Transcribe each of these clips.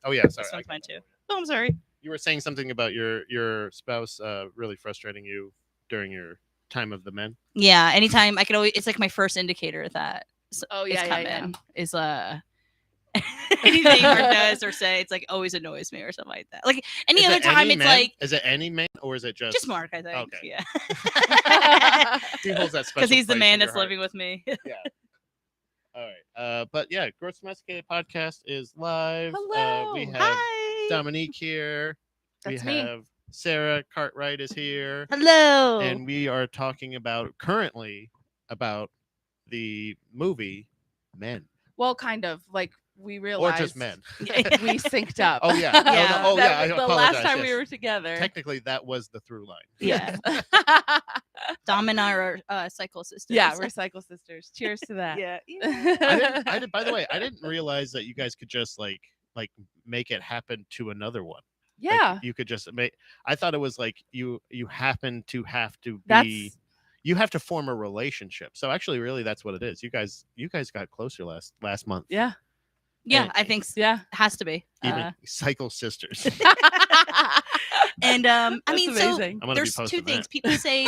Oh yeah, sorry. This one's mine too. Oh, I'm sorry. You were saying something about your spouse really frustrating you during your time of the men. Yeah, anytime I can always. It's like my first indicator that Oh, it's yeah, coming. yeah. Is anything Mark does or say, it's like always annoys me or something like that. Like any Is other it time, any it's man? like Is it any man or is it just Mark. I think. Okay. Yeah. He holds that special Because he's the place man in your that's heart. living with me. Yeah. All right. But yeah, Gross Domesticated podcast is live. Hello. We have Hi. Dominique here. That's we me. have Sara Cartwright is here. Hello. And we are talking currently about the movie Men. Well, kind of. Like, we Or realized. just Men. We synced up. Oh yeah. Yeah. Oh, yeah. I The apologize. last time we yes. were together. Technically, that was the through line. Yeah. Dom and I are cycle sisters. Yeah, we're cycle sisters. Cheers to that. Yeah. I did. By the way, I didn't realize that you guys could just like make it happen to another one. Yeah. Like, you could just make. I thought it was like you happen to have to be. That's You have to form a relationship. So actually, really, that's what it is. You guys got closer last month. yeah. Yeah, And- I think Yeah. has to be. Even cycle sisters. And I That's mean, amazing. I'm gonna be there's two posting things. that. People say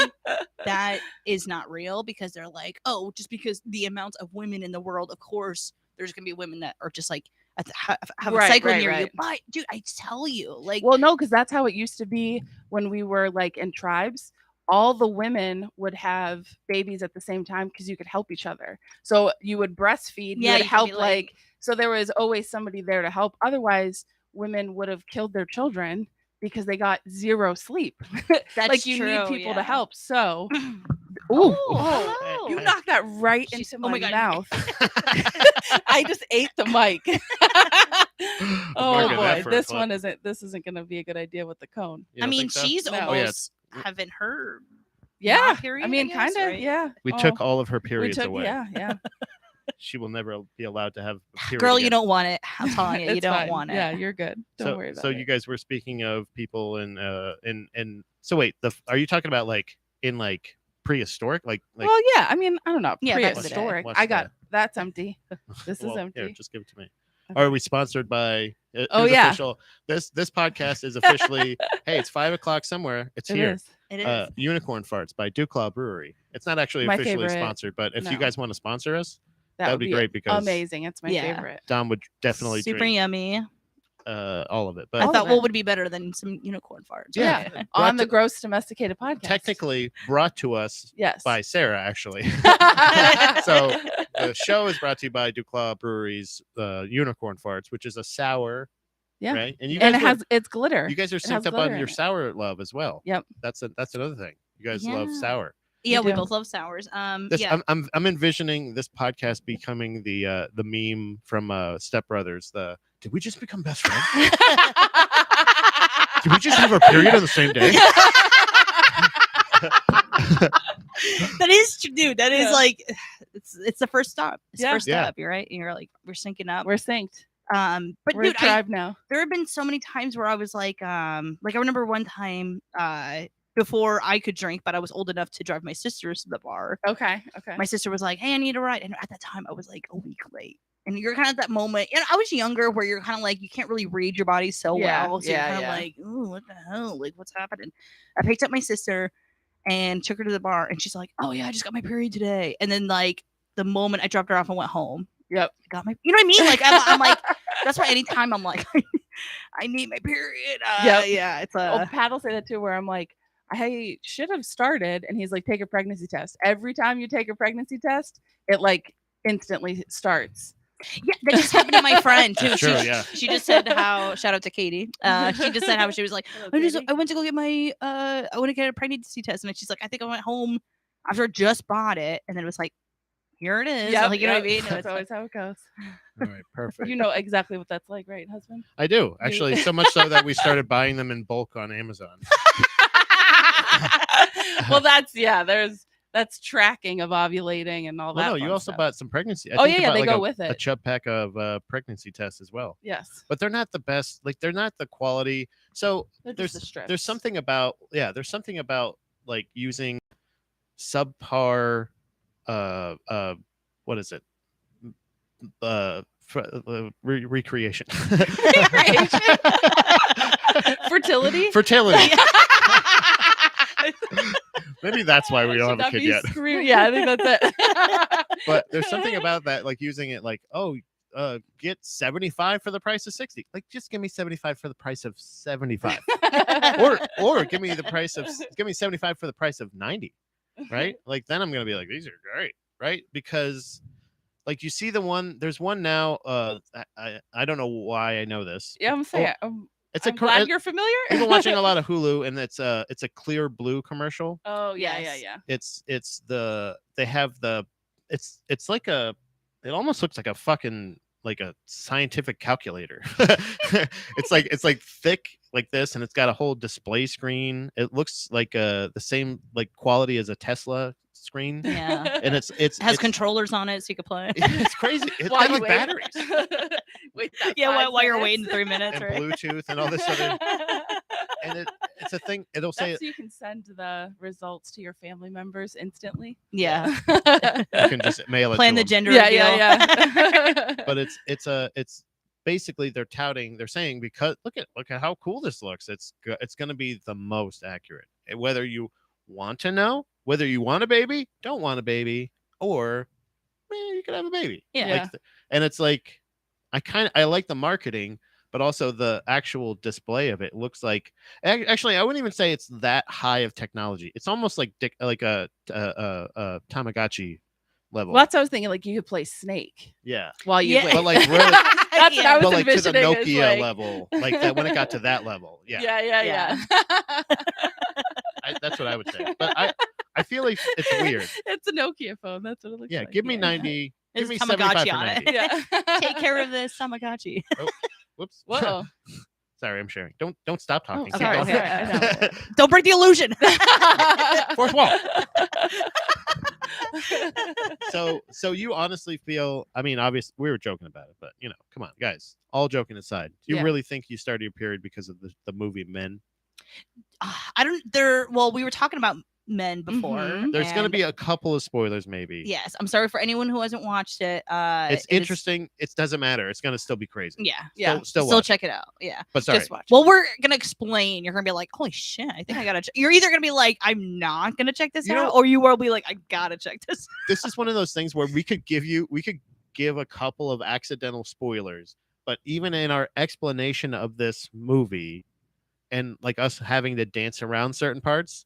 that is not real because they're like, oh, just because the amount of women in the world, of course, there's gonna be women that are just like have a Right, cycle right, near you. right. But dude, I tell you, like, Well, no, because that's how it used to be when we were like in tribes. All the women would have babies at the same time because you could help each other. So you would breastfeed, you Yeah, would you could help be like- so there was always somebody there to help. Otherwise, women would have killed their children because they got zero sleep. that's like you true, need people to yeah. help. So Oh, oh, hello. you knocked that right She's- into oh my my God. mouth. I just ate the mic. Oh Mark, that boy, for a this clip. one isn't. This isn't going to be a good idea with the cone. You I don't mean, think so? she's No. Oh, yeah, almost having her. Yeah, period, I mean, guess, kind of. right? Yeah, We Oh, took all of her we periods took. away. Yeah. She will never be allowed to have a period Girl, you again. don't want it. I'm telling you, you It's don't fine. want it. Yeah, you're good. Don't worry about so it. you guys were speaking of people in so wait, are you talking about like in like prehistoric like Well, yeah. I mean, I don't know. Yeah, back in the day. Prehistoric. What's I got that? that's empty. This well, is empty. Here, just give it to me. Okay. Are we sponsored by? Oh, here's yeah. Official, this podcast is officially. Hey, it's 5:00 somewhere. It's It here. is. It is. Unicorn Farts by Duclaw Brewery. It's not actually My officially favorite. sponsored, but if you No. guys want to sponsor us, That would be great because amazing. It's my Yeah. favorite. Dom would definitely Super drink yummy. all of it. I But All thought of what it. would be better than some unicorn farts. Yeah. right? On Brought the to- Gross Domesticated podcast. technically brought to us yes. by Sarah, actually. So the show is brought to you by Duclaw Brewery's Unicorn Farts, which is a sour, Yeah. right? And you and guys it has it's glitter. you guys are it has synced up glitter on in your it. sour love as well. Yep. That's another thing. You guys love Yeah. sour. Yeah, we do. both love sours. This Yeah. I'm envisioning this podcast becoming the meme from Step Brothers. Did we just become best friends? Did we just have our period on the same day? That is, dude. That is Yeah. like, it's the first stop. It's the Yeah. first Yeah. step. You're right. And you're like, we're syncing up. We're synced. But We're dude, a tribe now. there have been so many times where I was like I remember one time before I could drink, but I was old enough to drive my sisters to the bar. Okay. My sister was like, "Hey, I need a ride," and at that time I was like a week late. And you're kind of at that moment. And I was younger, where you're kind of like you can't really read your body so Yeah, well, so you're yeah, kind of yeah. like, "Ooh, what the hell? Like, what's happening?" I picked up my sister and took her to the bar, and she's like, "Oh yeah, I just got my period today." And then like the moment I dropped her off and went home, Yep. I got my, you know what I mean? Like I'm like, that's why anytime I'm like, I need my period. Yep. Yeah, it's Oh, a. Pat will say that too, where I'm like, I should have started, and he's like, take a pregnancy test. Every time you take a pregnancy test, it like instantly starts. Yeah, that just happened to my friend too. That's She, true, yeah. she just said how. Shout out to Katie. She just said how she was like, I went to go get my. I want to get a pregnancy test, and then she's like, I think I went home after I just bought it, and then it was like, here it is. Yep, Like, you know what I mean? yep. And That's it's always how it goes. All right, perfect. You know exactly what that's like, right, husband? I do actually, so much so that we started buying them in bulk on Amazon. Well, that's tracking of ovulating and all that. Well, no, you fun also stuff. bought some pregnancy. I Oh, think you yeah, bought, they like, go a, with a it. chub pack of pregnancy tests as well. Yes. But they're not the best. Like they're not the quality. So They're just there's the strips. there's something about like using subpar what is it recreation. Fertility. Fertility. Maybe that's why we don't Should have a not kid be yet. Yeah, I think that's it. But there's something about that, like using it like, get 75 for the price of 60. Like, just give me 75 for the price of 75. or give me 75 for the price of 90. Right? Like, then I'm gonna be like, these are great, right? Because like you see there's one now. I don't know why I know this. Yeah, I'm saying. I'm glad you're familiar. You've been watching a lot of Hulu, and it's a clear blue commercial. Oh yeah, Yes. yeah. It's like it almost looks like a fucking like a scientific calculator. it's like thick like this, and it's got a whole display screen. It looks like the same like quality as a Tesla screen. Yeah. And it has controllers on it so you can play. It's crazy. It's While got you like wait. batteries Wait, While you're waiting 3 minutes, and right? Bluetooth and all this other. And it's a thing. It'll say so you can send the results to your family members instantly. Yeah. you can just mail it. Plan to the them. gender Yeah, reveal. yeah. But it's basically they're saying because look at how cool this looks. It's going to be the most accurate. Whether you want to know, whether you want a baby, don't want a baby, or you could have a baby. Yeah. Like, and it's like I like the marketing, but also the actual display of it looks like. Actually, I wouldn't even say it's that high of technology. It's almost like a Tamagotchi level. Well, that's what I was thinking. Like you could play Snake Yeah. while you Yeah. wait. But like really, That's what I was but like to the envisioning. is Nokia like- level, like that when it got to that level. Yeah. Yeah. That's what I would say. But I feel like it's weird. It's a Nokia phone. That's what it looks Yeah. like. Give me 90. Give There's me Tamagotchi 75 for on 90. it. Yeah. Take care of this Tamagotchi. Whoops. Whoa. Sorry, I'm sharing. Don't stop talking. Oh, Keep sorry, going. sorry, I know. Don't break the illusion. Fourth wall. So you honestly feel, I mean, obviously we were joking about it, but come on, guys, all joking aside, do you Yeah. really think you started your period because of the movie Men? Well, we were talking about Men before. Mhm. There's going to and be a couple of spoilers, maybe. Yes, I'm sorry for anyone who hasn't watched it. It's it is- interesting. It doesn't matter. It's going to still be crazy. Yeah. Yeah. Still Still watch it. check it out. Yeah. But sorry. Just watch. Well, we're gonna explain. You're gonna be like, "Holy shit! I think I gotta." You're either gonna be like, "I'm not gonna check this You out," know- or you will be like, "I gotta check this." This is one of those things where we could give a couple of accidental spoilers, but even in our explanation of this movie and like us having to dance around certain parts,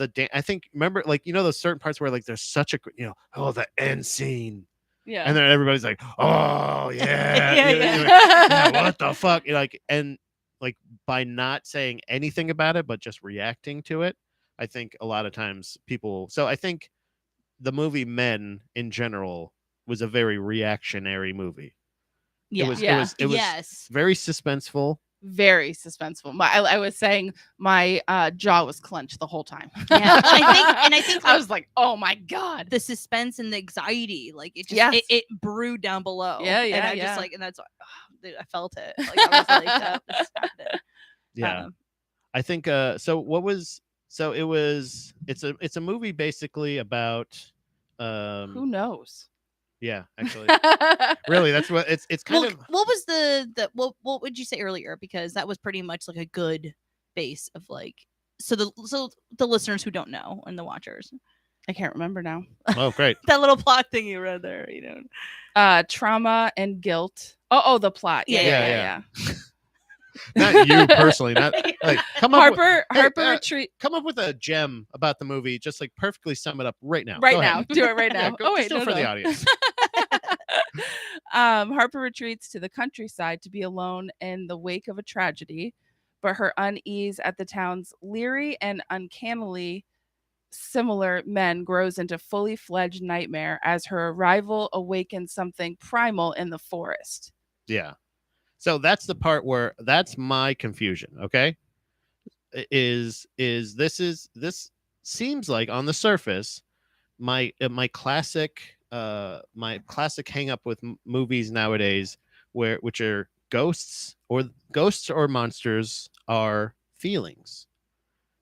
I think, remember, like, those certain parts where like there's such a the end scene, Yeah. and then everybody's like, oh yeah, Yeah, yeah, what the fuck, and like by not saying anything about it but just reacting to it, I think a lot of times people. So I think the movie Men in general was a very reactionary movie. Yeah. It was yes. very suspenseful. Very suspenseful. I was saying my jaw was clenched the whole time. Yeah. I think I was like, oh my God. the suspense and the anxiety, like it just Yes. it brewed down below. Yeah, And I yeah. just like, and that's dude, I felt it. Like I was like, that just happened. Yeah. I think it's a movie basically about Who knows? yeah, actually. Really, that's what it's kind of. What was what would you say earlier? Because that was pretty much like a good base of like so the listeners who don't know and the watchers. I can't remember now. Oh, great. That little plot thing you read there, Trauma and guilt. Oh, the plot. Yeah. Not you personally, not like come up Harper with, retreat come up with a gem about the movie, just like perfectly sum it up right now. right Go now. ahead. Do it right Yeah, now. go, Oh just wait, do it no, for no. the audience. Harper retreats to the countryside to be alone in the wake of a tragedy, but her unease at the town's leery and uncannily similar men grows into fully fledged nightmare as her arrival awakens something primal in the forest. Yeah. So that's the part where that's my confusion. Okay. This seems like on the surface, my classic hang up with movies nowadays which are ghosts or monsters are feelings.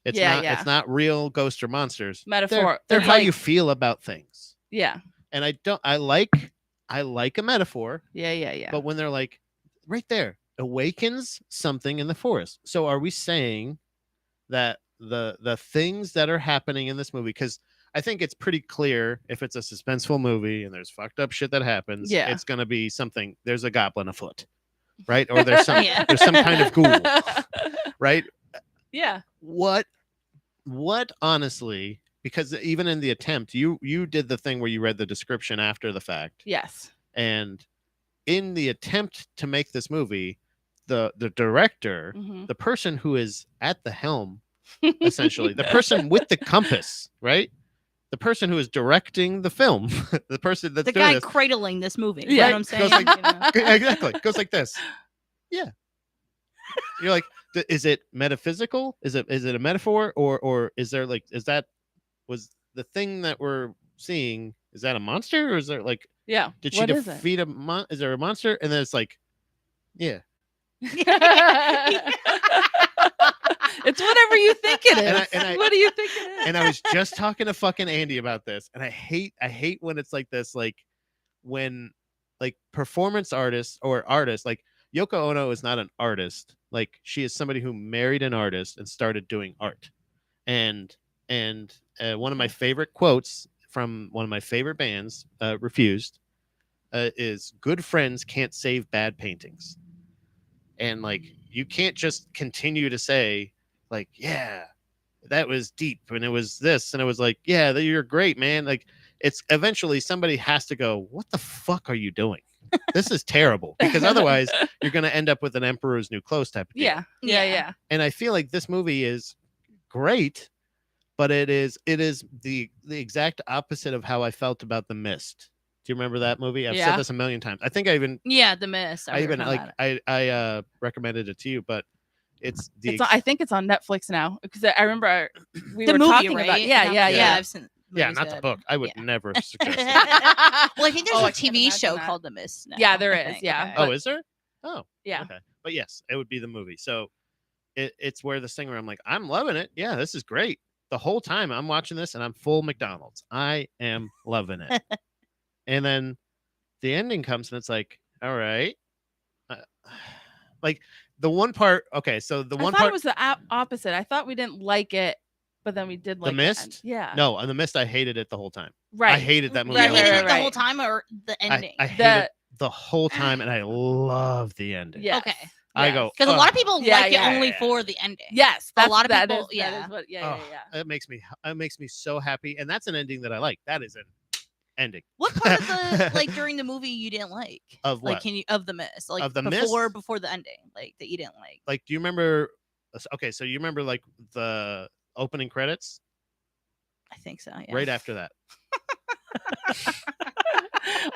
It's not real ghosts or monsters. Metaphor. They're how like- you feel about things. Yeah. And I I like a metaphor, Yeah. but when they're like, right there, awakens something in the forest. So are we saying that the things that are happening in this movie, because I think it's pretty clear if it's a suspenseful movie and there's fucked up shit that happens, Yeah. it's gonna be something. There's a goblin afoot, right? Or there's some Yeah. there's some kind of ghoul, right? Yeah. What honestly, because even in the attempt, you did the thing where you read the description after the fact, Yes. and in the attempt to make this movie, the director, Mhm. the person who is at the helm, essentially the person with the compass, right? The person who is directing the film, the person that's The doing guy this, cradling this movie. Yeah. You know what I'm saying? Goes like- You know? exactly goes like this. Yeah, you're like, is it metaphysical? Is it a metaphor, or is there like, was the thing that we're seeing, is that a monster, or is there like, Yeah. did she What is it? defeat is there a monster? And then it's like, yeah. It's whatever you think it is. And I- What do you think it is? And I was just talking to fucking Andy about this, and I hate when it's like this, like when like performance artists or artists, like Yoko Ono is not an artist. Like, she is somebody who married an artist and started doing art. And one of my favorite quotes from one of my favorite bands, Refused, is, "Good friends can't save bad paintings." And like, you can't just continue to say like, yeah, that was deep and it was this, and it was like, yeah, you're great, man. Like, it's eventually somebody has to go, what the fuck are you doing? This is terrible, because otherwise you're going to end up with an Emperor's New Clothes type of deal. Yeah. Yeah. And I feel like this movie is great, but it is the exact opposite of how I felt about The Mist. Do you remember that movie? I've Yeah. said this a million times. I think I even Yeah, The Mist. I even remember like that. I recommended it to you, but it's the It's on, I think it's on Netflix now, because I remember we The were movie, talking right? about. Yeah, Yeah. I've seen. yeah, movies not the that- book. I would yeah. never suggest it. Well, I think there's Oh, a I can't TV imagine show that. called The Mist now. Yeah, there I is, think. yeah. Okay. Oh, is there? Oh, Yeah. okay. But yes, it would be the movie. So it's where this thing where I'm like, I'm loving it. Yeah, this is great. The whole time I'm watching this and I'm full McDonald's. I am loving it. And then the ending comes and it's like, all right. Like the one part. Okay, so the I one thought part. it was the opposite. I thought we didn't like it, but then we did like The end. Mist? Yeah. No, on The Mist, I hated it the whole time. Right. I hated that movie. You Right, the hated whole it time. the right. whole time, or the ending? I hated it the whole time, and I love the ending. Yes. Okay. I Yes. go, Because a lot of "Oh." people Yeah, like yeah, it only yeah. for the ending. Yes. A lot of that people- is- yeah. That is what. Yeah. It makes me so happy, and that's an ending that I like. That is an ending. What part of the like during the movie you didn't like? Of Like, what? can you of the Mist? Like Of The before the ending, like that you didn't like. Like, do you remember? Okay, so you remember like the opening credits I think so. Yeah. right after that.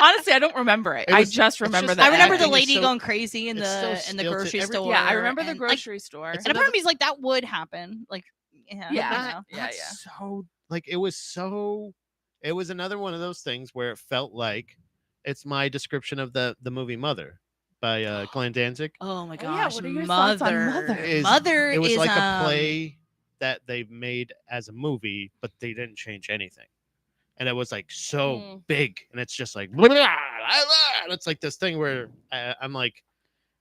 Honestly, I don't remember it. It I was- just it's remember just- that. I remember the acting is lady so- going crazy in it's so the stilted. grocery Every- store. Yeah, I remember the and, like, grocery store. It's and a part another- of me's like that would happen. Like, yeah. Yeah. you That- know. that's so like it was another one of those things where it felt like it's my description of the movie Mother by Glenn Danzig. Oh my Oh, yeah, gosh, what are your thoughts on Mother? Mother It was is like a play that they made as a movie, but they didn't change anything. And it was like so big, and it's just like, blah, blah, blah, blah. It's like this thing where I'm like,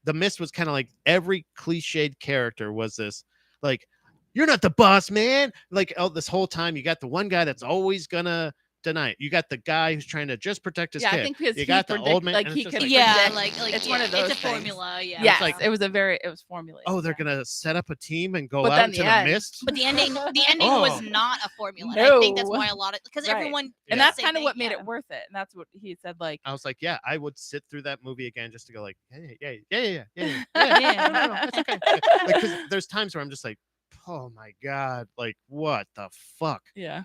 The Mist was kind of like every cliched character was this, like, you're not the boss, man. Like, oh, this whole time you got the one guy that's always gonna deny it. You got the guy who's trying to just protect his Yeah, kid. I think because you he got the predict- old man, like and he it's just could like, yeah, predict- like it's yeah, one of those It's a things. formula. Yeah. Yes, like- it was formulated. oh, they're yeah. gonna set up a team and go But out then into the the end- mist. But the ending Oh. was not a formula. And I think that's No. why a lot of because Right. everyone And Yeah. that's say kind of they- what made yeah. it worth it. And that's what he said. Like, I was like, yeah, I would sit through that movie again just to go like, yeah. Yeah. No, it's okay. Like, 'cause there's times where I'm just like, oh my god, like what the fuck? yeah,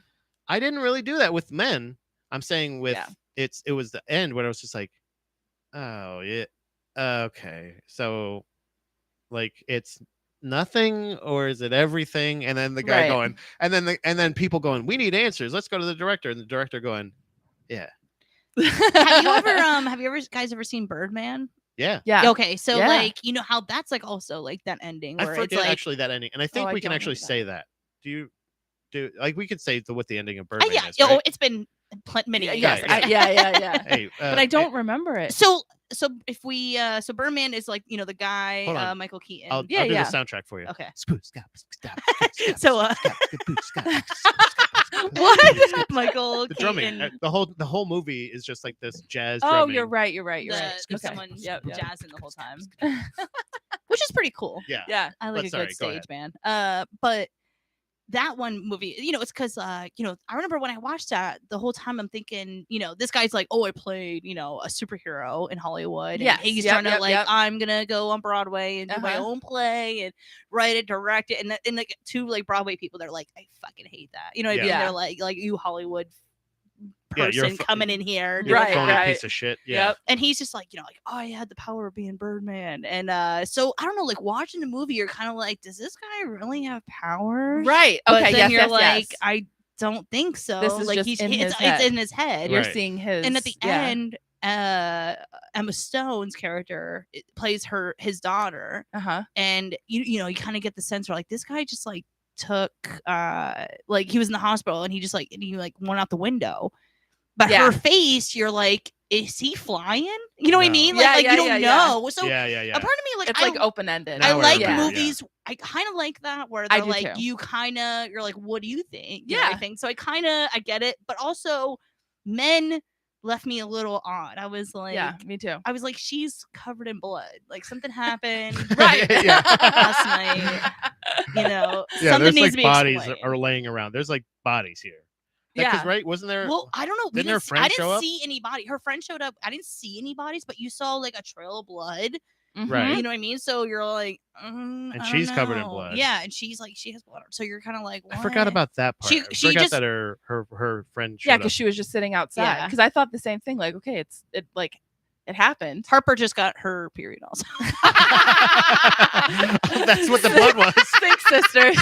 I didn't really do that with Men. I'm saying with Yeah. it was the end when I was just like, oh yeah, okay, so like it's nothing or is it everything? And then the guy Right. going, and then people going, we need answers. Let's go to the director, and the director going, yeah, Have you ever guys ever seen Birdman? yeah. yeah. Okay, so Yeah. like you know how that's like also like that ending I where it's forget like actually that ending, and I think I we can don't actually remember that. say that. Do you like we could say what the ending of Birdman yeah, is, oh, right? it's been many years Yes. ago. Yeah. Hey, But I don't remember it. So if we so Birdman is like the guy Hold on. Michael Keaton. I'll do yeah. the soundtrack for you. Okay. So What? Michael the Keaton. drumming, the whole movie is just like this jazz. Oh, drumming. you're right. Okay. Someone Yep. jazzing the whole time, which is pretty cool. Yeah. Yeah. I But like a sorry, good go stage band. But that one movie, it's because I remember when I watched that, the whole time I'm thinking, this guy's like, oh, I played, a superhero in Hollywood. Yes. And he's Yep, trying to yep. I'm gonna go on Broadway and do my own play and write it, direct it, and like two like Broadway people, they're like, I fucking hate that. You know what I mean? Yeah. They're like you Hollywood Yeah, you're a person coming in here. You're Right, a phony right. piece of shit. Yeah. Yep. And he's just like, oh, I had the power of being Birdman. And so I don't know, like watching the movie, you're kind of like, does this guy really have powers? Right. But Okay. then Yes. you're Yes. like, yes. I don't think so. This is like just he's in his it's head. in his head. You're Right. seeing his. And at the end, Emma Stone's character plays his daughter, and you kind of get the sense where like this guy just like took like he was in the hospital and he went out the window. But her face, you're like, is he flying? You know what I mean? Like, you don't know. So yeah. a part of me, like, It's like open ended. Now I I like remember, movies. I kind of like that where I they're do like, too. you're like, what do you think? You know, Yeah. everything. So I get it. But also, men left me a little odd. I was like, Yeah, me too. I was like, she's covered in blood. Like something happened. Right. Yeah. Last night. Yeah, something there's needs like to be bodies explained. are laying around. There's like bodies here. Because right, wasn't there? Well, I don't know. Didn't her friend I show didn't up? see anybody. Her friend showed up. I didn't see any bodies, but you saw like a trail of blood. Right. You know what I mean? So you're like, and she's covered in blood. Yeah, and she's like, she has blood. So you're kind of like, what? I forgot about that part. She I forgot just- that her friend showed Yeah, up. because she was just sitting outside. Yeah. Because I thought the same thing. Like, okay, it happened. Harper just got her period also. That's what the blood was. Thanks, sisters.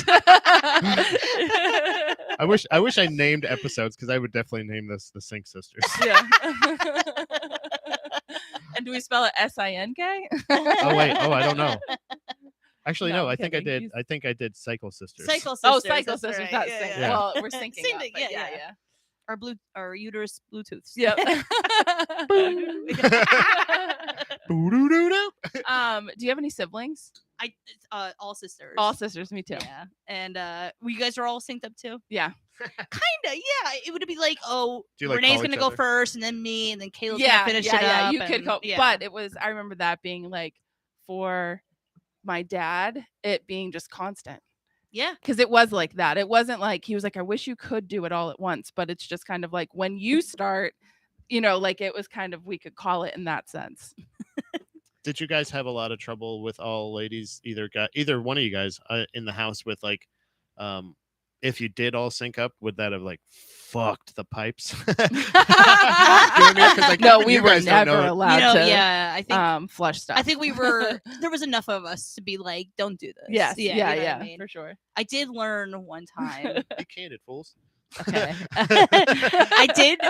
I wish I named episodes because I would definitely name this the Sink Sisters. Yeah. And do we spell it SINK? Oh wait, I don't know. Actually, No, no, I'm I think I kidding. did. I think I did Cycle Sisters. Cycle sisters. Oh, Cycle that's Sisters, right. not Yeah, Sync. yeah. Yeah. Well, we're syncing Same up, thing, but yeah. yeah. Our uterus Bluetooths. Yep. Boo-doo-doo-doo. Do you have any siblings? All sisters. All sisters, me too. Yeah. And you guys are all synced up too? Yeah. Kinda, yeah. It would be like, Do you, like, Renee's call gonna each go other? first, and then me, and then Caleb's Yeah, gonna finish yeah, it yeah. up. You could and- go, yeah. but it was. I remember that being like for my dad, it being just constant. yeah. Because it was like that. It wasn't like he was like, I wish you could do it all at once, but it's just kind of like when you start, like it was kind of, we could call it in that sense. Did you guys have a lot of trouble with all ladies? Either one of you guys in the house with like, if you did all sync up, would that have like fucked the pipes? You know what I mean? 'Cause, like, No, you we were guys don't never know- allowed to yeah. I think flush stuff. I think we were. There was enough of us to be like, don't do this. Yes. you Yeah. know what Yeah. I mean? For sure. I did learn one time. Be candid, fools. Okay. I did.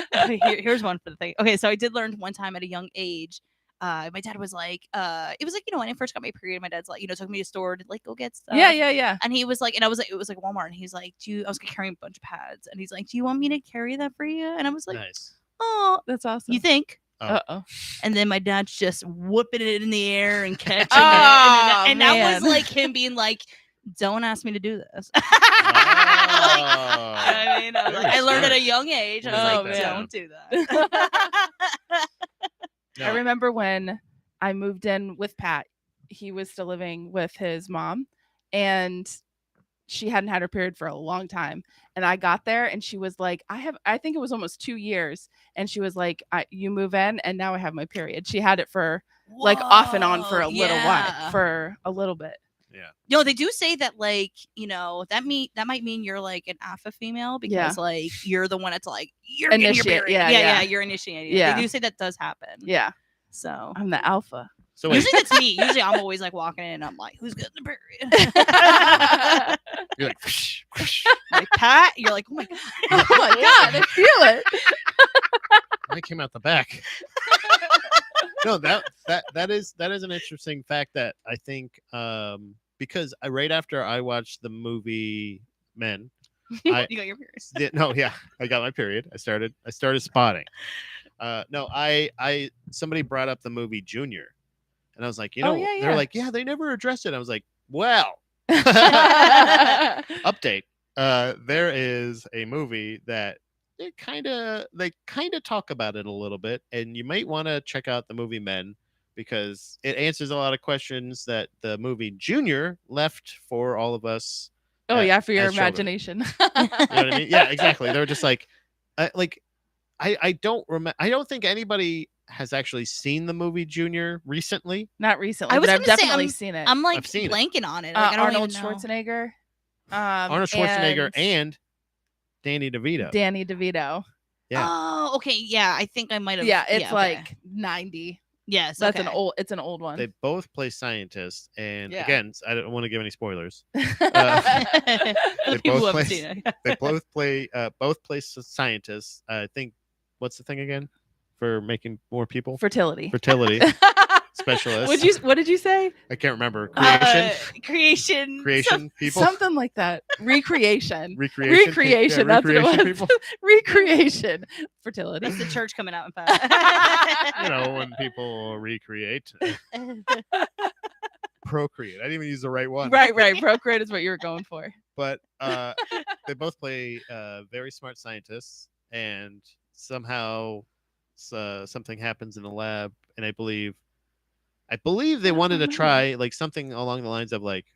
Here's one for the thing. Okay, so I did learn one time at a young age. My dad was like, it was like, when I first got my period, my dad's like, took me to the store to like go get stuff. Yeah. And he was like, and I was like, it was like Walmart, and he's like, I was carrying a bunch of pads, and he's like, do you want me to carry that for you? And I was like, Nice. oh, That's awesome. you think? Uh-oh. And then my dad's just whooping it in the air and catching it, Oh, and that was man. like him being like, don't ask me to do this. Oh. I mean, I, was like, I learned at a young age. I was Oh, like, man. don't do that. I remember when I moved in with Pat, he was still living with his mom, and she hadn't had her period for a long time. And I got there and she was like, I think it was almost 2 years. And she was like, you move in and now I have my period. She had it for like off and on for a little while, for a little bit. Yeah. They do say that like, that might mean you're like an alpha female because like you're the one that's like, you're getting your period. Yeah, you're initiating. Yeah. They do say that does happen. Yeah. So I'm the alpha. So wait, usually that's me. Usually I'm always like walking in and I'm like, who's getting the period? you're like, whoosh, whoosh. Like Pat, you're like, oh my god. Oh my God, I feel it. I came out the back. No, that is an interesting fact that I think because right after I watched the movie Men, I You got your period. no, yeah, I got my period. I started spotting. No, somebody brought up the movie Junior, and I was like, Oh, yeah, they're yeah. like, yeah, they never addressed it. I was like, well, update. There is a movie that they kind of talk about it a little bit, and you might want to check out the movie Men, because it answers a lot of questions that the movie Junior left for all of us. Oh yeah, for your as children. imagination. You know what I mean? Yeah, exactly. They were just like I don't remember. I don't think anybody has actually seen the movie Junior recently. Not recently, I was but I've gonna say, definitely seen it. I'm like I've seen it. blanking on it. Like, I don't Arnold even know. Schwarzenegger. Arnold Schwarzenegger and Danny DeVito. Danny DeVito. Yeah. Oh, okay. Yeah, I think I might have. Yeah, it's okay. like 90. Yes, That's okay. it's an old one. They both play scientists, and Yeah. again, I don't want to give any spoilers. The people who both haven't play- seen it. They both play scientists. I think what's the thing again for making more people? Fertility. Fertility specialists. What did you say? I can't remember. Creation. Creation people. Something like that. Recreation. Recreation. Recreation. Yeah, That's what it recreation was. people. Recreation. Fertility. That's the church coming out in five. You know, when people recreate, procreate. I didn't even use the right one. Right. Procreate is what you were going for. But they both play very smart scientists, and somehow something happens in the lab, and I believe they wanted to try like something along the lines of like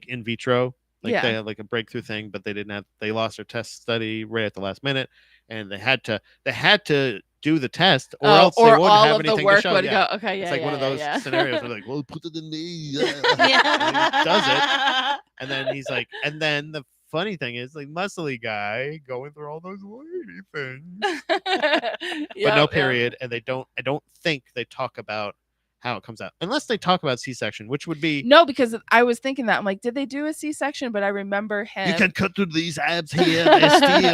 in vitro, like Yeah. they had like a breakthrough thing, but they lost their test study right at the last minute, and they had to do the test, or else they or wouldn't all have of the anything work to show. would Yeah. go. Okay, yeah. It's like one of those yeah. scenarios where like, well, put it in me. Yeah. Yeah. He does it. And then he's like, and then the funny thing is, like, muscly guy going through all those lady things, but no period. And I don't think they talk about how it comes out, unless they talk about C-section, which would be No, because I was thinking that I'm like, did they do a C-section? But I remember him. you can cut through these abs here. They're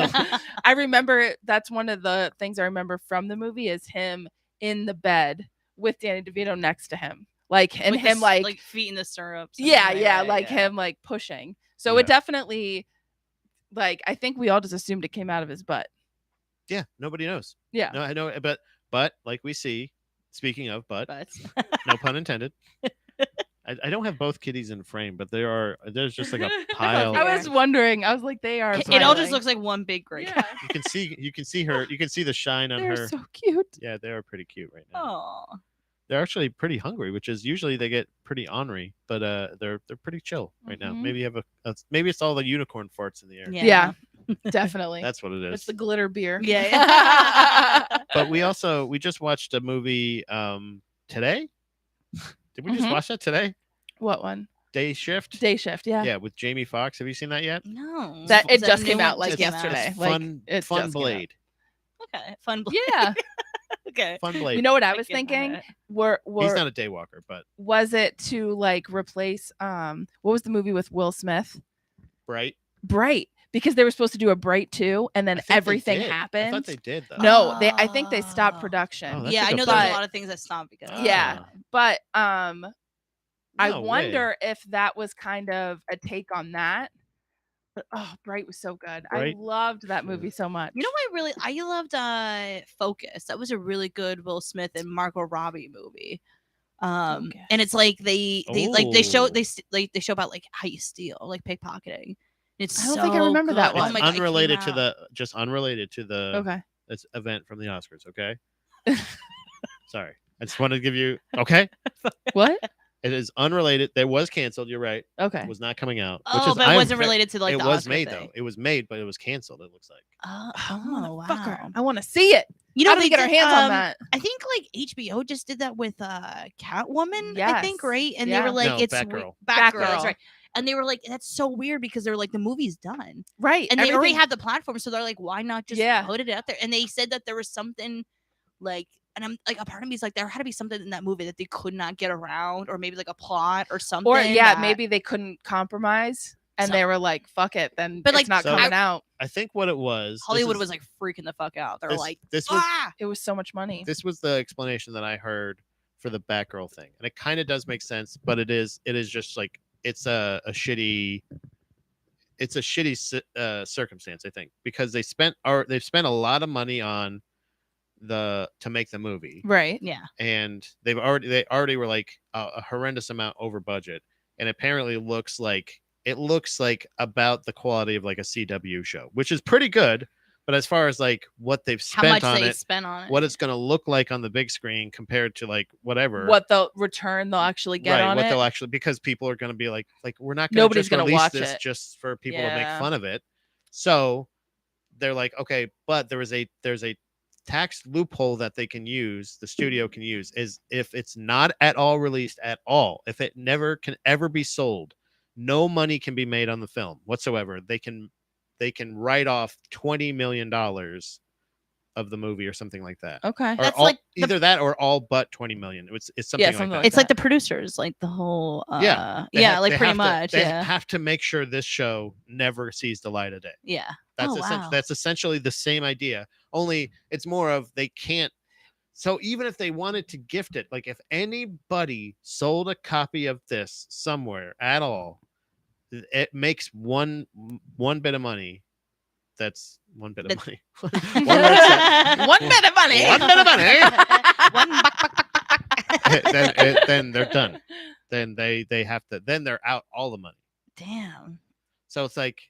steel. I remember that's one of the things I remember from the movie is him in the bed with Danny DeVito next to him, like, and With him the like feet in the stirrups. yeah, like him like pushing. So Yeah. it definitely, like, I think we all just assumed it came out of his butt. Yeah, nobody knows. Yeah. No, I know, but like we see. Speaking of butt, But no pun intended. I don't have both kitties in frame, but there's just like a pile. I was wondering. I was like, they are. it all just smiling. looks like one big gray Yeah. cat. You can see her. You can see the shine on They're her. so cute. Yeah, they are pretty cute right now. Oh. They're actually pretty hungry, which is usually they get pretty ornery, but they're pretty chill right now. Mhm. Maybe you have maybe it's all the unicorn farts in the air. Yeah. Definitely. That's what it It's is. the glitter beer. Yeah. But we just watched a movie today. Did we just Mhm. watch that today? What one? Day Shift. Day Shift. Yeah. Yeah, with Jamie Foxx. Have you seen that yet? No. That Is it just a came new out one? like Just came out? yesterday. It's Like, fun, it fun just came out. Blade. Okay. Fun blade. Yeah. Okay. Fun Blade. You know what I I was get thinking? that. He's not a day walker, but Was it to like replace what was the movie with Will Smith? Bright. Bright, because they were supposed to do a Bright 2 and then I think they everything did. I happened. thought they did though. No, I think they stopped Oh. production. Oh, that's Yeah, a I good know point. there's a lot of things that stopped because. Yeah. But I No way. wonder if that was kind of a take on that. But Bright was so good. Bright? I loved that Yeah. movie so much. You know what I loved Focus. That was a really good Will Smith and Margot Robbie movie. And it's like they show about like how you steal, like pickpocketing. It's I don't think I remember that good. one. Oh my God, it came unrelated to out. the Okay. this event from the Oscars, okay? Sorry. I just wanted to give you okay. What? It is unrelated. That was canceled. You're right. Okay. It was not coming out. Oh, but it wasn't related to like it the was Oscar made thing. though. It was made, but it was canceled. It looks like. Oh, wow. Fucker. I want to see it. You know, How do we they get our did, hands on that? I think like HBO just did that with Catwoman. I Yes. think, right? And they Yeah. were like, No, it's Batgirl. Batgirl. Batgirl. That's right. And they were like, that's so weird because they're like, the movie's done. Right. And they already everything- have the platform. So they're like, why not just Yeah. put it out there? And they said that there was something like, and I'm like, a part of me is like, there had to be something in that movie that they could not get around, or maybe like a plot or something. Or yeah, that- maybe they couldn't compromise and So- they were like, fuck it, then But, it's like, not So- coming out. I think what it was. Hollywood was like freaking the fuck out. They're like, this was It was so much money. this was the explanation that I heard for the Batgirl thing, and it kind of does make sense, but it is just like it's a shitty. it's a shitty circumstance, I think, because they've spent a lot of money on to make the movie, Right. Yeah. and they already were like a horrendous amount over budget, and apparently it looks like about the quality of like a CW show, which is pretty good. But as far as like what they've How much spent on they it, spent on it. what it's going to look like on the big screen compared to like whatever, What the return they'll actually get on what it. they'll actually, because people are going to be like we're not going to Nobody's just gonna release watch this it. just for people to make Yeah. fun of it. So they're like, okay, but there's a tax loophole that they can use, the studio can use, is if it's not at all released at all, if it never can ever be sold, no money can be made on the film whatsoever. They can write off $20 million of the movie or something like that. Okay. Or That's all, like either that or all but 20 million. It's something like something that. like It's like the producers, like the whole. They like they pretty have much. they Yeah. have to make sure this show never sees the light of day. Yeah. That's wow. That's essentially the same idea. Only it's more of they can't. So even if they wanted to gift it, like if anybody sold a copy of this somewhere at all, it makes one bit of money. That's one bit of money. One bit of money. One bit of money. One buck. then they're done. Then they have to. Then they're out all the money. Damn. So it's like,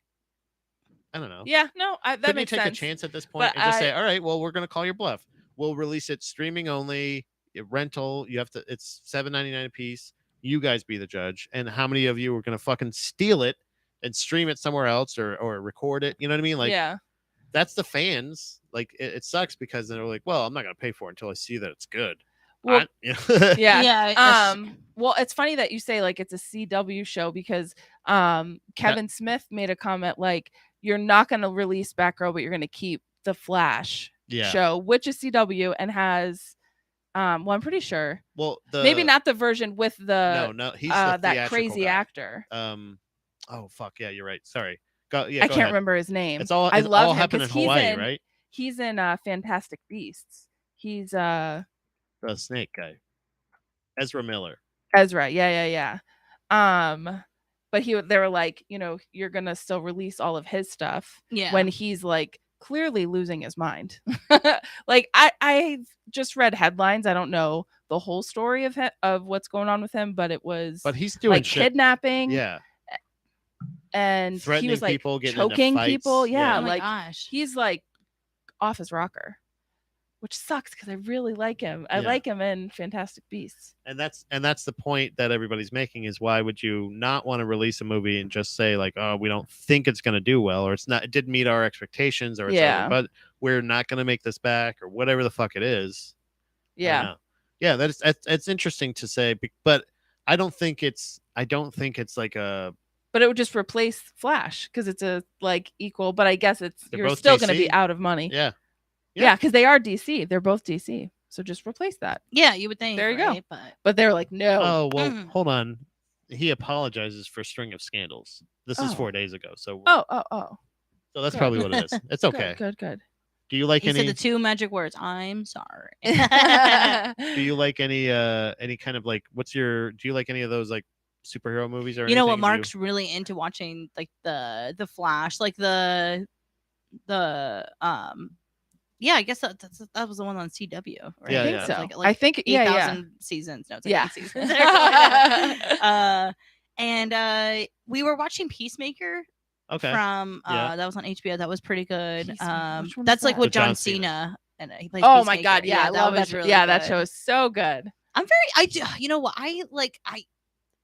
I don't know. Yeah, no, that Couldn't you makes take sense. a chance at this point But and just say, all right, well, we're gonna call your bluff. We'll release it streaming only, rental. You have to. It's $7.99 a piece. You guys be the judge. And how many of you are gonna fucking steal it and stream it somewhere else or record it? You know what I mean? Like, yeah. that's the fans. Like, it sucks because they're like, well, I'm not gonna pay for it until I see that it's good. Well, yeah. Yeah. Well, it's funny that you say like it's a CW show because Kevin Smith made a comment like you're not going to release Batgirl, but you're going to keep the Flash show, which is CW and has well, I'm pretty sure. Well, maybe not the version with the no, he's the that crazy guy. Actor. Oh fuck yeah, you're right. Sorry. I can't remember his name. It's all I love all him happened in Hawaii, right? He's in Fantastic Beasts. He's the snake guy, Ezra Miller. Yeah. But they were like, you're gonna still release all of his stuff when he's like clearly losing his mind. Like I just read headlines. I don't know the whole story of what's going on with him, but he's doing like kidnapping. Yeah. And threatening he was like people, choking people. Yeah, Oh my like gosh. he's like off his rocker, which sucks because I really like him. I like him in Fantastic Beasts. And that's the point that everybody's making is why would you not want to release a movie and just say like, oh, we don't think it's going to do well, or it didn't meet our expectations, or but we're not going to make this back, or whatever the fuck it is. Yeah. It's interesting to say, but I don't think it's like a. But it would just replace Flash because it's a like equal. But I guess you're both still going to DC. be out of money. Yeah. Yeah, because they are DC. They're both DC. So just replace that. Yeah, you would think. There you right? go. But they're like, no. Oh well, hold on. He apologizes for string of scandals. This is 4 days ago. So. Oh. So that's probably what it is. It's okay. Good. Do you like he any? said the two magic words. I'm sorry. Do you like any kind of like? Do you like any of those like superhero movies or? You know what? Mark's really into watching like the Flash, like the yeah, I guess that was the one on CW, right? Yeah, I think so. Like I think 8,000 seasons. No, it's like 8 seasons. And we were watching Peacemaker. Okay. From that was on HBO. That was pretty good. That's like with John John Cena, and he plays. Oh my Peacemaker. god, yeah, I love that. Really that good. show is so good. You know what?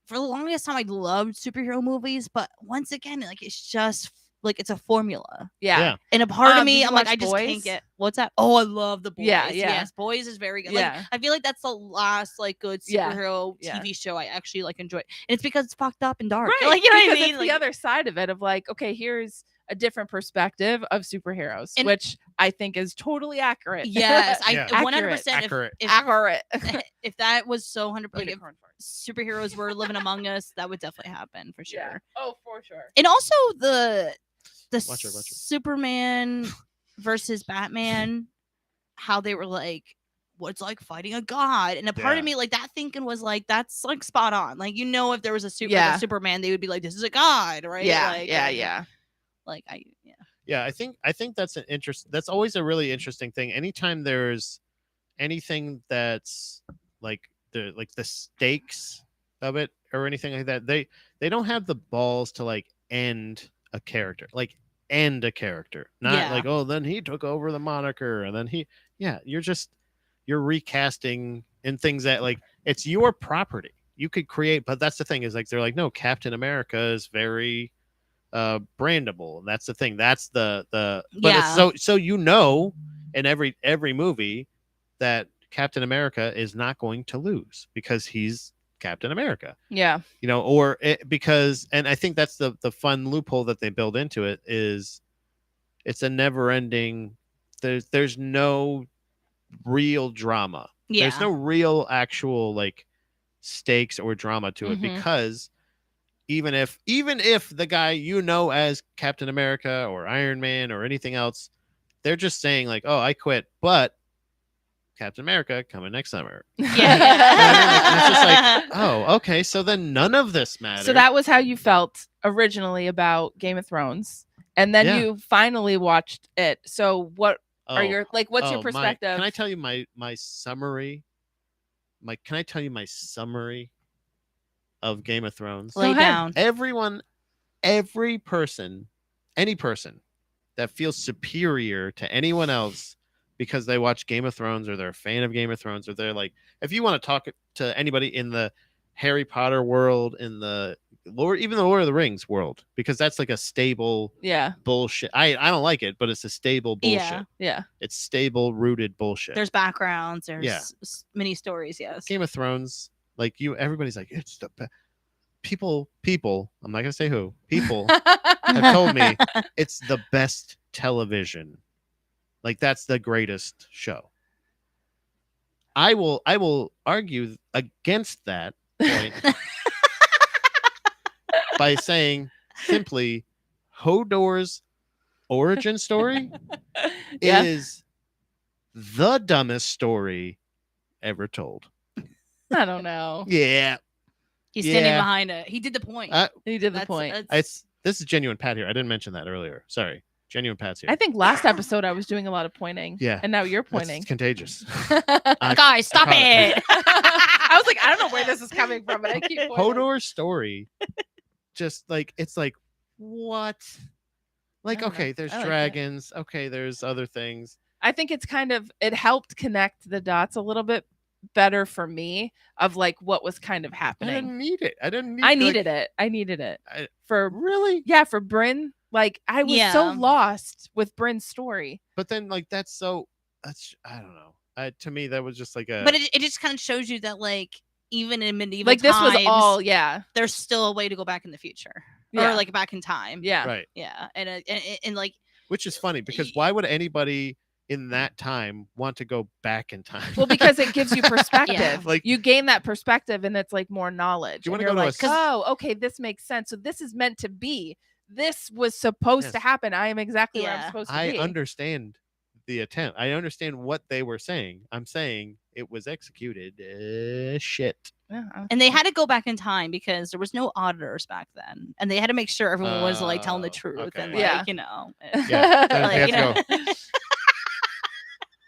For the longest time I loved superhero movies, but once again, like it's just like it's a formula. Yeah. And a part of me, did I'm you like, watch I just Boys? can't get what's that? Oh, I love the Boys. Yeah. Yes, Boys is very good. Yeah. Like, I feel like that's the last like good superhero TV show I actually like enjoy. And it's because it's fucked up and dark. Right. Like, you know what I Because mean? it's Like, the other side of it of like, okay, here's a different perspective of superheroes, which I think is totally accurate. yes, Yeah. 100%. Accurate. Accurate. If that was so 100%, like if superheroes were living among us, that would definitely happen for sure. Yeah. Oh, for sure. And also the Watch her. Superman versus Batman, how they were like, what's like fighting a god, and a part of me like that thinking was like that's like spot on. Like if there was a Superman, they would be like, this is a god, right? Yeah, like, yeah. Like Yeah, I think that's that's always a really interesting thing. Anytime there's anything that's like the stakes of it or anything like that, they don't have the balls to like end a character. Like end a character. Not Yeah. like, oh, then he took over the moniker and then you're recasting in things that like it's your property. You could create, but that's the thing is like they're like, no, Captain America is very brandable. That's the thing. That's the but Yeah. it's so in every movie that Captain America is not going to lose because he's Captain America. Yeah. Or because, and I think that's the fun loophole that they build into it is it's a never ending. There's no real drama. Yeah. There's no real actual like stakes or drama to it because even if the guy as Captain America or Iron Man or anything else, they're just saying like, oh, I quit, but Captain America coming next summer. Yeah. It's just like, oh, okay, so then none of this matters. So that was how you felt originally about Game of Thrones, and then you finally watched it. So what are your what's your perspective? Can I tell you my summary? Can I tell you my summary of Game of Thrones? Lay down. Any person that feels superior to anyone else because they watch Game of Thrones or they're a fan of Game of Thrones or they're like, if you want to talk to anybody in the Harry Potter world, in the Lord of the Rings world, because that's like a stable bullshit. I don't like it, but it's a stable bullshit. Yeah. It's stable rooted bullshit. There's backgrounds, there's many stories, yes. Game of Thrones, like everybody's like, it's the best. People, I'm not gonna say who, people have told me it's the best television. Like that's the greatest show. I will argue against that point by saying simply Hodor's origin story is the dumbest story ever told. I don't know. Yeah. He's standing behind it. He did the point. He did the point. This is Genuine Pat here. I didn't mention that earlier. Sorry. Genuine Pat's here. I think last episode I was doing a lot of pointing. Yeah. And now you're pointing. It's contagious. Guys, stop it. I was like, I don't know where this is coming from, but I keep pointing. Hodor's story, just like, it's like, what? Like, okay, there's dragons. Okay, there's other things. I think it's it helped connect the dots a little bit better for me of like what was kind of happening. I didn't need it. I needed it. For really? Yeah, for Brynn. Like I was so lost with Brynn's story. But then like I don't know. To me that was just like a. But it just kind of shows you that like even in medieval like this times, was all there's still a way to go back in the future or like back in time. Yeah. Right. Yeah. And like, which is funny because why would anybody in that time want to go back in time? Well, because it gives you perspective. Yeah. Like you gain that perspective and it's like more knowledge. You want to go go like, oh, okay, this makes sense. So this is meant to be. This was supposed to happen. I am exactly where I'm supposed to be. I understand the attempt. I understand what they were saying. I'm saying it was executed shit. Yeah, and they had to go back in time because there was no auditors back then, and they had to make sure everyone was like telling the truth. Okay. And Yeah. like, you know, Yeah. like, you know.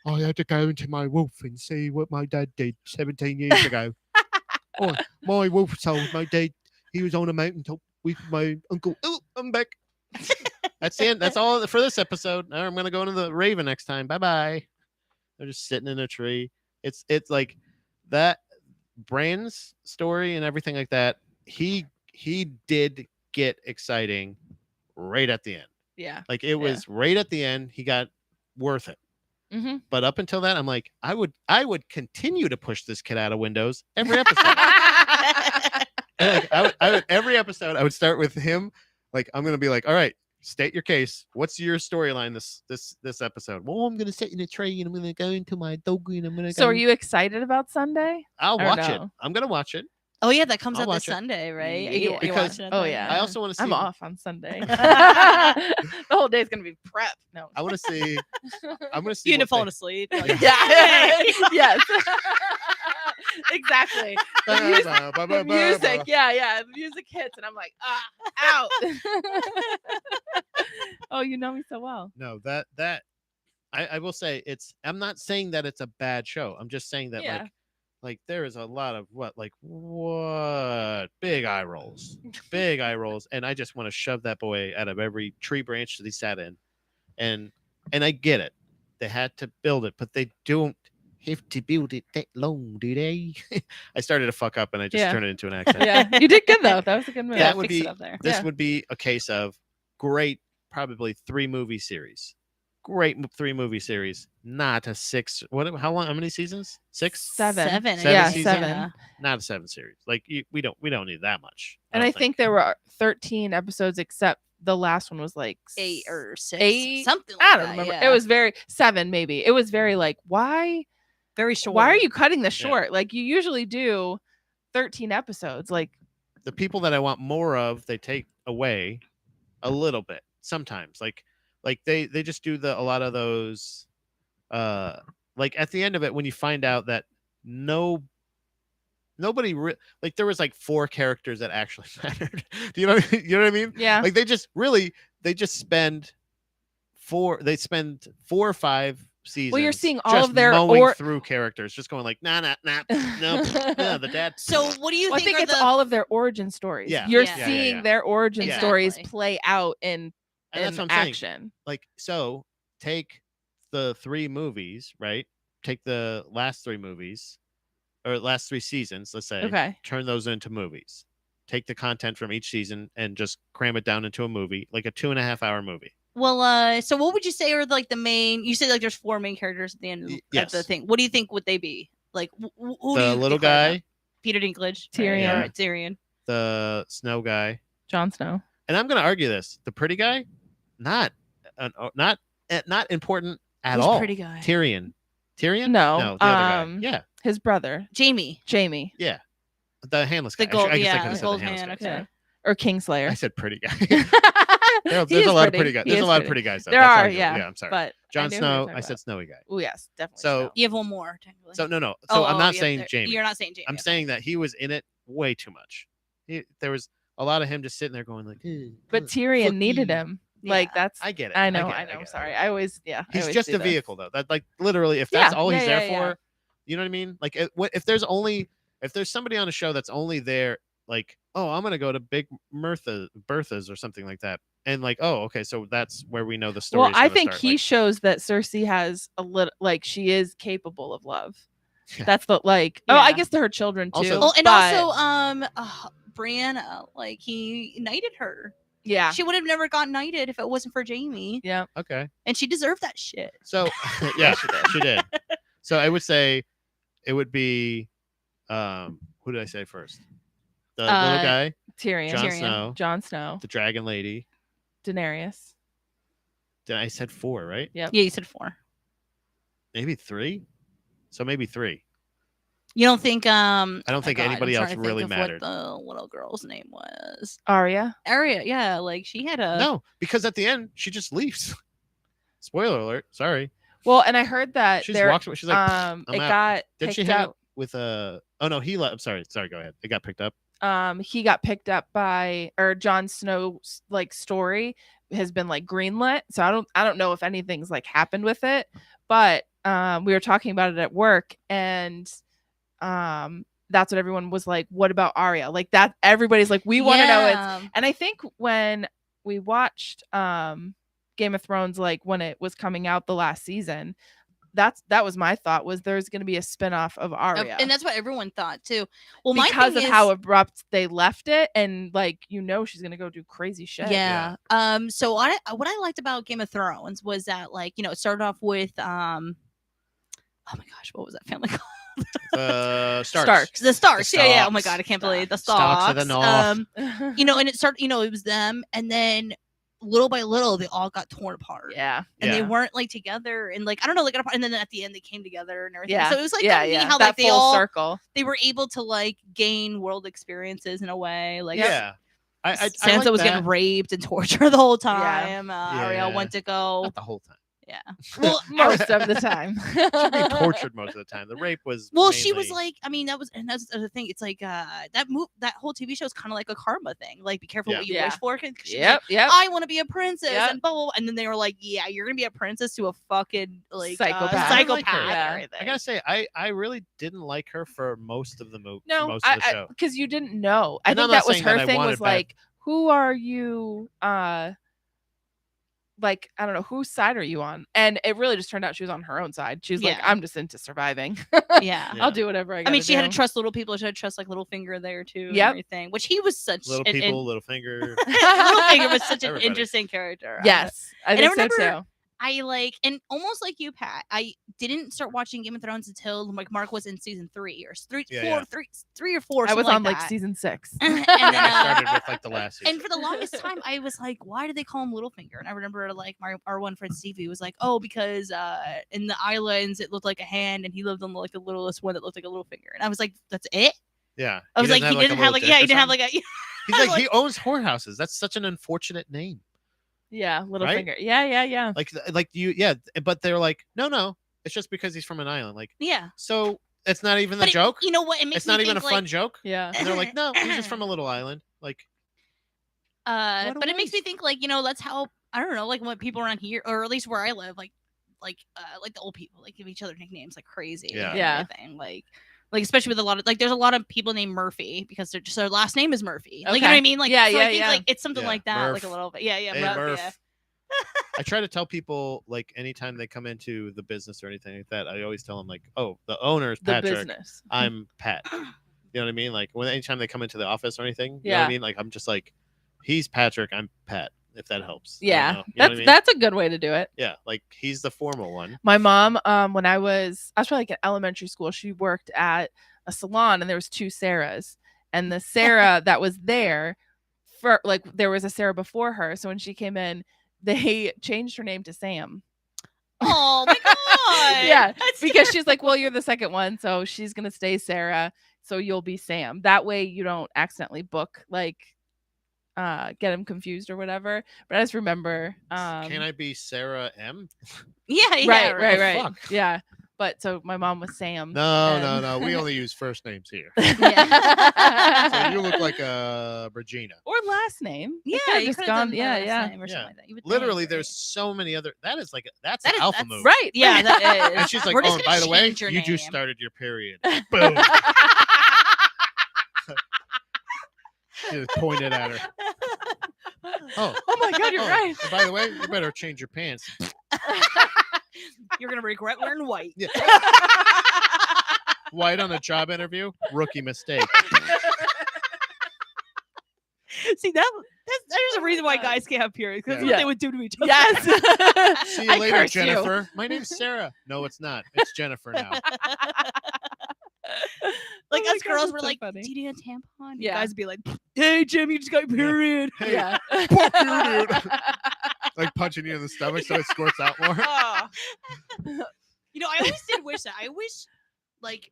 I had to go into my wolf and see what my dad did 17 years ago. Oh, my wolf told my dad he was on a mountaintop with my uncle. Oh, I'm back. That's the end. That's all for this episode. Now I'm gonna go into the Raven next time. Bye bye. They're just sitting in a tree. It's like that Brand's story and everything like that. He did get exciting right at the end. Yeah. Like it was right at the end. He got worth it. Mm-hmm. But up until that, I'm like, I would continue to push this kid out of windows every episode. And like, I would every episode I would start with him. Like I'm gonna be like, all right, state your case. What's your storyline this episode? Well, I'm gonna sit in a tree and I'm gonna go into my dog and I'm gonna. So, are you excited about Sunday? I'll watch it. I'm gonna watch it. Oh yeah, that comes I'll out this watch it. Sunday, right? Yeah, You're watching it oh then? yeah. I also want to see. I'm off on Sunday. The whole day's gonna be prep. No. I want to see. I'm gonna see. You end up what falling asleep. Like, Yeah. Yes. Exactly. The music. Yeah. The music hits, and I'm like, out. Oh, you know me so well. No, that I will say I'm not saying that it's a bad show. I'm just saying that Yeah. like there is a lot of what big eye rolls. Big eye rolls. And I just want to shove that boy out of every tree branch that he sat in. And I get it. They had to build it, but they don't have to build it that long, do they? I started to fuck up and I just Yeah. turned it into an accent. Yeah, you did good though. That was a good move. Yeah, That would fix be it up there. this Yeah. would be a case of great, probably 3-movie series. Great 3-movie series, not a 6. How long? How many seasons? 6? Seven. Seven. Yeah, seasons? 7. Yeah. Not a 7 series. Like we don't need that much. And I think there were 13 episodes, except the last one was like 8 or 6. 8, Something like I don't that, remember. yeah. It was 7 maybe. It was very like, why? very short. Why are you cutting this short? Like you usually do 13 episodes. Like the people that I want more of, they take away a little bit sometimes. Like they just do a lot of those. Like at the end of it, when you find out that nobody like there was like 4 characters that actually mattered. Do you know what I mean? yeah. Like they just spend 4 or 5 seasons. Well, you're seeing all just of their mowing through characters, just going like nah, no, the dad. So what do you I think? think it's all of their origin stories. Yeah. You're Yeah. seeing their origin Exactly. stories play out in And that's what I'm saying. action. Like, so take the 3 movies, right? Take the last 3 movies or last 3 seasons, let's say. Okay. Turn those into movies. Take the content from each season and just cram it down into a movie, like a 2.5-hour movie. Well, so what would you say are like the main? You said like there's 4 main characters at the end of Yes. the thing. What do you think would they be? Like who do The you little think right now? guy, Peter Dinklage, Tyrion. Yeah. Right, Tyrion. the snow guy, Jon Snow. and I'm going to argue this: the pretty guy, not important at Who's all. pretty guy? Tyrion. No, the other guy. Yeah, his brother, Jamie. Jamie, yeah, the handless guy. The gold, I guess I yeah, could have the said gold the handless hand. guy. Okay. or Kingslayer. I said pretty guy. He There's is a lot of pretty guys. He There's is a lot of pretty guys. Though. There That's are, arguable. yeah. I'm sorry. But Jon Snow. I said snowy guy. Oh yes, definitely. So- Snow. You have one more. Technically. So no. So I'm not yeah, saying Jamie. You're not saying Jamie. I'm okay. saying that he was in it way too much. There was a lot of him just sitting there going like. But Tyrion needed him. Like Yeah. that's. I get it. I know. get it, I'm get it. sorry. I always. Yeah. I He's always just do a this. vehicle though. That like literally, if that's Yeah, all he's yeah, there yeah, for, you know what I mean? Like if there's somebody on a show that's only there, like, oh, I'm gonna go to Big Bertha's or something like that, and like, oh, okay, so that's where we know the story. Well, I think he shows that Cersei has a little, like, she is capable of love. Yeah. That's the like. Oh, I Yeah. guess to her children too. Also- Oh, and but- also, Brianna, like he knighted her. yeah, She would have never gotten knighted if it wasn't for Jamie, yeah. okay. and she deserved that shit. So yeah, she did. So I would say it would be, who did I say first? The little guy, Tyrion, Jon Tyrion. Snow, Jon Snow, the dragon lady. Daenerys. Then I said 4, right? Yep. Yeah, you said 4. Maybe 3. So maybe 3. You don't think? I don't think anybody else really mattered. What the little girl's name was? Arya. Arya. Yeah, like she had a. No, because at the end she just leaves. Spoiler alert. Sorry. Well, and I heard that She just there. walks away. She's like, it I'm out. got did picked she hang up. up with a? Oh no, he left. I'm sorry. Go ahead. It got picked up. He got picked up by, or Jon Snow's like story has been like greenlit. So I don't know if anything's like happened with it, but we were talking about it at work, and that's what everyone was like, what about Arya? Like that everybody's like, we want to know it. And I think when we watched Game of Thrones, like when it was coming out the last season, that was my thought, was there's going to be a spin-off of Arya. And that's what everyone thought too. Well, because my of thing how is, abrupt they left it, and like she's going to go do crazy shit. yeah. So what I liked about Game of Thrones was that, like, it started off with oh my gosh, what was that family called? Starks. The Starks. The Yeah. Oh my Starks. god, I can't believe the Starks Starks. of the North. And it started. It was them, and then little by little, they all got torn apart. Yeah. And they Yeah. weren't like together, and like I don't know, they got apart, and then at the end they came together and everything. Yeah. So it was like yeah, neat yeah. how that like they full all circle. they were able to like gain world experiences in a way. Like Yeah. I Sansa like was that. getting raped and tortured the whole Yeah. time. Ariel Yeah. went to go. Not the whole time. Yeah. Well, most of the time. She'd be tortured most of the time. The rape was Well, she was mainly- like, I mean, that's the thing. It's like that whole TV show is kind of like a karma thing. Like, be careful Yeah. what you Yeah. wish for. 'Cause she was Yep. like, I want to be a princess, Yep. and blah, blah, blah. And then they were like, yeah, you're gonna be a princess to a fucking like Psychopath. I like her. and Yeah. everything. I gotta say, I really didn't like her for most of the movie. No, most of the show. because you didn't know. I And I'm think not that was saying her that I thing. wanted Was bad- like, who are you? Like, I don't know, whose side are you on? And it really just turned out she was on her own side. She was like, Yeah. I'm just into surviving. Yeah. I'll do whatever I I gotta mean, she had to do. trust little people. She had to trust like Littlefinger there too, and Yep. everything. Which he was such Little people, little finger. Littlefinger was such an Everybody. interesting character. Yes, I And I think so remember- too. I like, and almost like you, Pat, I didn't start watching Game of Thrones until like Mark was in season 3 or three, Yeah, four, yeah. three or four. I was something on like that. season 6. and then, I started with like the last season. and for the longest time, I was like, why did they call him Littlefinger? And I remember like our one friend Stevie was like, oh, because in the islands it looked like a hand, and he lived on like the littlest one that looked like a little finger. And I was like, that's it. Yeah. I was like, he didn't have like, yeah, he didn't have like a. He's like, he owns whorehouses. That's such an unfortunate name. Yeah, little Right? finger. Yeah. Like you, yeah. But they're like, no, it's just because he's from an island. Like, Yeah. so it's not even the But joke. you know what? It makes It's not me even a think, fun like, joke. Yeah. And they're like, no, he's just from a little island. Like, What a But it makes me waste. think like, that's how, I don't know, like when people around here, or at least where I live, like the old people like give each other nicknames like crazy. Yeah. And Yeah. everything. Like especially with a lot of like, there's a lot of people named Murphy because they're just their last name is Murphy. Like, you know what I Okay. mean? Like, Yeah, so I yeah, think yeah. like it's something Yeah, like that, like a Murph. little bit. Yeah, hey, Murph, Murph. yeah. I try to tell people, like, anytime they come into the business or anything like that, I always tell them, like, oh, the owner is The Patrick. business. I'm Pat. You know what I mean? Like, anytime they come into the office or anything, you know what Yeah. I mean? Like, I'm just like, he's Patrick, I'm Pat, if that helps. I don't Yeah. know. You know what I mean? That's a good way to do it. Yeah, like, he's the formal one. My mom, when I was probably like in elementary school, she worked at a salon, and there was 2 Sarahs, and the Sarah that was there for like, there was a Sarah before her. So when she came in, they changed her name to Sam. Oh my god. Yeah, That's because she's like, well, you're the second one, so she's gonna stay Sarah, so you'll be Sam. That way you don't accidentally book like get him confused or whatever. But I just remember Can I be Sarah M? yeah, yeah, right. Fuck. Yeah. But so my mom was Sam. No. and- We only use first names here. Yeah. So you look like Regina. Or last name. They Yeah, could've you just could've gone. done Yeah, last yeah. name or Yeah. something like that. You would Literally, think, there's right? so many other. That's That an is- alpha that's- move. Right. Yeah, that is. And she's like, We're oh, just and gonna by the way, change your you just name. started your period. Boom. She just pointed at her. Oh, Oh my God, you're oh, right. and by the way, you better change your pants. You're gonna regret wearing white. Yeah. White on a job interview, rookie mistake. See there's a reason why God. guys can't have periods because Yeah. what they would do to each other. Yes. See you I later, curse you. Jennifer. My name's Sarah. No, it's not. It's Jennifer now. Like Oh my us God, girls that's were so like, funny. "Do you need a tampon?" And Yeah. guys would be like, "Hey, Jim, you just got your period." Hey, Yeah. fuck you, dude. Like punching you in the stomach so it squirts out more. Oh. You know, I always did wish that. I wish, like,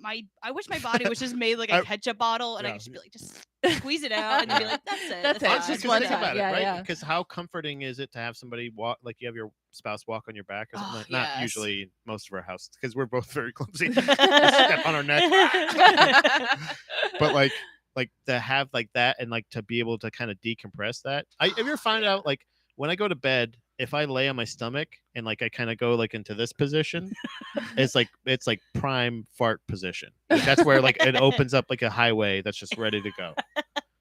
I wish my body was just made like a I- ketchup bottle, and I yeah. could just be like, just squeeze it out, and then be like, "That's it. That's it. fine." It's just Because one think time. about it, Yeah, right? yeah. Because how comforting is it to have somebody walk, like you have your spouse walk on your back or something? Oh, like Not yes. usually most of our houses, because we're both very clumsy. Step on our neck. But like to have like that and like to be able to kind of decompress that. Have you ever find out like when I go to bed, if I lay on my stomach and like I kind of go like into this position, it's like prime fart position. Like, that's where like it opens up like a highway that's just ready to go.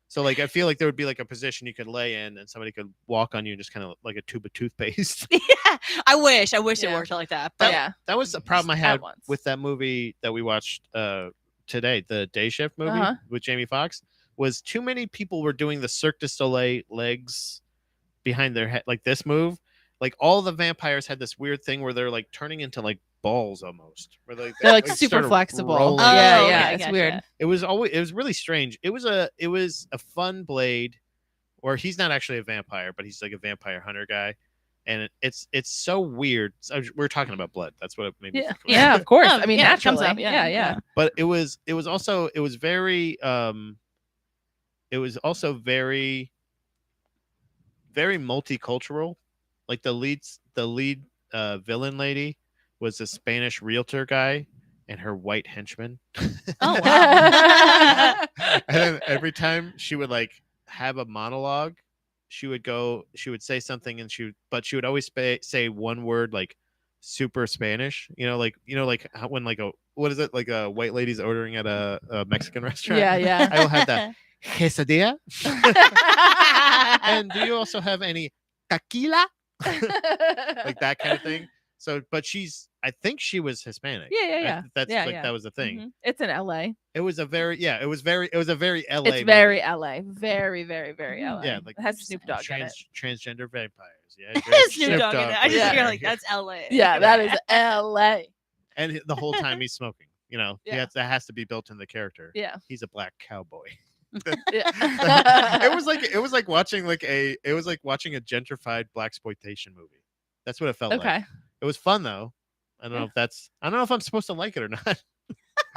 So like I feel like there would be like a position you could lay in and somebody could walk on you and just kind of like a tube of toothpaste. Yeah, I wish it Yeah. worked like that. But Yeah. That was the problem I Just at had once. with that movie that we watched today, the Day Shift movie Uh-huh. with Jamie Foxx, was too many people were doing the Cirque du Soleil legs behind their head, like this move. Like all the vampires had this weird thing where they're like turning into like balls almost. Where They're like they super started flexible. rolling. Oh, Yeah, okay, yeah. I It's gotcha. weird. It was really strange. It was a fun Blade, or he's not actually a vampire, but he's like a vampire hunter guy. And it's so weird. So we're talking about blood. That's what it made me Yeah. think about. Yeah, of course. Oh, I mean, yeah, it comes naturally. up, yeah, Yeah. But it was also very very multicultural. Like the the lead villain lady was a Spanish realtor guy and her white henchman. Oh wow. And then every time she would like have a monologue, she would say something, and she would always say one word like super Spanish. Like when like what is it, like a white lady's ordering at a Mexican restaurant. Yeah. I will have that quesadilla. And do you also have any tequila? Like that kind of thing. So, but I think she was Hispanic. Yeah. That was the thing. Mhm. It's in LA. It was a very LA. It's movie. very LA. Very, very, very LA. Yeah, like it has Snoop Dogg in it. Transgender vampires. Yeah, Snoop Dogg in it. I just Yeah. hear like that's LA. Yeah, that is LA. And the whole time he's smoking. Yeah. That has to be built in the character. Yeah. He's a black cowboy. Yeah. it was like watching a gentrified blaxploitation movie. That's what it felt like. Okay. It was fun though. I don't know if I'm supposed to like it or not.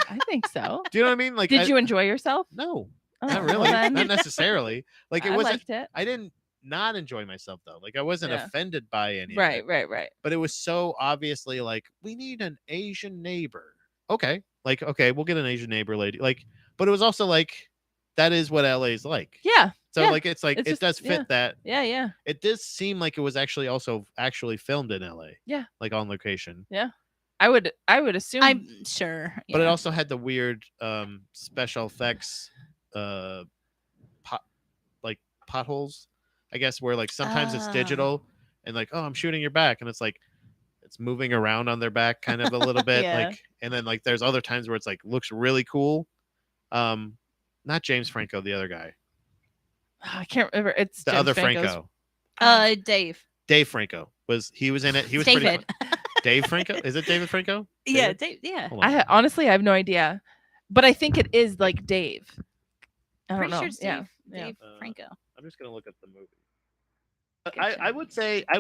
I think so. Do you know what I mean? Like, Did you enjoy yourself? No, Oh, not well really. then. Not necessarily. Like it I wasn't. liked it. I didn't not enjoy myself though. Like I wasn't Yeah. offended by any. Right, of it. right. But it was so obviously like, we need an Asian neighbor. Okay, like okay, we'll get an Asian neighbor lady. Like, but it was also like, that is what LA is like. Yeah. So yeah. like it's like It's it just- does fit that. Yeah. It does seem like it was actually filmed in LA. Yeah. Like on location. I would assume. I'm sure. But it yeah. also had the weird special effects potholes, I guess, where like sometimes it's Oh. digital and like, oh, I'm shooting your back, and it's like it's moving around on their back kind of a little bit. Yeah. Like, and then like there's other times where it's like looks really cool. Not James Franco, the other guy. I can't remember. It's The James other Franco's- Franco. Dave. Dave Franco was in it. He was pretty David. fun. Dave Franco? Is it David Franco? Yeah, David? Dave. Yeah. Hold on. Honestly, I have no idea, but I think it is like Dave. I don't Pretty know. sure it's Yeah. Dave Franco. I'm just gonna look up the movie. I would say I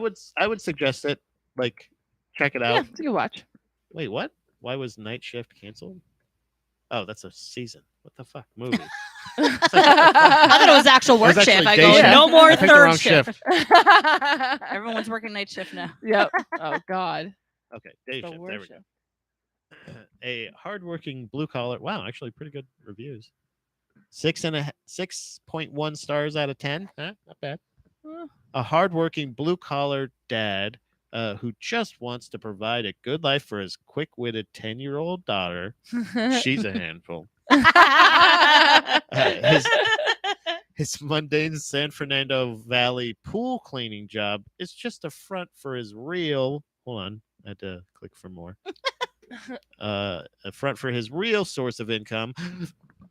would suggest it. Like, check it Yeah, out. it's a good watch. Wait, what? Why was Night Shift canceled? Oh, that's a season. What the fuck movie? I thought it was actual work It was shift. actually I day go, shift. no more I picked the wrong third shift. shift. Everyone's working night shift now. Yep. Oh God. Okay, day The shift. There worst we go. shift. A hardworking blue collar. Wow, actually pretty good reviews. 6.1 stars out of 10. Not bad. Huh. A hardworking blue collar dad who just wants to provide a good life for his quick-witted 10-year-old daughter. She's a handful. His mundane San Fernando Valley pool cleaning job is just a front for his real. Hold on, I had to click for more. A front for his real source of income,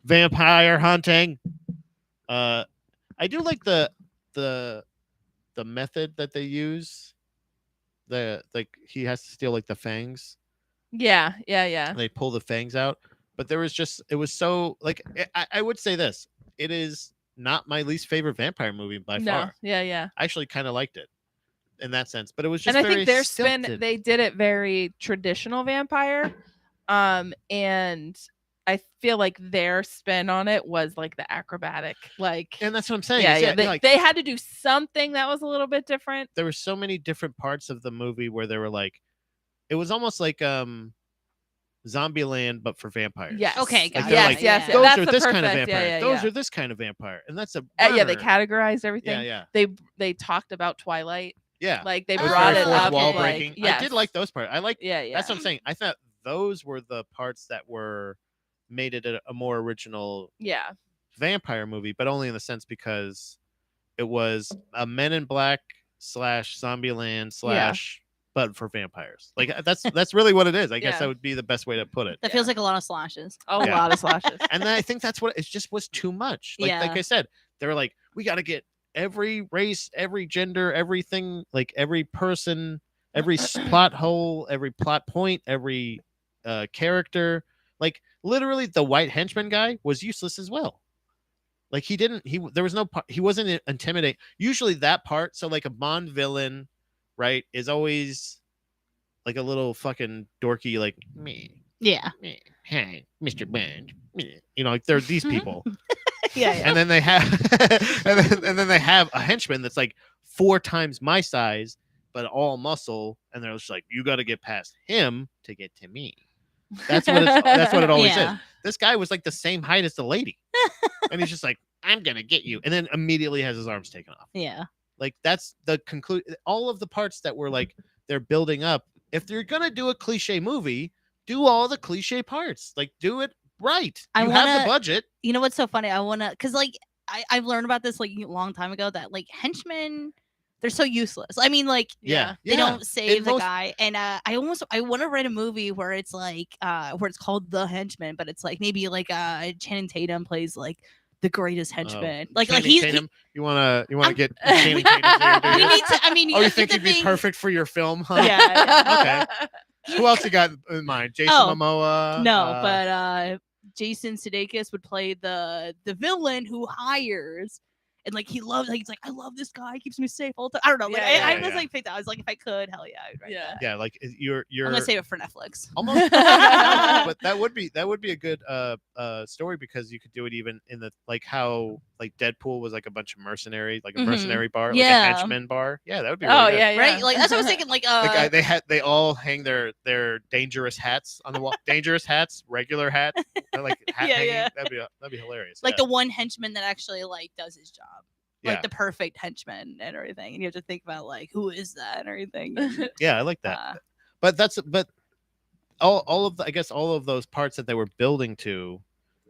vampire hunting. I do like the method that they use. He has to steal like the fangs. Yeah. And they pull the fangs out. But it was so like I would say this. It is not my least favorite vampire movie by far. Yeah. I actually kind of liked it in that sense. But it was just And I very think their spin, stilted. they did it very traditional vampire. And I feel like their spin on it was like the acrobatic, like And that's what I'm saying. yeah, is, yeah. like, They had to do something that was a little bit different. there were so many different parts of the movie where they were like, it was almost like Zombieland, but for vampires. Yes. Okay, Like, got they're it. like, yes. those That's are the this kind of perfect- vampire. yeah, Those yeah. are this kind of vampire, and that's a Yeah, they murderer. categorized everything. Yeah. They talked about Twilight. Yeah. Like they It was brought very it fourth up. wall of, like, breaking. yes. I did like those parts. I like. Yeah. That's what I'm saying. I thought those were the parts that made it a more original Yeah. vampire movie, but only in the sense because it was a Men in Black / Zombieland / but for vampires. Like that's really what it is. I guess Yeah. that would be the best way to put it. That feels like a lot of slashes. A Yeah. lot of slashes. And then I think that's what it just was too much. Like Yeah. I said, they were like, we got to get every race, every gender, everything, like every person, every plot hole, every plot point, every character. Like literally, the white henchman guy was useless as well. Like there was no part, he wasn't intimidating. Usually that part, so like a Bond villain, right, is always like a little fucking dorky, like me, hey, Mr. Bond, me. Like they're these people. Yeah. And then they have and then they have a henchman that's like 4 times my size but all muscle, and they're just like, you got to get past him to get to me. That's what it always Yeah. is. This guy was like the same height as the lady, and he's just like, I'm gonna get you, and then immediately has his arms taken off. Yeah. Like that's the conclusion. All of the parts that were like they're building up. If you're gonna do a cliche movie, do all the cliche parts. Like do it right. You have the budget. You know what's so funny? I wanna, cause like I've learned about this like a long time ago that like henchmen, they're so useless. I mean, like Yeah. they don't save the most- guy. And I want to write a movie where it's like where it's called The Henchman, but it's like maybe like Channing Tatum plays like the greatest henchman. Like Channing Tatum. You wanna get Channing Tatum there, do we you? need to. I mean, Oh, you have think to he'd be perfect for your film, huh? Yeah. Okay. Who else you got in mind? Jason Momoa? No, but Jason Sudeikis would play the villain who hires, and like he's like, I love this guy, he keeps me safe all the time. I don't know. Like I was like picked out. I was like, if I could, hell yeah, I would write that. Yeah, like you're I'm gonna save it for Netflix. almost but that would be a good story, because you could do it even in the like how like Deadpool was like a bunch of mercenary, like a mercenary bar, like a henchman bar. Yeah, that would be really good. Right? Like that's what I was thinking. Like they all hang their dangerous hats on the wall. Dangerous hats, regular hats, like hat hanging. That'd be hilarious. like the one henchman that actually like does his job. Like Yeah. the perfect henchman and everything. And you have to think about like who is that and everything. Yeah, I like that. But all of the, I guess all of those parts that they were building to,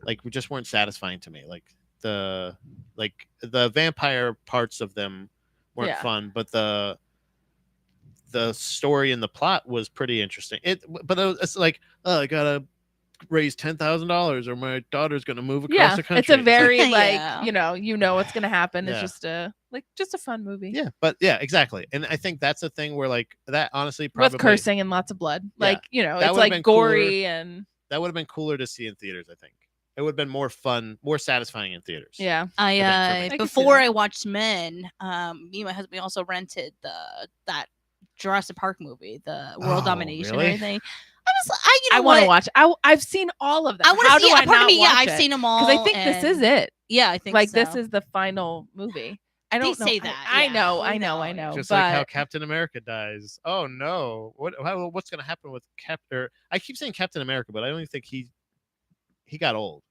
like, just weren't satisfying to me. Like the vampire parts of them weren't fun, but the story and the plot was pretty interesting. It's like, oh, I gotta raise $10,000 or my daughter's gonna move across the country. It's a very Yeah. like you know what's gonna happen. Yeah. It's just a fun movie. Yeah, but yeah, exactly. And I think that's a thing where like that honestly probably with cursing and lots of blood. Yeah. Like That it's would've like been gory cooler. and that would have been cooler to see in theaters. I think it would have been more fun, more satisfying in theaters. yeah. I think for me. Before I watched Men, me and my husband, we also rented that Jurassic Park movie, the World Domination really? and everything. I I want to watch. I've seen all of them. I want How to see. do I Pardon not me. Yeah, watch I've it? seen them all. Because I think this is it. Yeah, I think Like so. this is the final movie. I don't know. say that, I yeah. know. Who I know. knows? Just but like how Captain America dies. Oh no! What's going to happen with I keep saying Captain America, but I don't even think he got old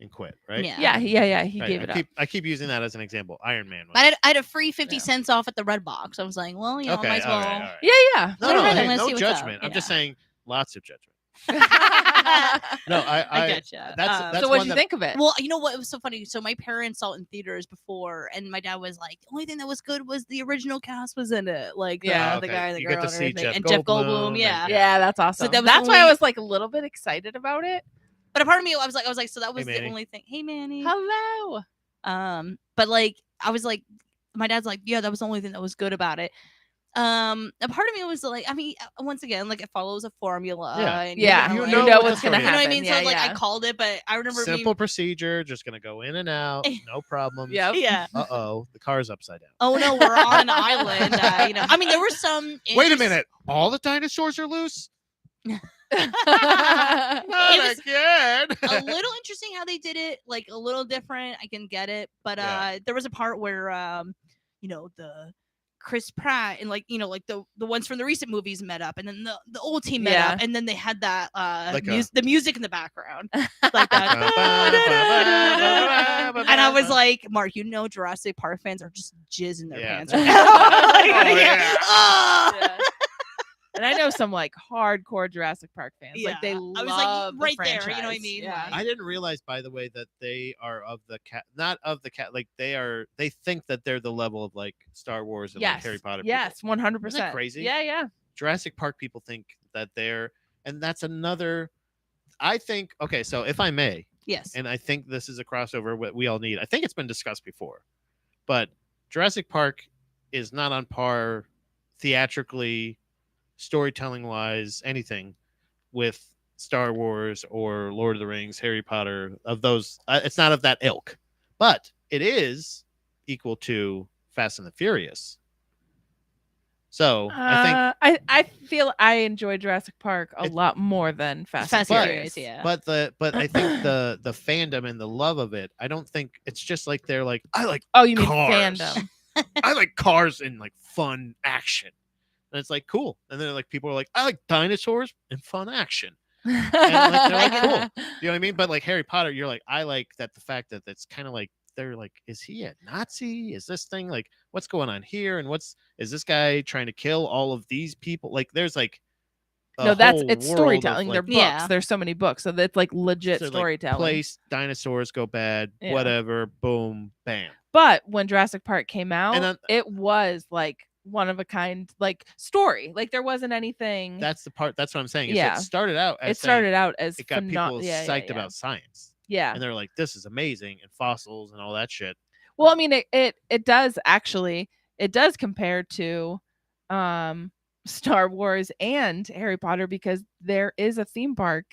and quit. Right? Yeah. He Right, gave it up. I keep using that as an example. Iron Man. But I had a free 50 cents off at the Red Box. I was like, well, might as well. all right. Yeah. No, Whatever, I'm hey, gonna no see what's up, judgment. I'm just yeah. saying lots of judgment. I No, I getcha. that's so one what did you that- think of it? Well, you know what? It was so funny. So my parents saw it in theaters before, and my dad was like, the only thing that was good was the original cast was in it. Like, the Yeah. guy, the You girl, get to and see everything. Jeff And Jeff Goldblum, Goldblum, and- yeah. Yeah, that's awesome. that was That's why I only- was like a little bit excited about it. But a part of me, I was like, so that was the Manny. only thing. Hey, Manny. Hello. But like, I was like, my dad's like, yeah, that was the only thing that was good about it. A part of me was like, I mean, once again, like it follows a formula. Yeah. And Yeah, You you know know what what's the gonna story is. You know happen. what I mean? Yeah, So like yeah. I called it, but I remember simple procedure, just gonna go in and out, no problems. Yep. Yeah. Uh-oh, the car's upside down. Oh no, we're on an island. I mean, there were some. Wait a minute, all the dinosaurs are loose? Not was- again. A little interesting how they did it, like a little different. I can get it, but Yeah. there was a part where the Chris Pratt and like the ones from the recent movies met up, and then the old team met Yeah. up, and then they had that Like the music in the background, like that. And I was like, Mark, Jurassic Park fans are just jizz in their Yeah. pants right now. Like, Oh, yeah. "Ah!" Yeah. And I know some like hardcore Jurassic Park fans. Like they Yeah. love I was like, the right there, you know what I franchise. mean? Yeah. Like- I didn't realize, by the way, that they are of the cat, not of the cat. Like they think that they're the level of like Star Wars and like Yes. Harry Potter. Yes, 100%. Isn't that crazy? Yeah. Jurassic Park people think that they're, and that's another. I think, okay, so if I may, Yes. and I think this is a crossover what we all need. I think it's been discussed before, but Jurassic Park is not on par theatrically, storytelling wise, anything with Star Wars or Lord of the Rings, Harry Potter. Of those, it's not of that ilk, but it is equal to Fast and the Furious. So I feel I enjoy Jurassic Park a lot more than Fast and Fast and Furious. Furious, yeah. but I think the fandom and the love of it, I don't think it's just like they're like, I like Oh, you mean cars. fandom? I like cars and like fun action. And it's like cool. And then like people are like, I like dinosaurs and fun action. And like, they're like cool. You know what I mean? But like Harry Potter, you're like, I like that the fact that it's kind of like they're like, is he a Nazi? Is this thing like what's going on here? And is this guy trying to kill all of these people? Like there's like no, it's world storytelling. of, They're like, books. Yeah. There's so many books, so that's like legit so, like, storytelling. place dinosaurs go bad, Yeah. whatever, boom, bam. But when Jurassic Park came out, And then- it was like one of a kind, like story. Like there wasn't anything. That's the part. That's what I'm saying. Is Yeah. It started out as it it got people yeah, psyched yeah. about science. Yeah. And they're like, this is amazing, and fossils and all that shit. Well, I mean, it does actually. It does compare to Star Wars and Harry Potter because there is a theme park.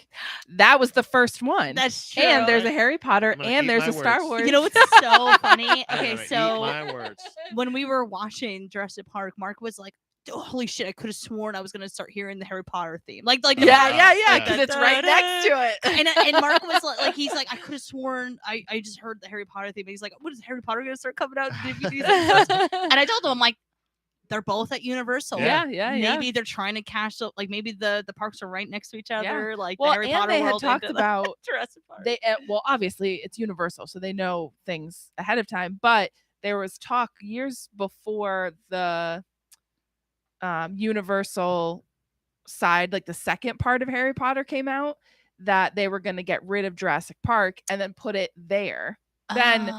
That was the first one. That's true. And there's a Harry Potter I'm gonna and eat there's my a Star words. Wars. You know what's so funny? I'm Okay, gonna eat so my words. when we were watching Jurassic Park, Mark was like, oh, holy shit, I could have sworn I was gonna start hearing the Harry Potter theme. Like the yeah, Yeah. because it's right next to it. and Mark was like he's like, I could have sworn I just heard the Harry Potter theme. And he's like, what is Harry Potter gonna start coming out in DVDs? And I told him, I'm like, they're both at Universal. Yeah. Maybe they're trying to cash up. Like maybe the parks are right next to each other. Like Well, the Harry and Potter they had world talked into the about Jurassic Park. well, obviously it's Universal, so they know things ahead of time. But there was talk years before the Universal side, like the second part of Harry Potter came out, that they were going to get rid of Jurassic Park and then put it there. Then they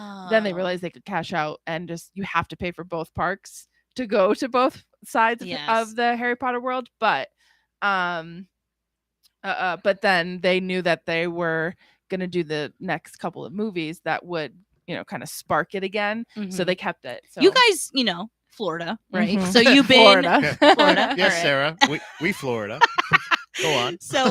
Oh. realized they could cash out and just you have to pay for both parks to go to both sides Yes. of the Harry Potter world. But then they knew that they were going to do the next couple of movies that would, kind of spark it again. So Mhm. they kept it. So You guys, Florida, right? Mhm. So you've been Florida. Florida. Yes, Alright. Sarah. We Florida. Go on. So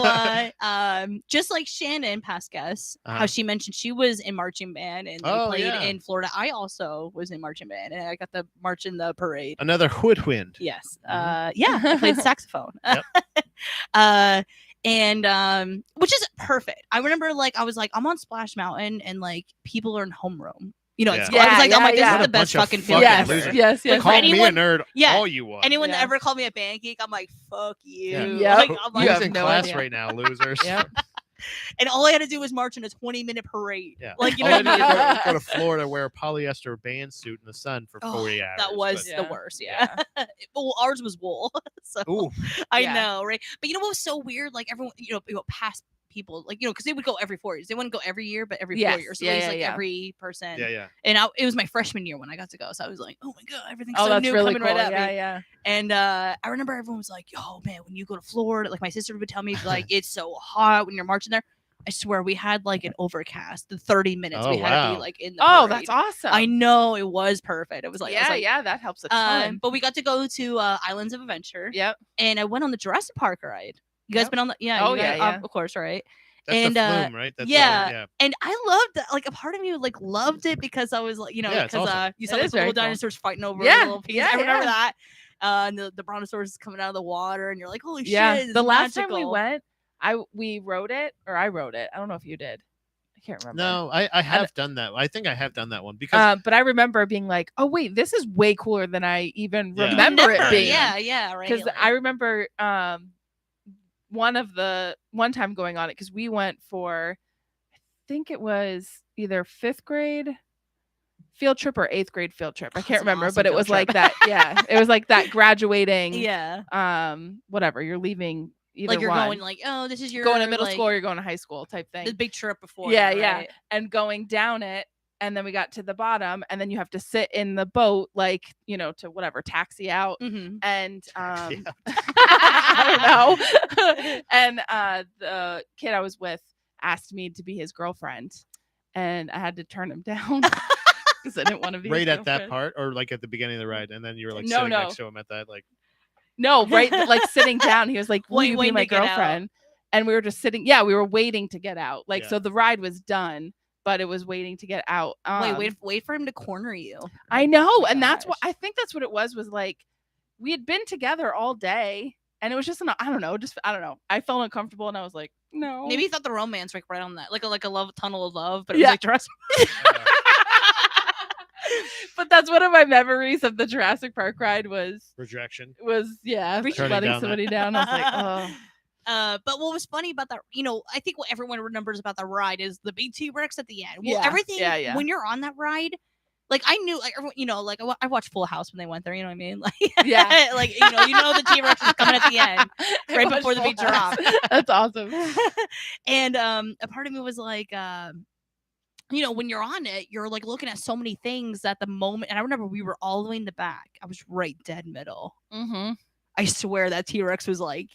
just like Shannon, past guest, how Uh-huh. she mentioned she was in marching band and Oh, played yeah. in Florida. I also was in marching band and I got to march in the parade. Another woodwind. Yes. Mhm. Yeah, I played saxophone. Yep. And which is perfect. I remember I was like, I'm on Splash Mountain and like people are in homeroom. Yeah. I was like, I'm like, this Yeah. is What the a best bunch of fucking feeling yes, losers. ever. yes. Like, Call anyone- me a nerd yeah, all you want. Anyone that Yeah. ever called me a band geek, I'm like, fuck you. Yeah. Yep. Like, I'm You like, have Who's in no class idea. right now, losers? Yep. and all I had to do was march in a 20-minute parade. Yeah. Like, you All know I what I did mean? was go to Florida, wear a polyester band suit in the sun for 40 hours. That was but- the Yeah. worst. Yeah. Well, ours was wool. So Ooh. I Yeah. know, right? But you know what was so weird? Like everyone, past people, because they would go every 4 years. They wouldn't go every year, but every 4 Yes. years. So Yeah, it was yeah, like yeah. every person. Yeah. And it was my freshman year when I got to go. So I was like, oh my God, everything's Oh, so that's new really coming cool. right at me. Yeah. And I remember everyone was like, yo, man, when you go to Florida, like my sister would tell me, like, it's so hot when you're marching there. I swear we had like an overcast. The 30 minutes Oh, we had to be wow. like in the Oh, parade. that's awesome. I know, it was perfect. It was like, yeah, that helps a ton. but we got to go to Islands of Adventure. Yep. And I went on the Jurassic Park ride. You guys Yep. been on the Oh, you guys- yeah. of course, right? That's And, the flume, right? That's yeah. yeah. And I loved that. Like a part of me like loved it because I was like, Yeah, it's because awesome. you saw It like is the little very cool. dinosaurs fighting over Yeah, the little piece. yeah, I remember yeah. that. And the brontosaurus is coming out of the water, and you're like, holy Yeah. shit! This The is last time we magical. went, I wrote it. I wrote it. I don't know if you did. I can't remember. No, I have done that. I think I have done that one because But I remember being like, oh wait, this is way cooler than I even Yeah. remember it being. Yeah, right. Because like- I remember one time going on it because we went for, I think it was either 5th grade field trip or 8th grade field trip. I That's can't an remember, awesome but it field was like trip. that. Yeah, it was like that graduating. yeah, Whatever, you're leaving either like you're one. going like, oh, this is your going to middle like, school or you're going to high school type thing. the big trip before. Yeah, you, yeah. right? And going down it, and then we got to the bottom, and then you have to sit in the boat, like, to whatever, taxi out. Mhm. And Yeah. I don't know. And the kid I was with asked me to be his girlfriend, and I had to turn him down because I didn't want to be right his at that girlfriend. part, or like at the beginning of the ride, and then you were like No, sitting no. next to him at that, like No, right, like sitting down. He was like, "Will you be Waiting my to get out. girlfriend?" And we were just sitting. Yeah, we were waiting to get out. Like, Yeah. so the ride was done, but it was waiting to get out. Wait for him to corner you. I know, Oh my and that's what gosh. I think that's what it was like we had been together all day, and it was just I don't know. I felt uncomfortable, and I was like, no. Maybe he thought the romance like right on that, like a love tunnel of love, but it Yeah. was like Jurassic. But that's one of my memories of the Jurassic Park ride was Rejection. Turning letting down somebody down. I was like, oh. But what was funny about that, I think what everyone remembers about the ride is the big T-Rex at the end. Well, Yeah, everything yeah. when you're on that ride, like I knew, like everyone, like I watched Full House when they went there. You know what I mean? Like, Yeah. like the T-Rex is coming at the end, right before the big drop. That's awesome. And a part of me was like, when you're on it, you're like looking at so many things at the moment. And I remember we were all the way in the back. I was right dead middle. Mm-hmm. I swear that T-Rex was like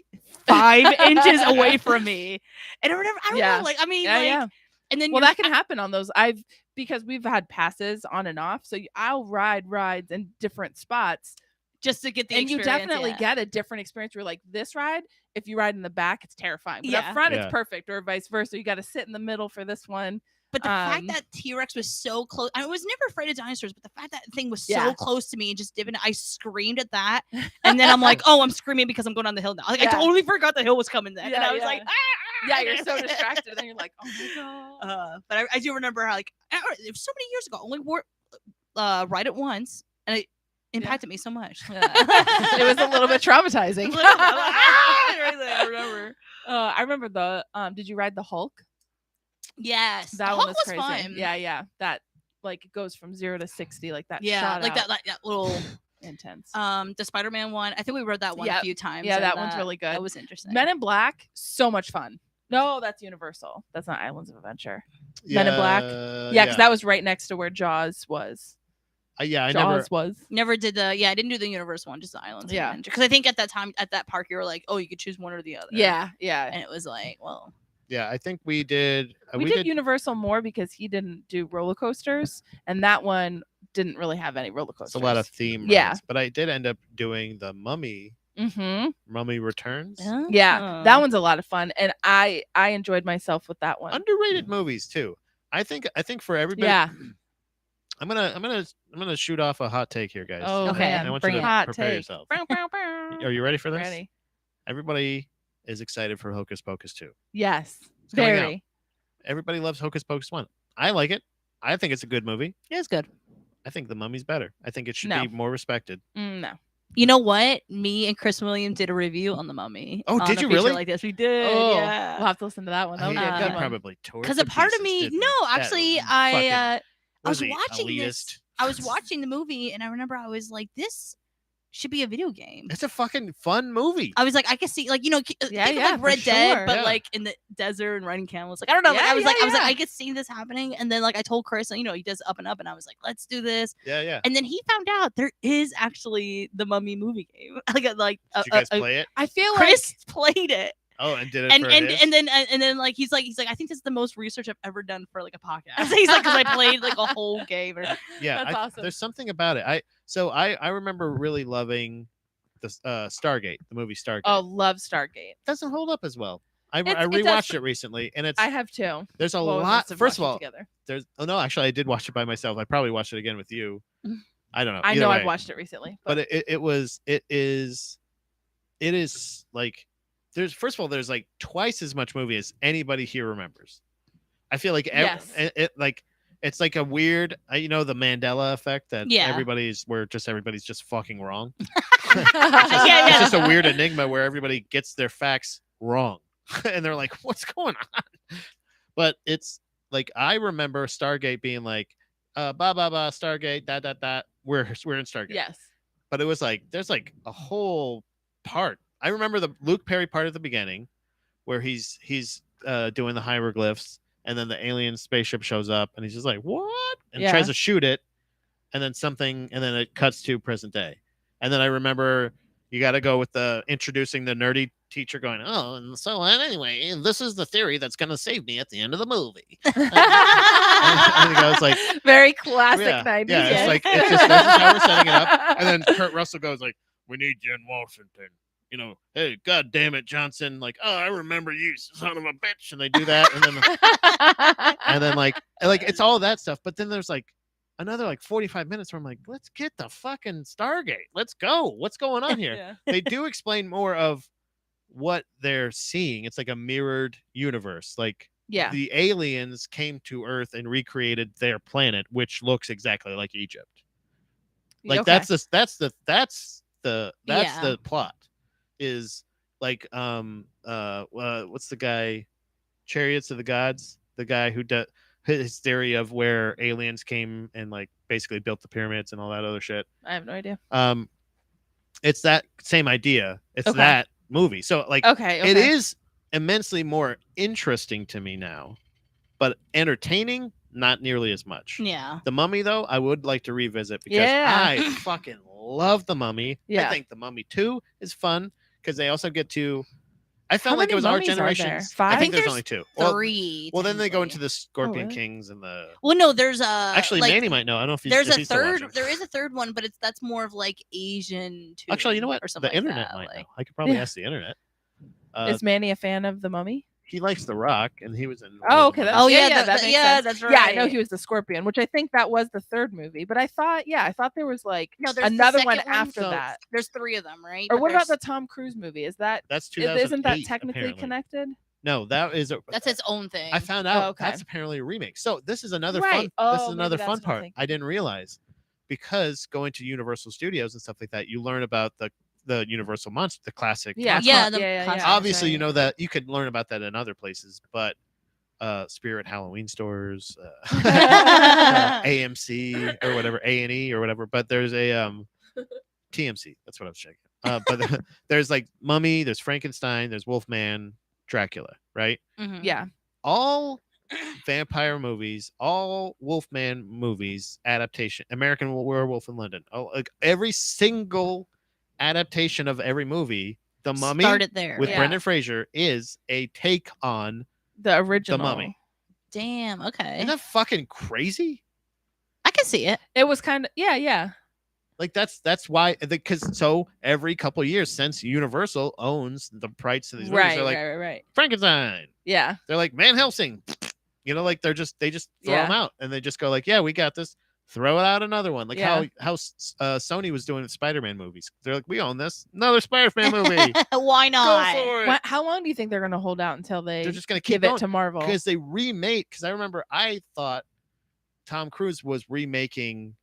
5 inches away from me. And I remember, and then that can happen on those. Because we've had passes on and off. So I'll ride rides in different spots just to get the and experience. You definitely get a different experience. Where like this ride, if you ride in the back, it's terrifying. But up front, it's perfect, or vice versa. You got to sit in the middle for this one. But the fact that T-Rex was so close, I was never afraid of dinosaurs, but the fact that thing was so close to me and just dipping, I screamed at that. And then I'm like, oh, I'm screaming because I'm going on the hill now. Like I totally forgot the hill was coming then. And I was like, you're so distracted. And then you're like, oh my God. But I do remember how, like, it was so many years ago, I only wore ride it once, and it impacted me so much. It was a little bit traumatizing. I remember. I remember did you ride the Hulk? Yes, that one was crazy. Fun. Yeah. That like it goes from 0 to 60, like that. Yeah, shot like out. that little intense. The Spider-Man one. I think we rode that one a few times. Yeah, that one's really good. That was interesting. Men in Black, so much fun. No, that's Universal. That's not Islands of Adventure. Men in Black. Yeah, because that was right next to where Jaws was. I never did the. Yeah, I didn't do the Universal one, just the Islands of Adventure. Because I think at that time at that park you were like, oh, you could choose one or the other. Yeah. And it was like, well. Yeah, I think we did. We did Universal more because he didn't do roller coasters, and that one didn't really have any roller coasters. It's a lot of theme rides, but I did end up doing the Mummy. Mummy Returns. Oh. Yeah, that one's a lot of fun, and I enjoyed myself with that one. Underrated movies too. I think for everybody. Yeah. I'm gonna shoot off a hot take here, guys. Oh, okay. I want you to prepare yourself. Are you ready for this? Ready. Everybody is excited for Hocus Pocus 2. Yes. It's coming Very. out. Everybody loves Hocus Pocus 1. I like it. I think it's a good movie. It is good. I think The Mummy's better. I think it should be more respected. No. You know what? Me and Chris Williams did a review on The Mummy. Oh, did you really? Like this, we did. Oh, yeah. We'll have to listen to that one. That'll be a good one. Probably because a part of me, I was watching elitist. I was watching the movie, and I remember I was like, this should be a video game. It's a fucking fun movie. I was like, I could see, like, think of like Red Dead, but like in the desert and riding camels. Like, I don't know. I was like, I could see this happening. And then like I told Chris, he does Up and Up, and I was like, let's do this. Yeah. And then he found out there is actually the Mummy movie game. Did you guys play it? I feel Chris played it. Oh, and did it and then like he's like I think this is the most research I've ever done for like a podcast. He's like, because I played like a whole game. That's awesome. There's something about it. I remember really loving the Stargate, the movie Stargate. Oh, love Stargate. It doesn't hold up as well. I rewatched it recently, and I have too. There's a lot. First of all, actually I did watch it by myself. I probably watched it again with you. I don't know. I know I've watched it recently, but it is like. There's like twice as much movie as anybody here remembers. I feel like it's like a weird, the Mandela effect that everybody's just fucking wrong. It's just a weird enigma where everybody gets their facts wrong, and they're like, "What's going on?" But it's like I remember Stargate being like, Stargate, that we're in Stargate." Yes, but it was like there's like a whole part. I remember the Luke Perry part at the beginning where he's doing the hieroglyphs, and then the alien spaceship shows up, and he's just like, what? And tries to shoot it, and then it cuts to present day. And then I remember you got to go with the introducing the nerdy teacher going, oh, and so anyway, this is the theory that's going to save me at the end of the movie. And he goes like, very classic 90s. Yeah, it's like, it's just, this is how we're setting it up. And then Kurt Russell goes like, we need you in Washington. Hey, God damn it, Johnson! Like, oh, I remember you, son of a bitch, and they do that, and then like it's all that stuff. But then there's like another like 45 minutes where I'm like, let's get the fucking Stargate. Let's go. What's going on here? They do explain more of what they're seeing. It's like a mirrored universe. Like, the aliens came to Earth and recreated their planet, which looks exactly like Egypt. Like Okay. that's the Yeah. plot. Is like what's the guy? Chariots of the Gods, the guy who does his theory of where aliens came and like basically built the pyramids and all that other shit. I have no idea. It's that same idea. It's Okay. that movie. So like Okay. it is immensely more interesting to me now, but entertaining not nearly as much. Yeah. The Mummy though, I would like to revisit because Yeah. I fucking love The Mummy. Yeah. I think The Mummy 2 is fun because they also get to I felt How like it many was our mummies are there? generation's. 5? I I think think there's there's only 2. 3. Well, then they go into technically. the Scorpion really? Kings and the. Well, no, there's a Actually, like, Manny might know. I don't know if he's. there's if a he's still third. watching. There is a third one, but that's more of like Asian too. Actually, you know what? Or something The like internet that, might like- know. I could probably Yeah. ask the internet. Is Manny a fan of the Mummy? He likes The Rock, and he was in. Oh, okay. Oh, yeah, that makes yeah, sense. that's Yeah, I know right. he was the Scorpion, which I think that was the third movie. But I thought there was like No, there's the another one second one. after So- that. There's 3 of them, right? Or But what about there's- the Tom Cruise movie? Is that That's 2008. isn't that technically apparently. connected? No, that is. That's its own thing. I found out okay. that's apparently a remake. So this is another Right. fun. This Oh, is maybe another that's fun what I'm part. thinking. I didn't realize because going to Universal Studios and stuff like that, you learn about the Universal monster, the classic. Yeah, monster. Yeah, the yeah. concept. Obviously, you right. know that you could learn about that in other places, but Spirit Halloween stores, AMC or whatever, A&E or whatever. But there's a TMC. That's what I was checking. But there's like Mummy, there's Frankenstein, there's Wolfman, Dracula, right? Mhm. Yeah. All vampire movies, all Wolfman movies, adaptation, American Werewolf in London, like every single adaptation of every movie, The Mummy Started there. with Yeah. Brendan Fraser is a take on. The original. Mummy. Damn. Okay. Isn't that fucking crazy? I can see it. It was kind of yeah. Like that's why because so every couple of years since Universal owns the rights to these movies, Right, they're like right. Frankenstein. Yeah. They're like Van Helsing. You know, like they just throw Yeah. them out and they just go like, yeah, we got this. Throw it out another one, like Yeah. how Sony was doing with Spider-Man movies. They're like, we own this, another Spider-Man movie. Why Go not? for it. How long do you think they're gonna hold out until they They're just gonna keep give going it to Marvel? because they remake. Because I remember I thought Tom Cruise was remaking.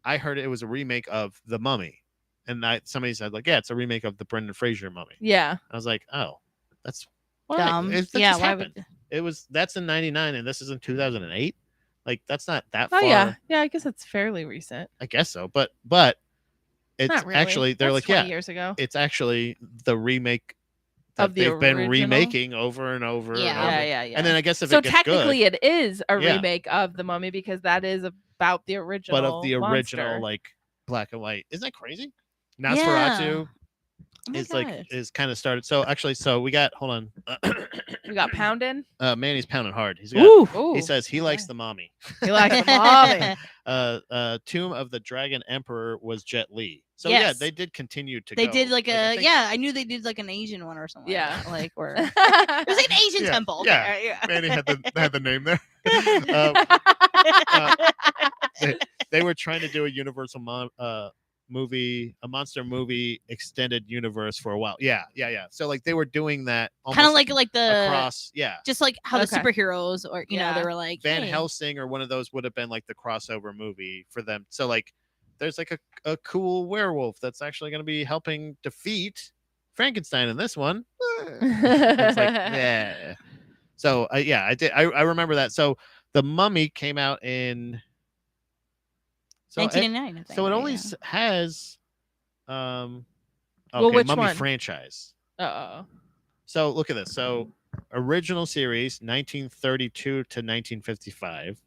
I heard it was a remake of The Mummy, and somebody said like, yeah, it's a remake of the Brendan Fraser Mummy. Yeah. I was like, oh, that's Dumb. That Yeah. just Why happened. would? It was that's in '99 and this is in 2008. Like that's not that Oh far. yeah. Yeah, I guess it's fairly recent. I guess so, but it's Not really. actually they're That's like 20 yeah, years ago. it's actually the remake that Of the they've been original? remaking over and over. And, Yeah. over. Yeah. And then I guess if So it gets technically good, it is a Yeah. remake of The Mummy because that is about the original. but of the original monster. like black and white, isn't that crazy? Yeah. Nosferatu Oh my is like God. is kind of started. So actually, so we got hold on. We got Poundin. Manny's pounding hard. He's got. Ooh. He says he likes okay. the mommy. He likes the Mummy. Tomb of the Dragon Emperor was Jet Li. So yeah, Yes. they did continue to. They go. did like I a think- yeah. I knew they did like an Asian one or something. Yeah. Like where it was like an Asian Yeah, temple. yeah. Okay, yeah. Manny had the name there. They were trying to do a Universal movie, a monster movie extended universe for a while. Yeah. So like they were doing that Kind of almost like the across. Yeah. just like how the Okay. superheroes or you know Yeah. they were like Van hey. Helsing or one of those would have been like the crossover movie for them. So like there's like a cool werewolf that's actually going to be helping defeat Frankenstein in this one. It's like, yeah. So yeah, I did. I remember that. So the Mummy came out in. So 1989. I think, so it right? only Yeah. has. Okay, Well, which Mummy one? franchise. Uh-oh. So look at this. So original series 1932 to 1955.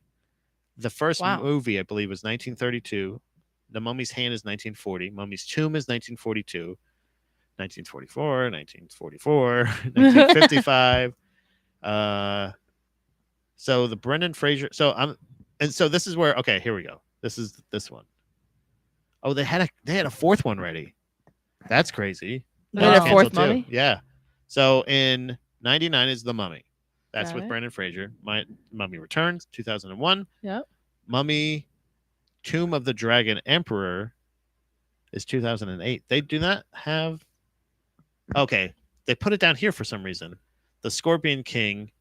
The first Wow. movie I believe was 1932. The Mummy's Hand is 1940. Mummy's Tomb is 1942. 1944, 1944, 1955. So the Brendan Fraser. So this is where okay, here we go. This is this one. Oh, they had a fourth one ready. That's crazy. They That had was a fourth canceled, too. Mummy? Yeah. So in '99 is The Mummy. That's Got with it. Brendan Fraser. Mummy Returns 2001. Yep. Mummy Tomb of the Dragon Emperor is 2008. They do not have. Okay, they put it down here for some reason. The Scorpion King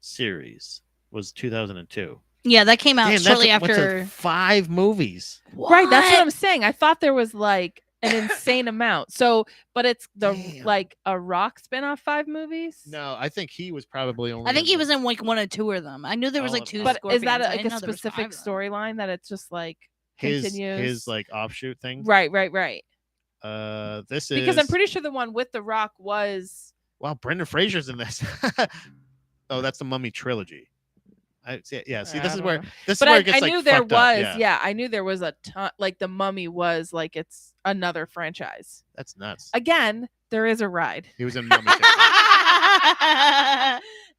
series was 2002. Yeah, that came out Damn, shortly went to after. 5 movies. Right, that's what I'm saying. I thought there was like an insane amount. So, but it's Damn. like a Rock spinoff 5 movies. No, I think he was probably only. I think in he was in like 1 or 2 of them. I knew there was like 2 But Scorpions. is that I like didn't a know there was 5 specific of them. storyline that it's just like his continues? like offshoot thing? Right. This is Because I'm pretty sure the one with The Rock was. Wow, Brendan Fraser's in this. Oh, that's the Mummy trilogy. See, this is where this But is where it gets I like knew there fucked up. was. Yeah, I knew there was a ton. Like the Mummy was like it's another franchise. That's nuts. Again, there is a ride. He was in Mummy.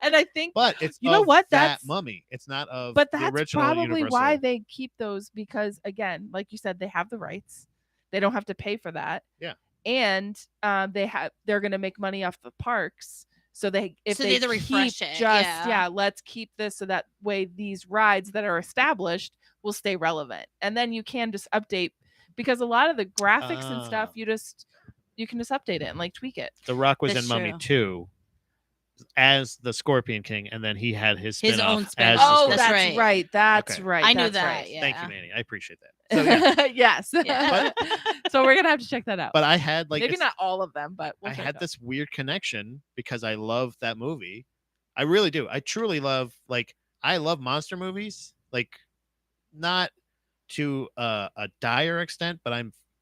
And I think, but it's you know what? That's Mummy. It's not of. But the that's original probably Universal. why they keep those, because again, like you said, they have the rights. They don't have to pay for that. Yeah. And they're going to make money off the parks. So they need to refresh it. Let's keep this so that way these rides that are established will stay relevant. And then you can just update, because a lot of the graphics and stuff you can just update it and like tweak it. The Rock was That's in Mummy true. 2 as the Scorpion King, and then he had his own spin-off spin-off. as the Oh, Scorpion that's right. right. That's Okay. right. I knew That's that. right. Yeah. Thank you, Manny. I appreciate that. So, yeah. Yes. Yeah. So we're gonna have to check that out. But I had like maybe not all of them, but we'll I check had it out. this weird connection because I love that movie. I really do. I truly love I love monster movies, like not to a dire extent, but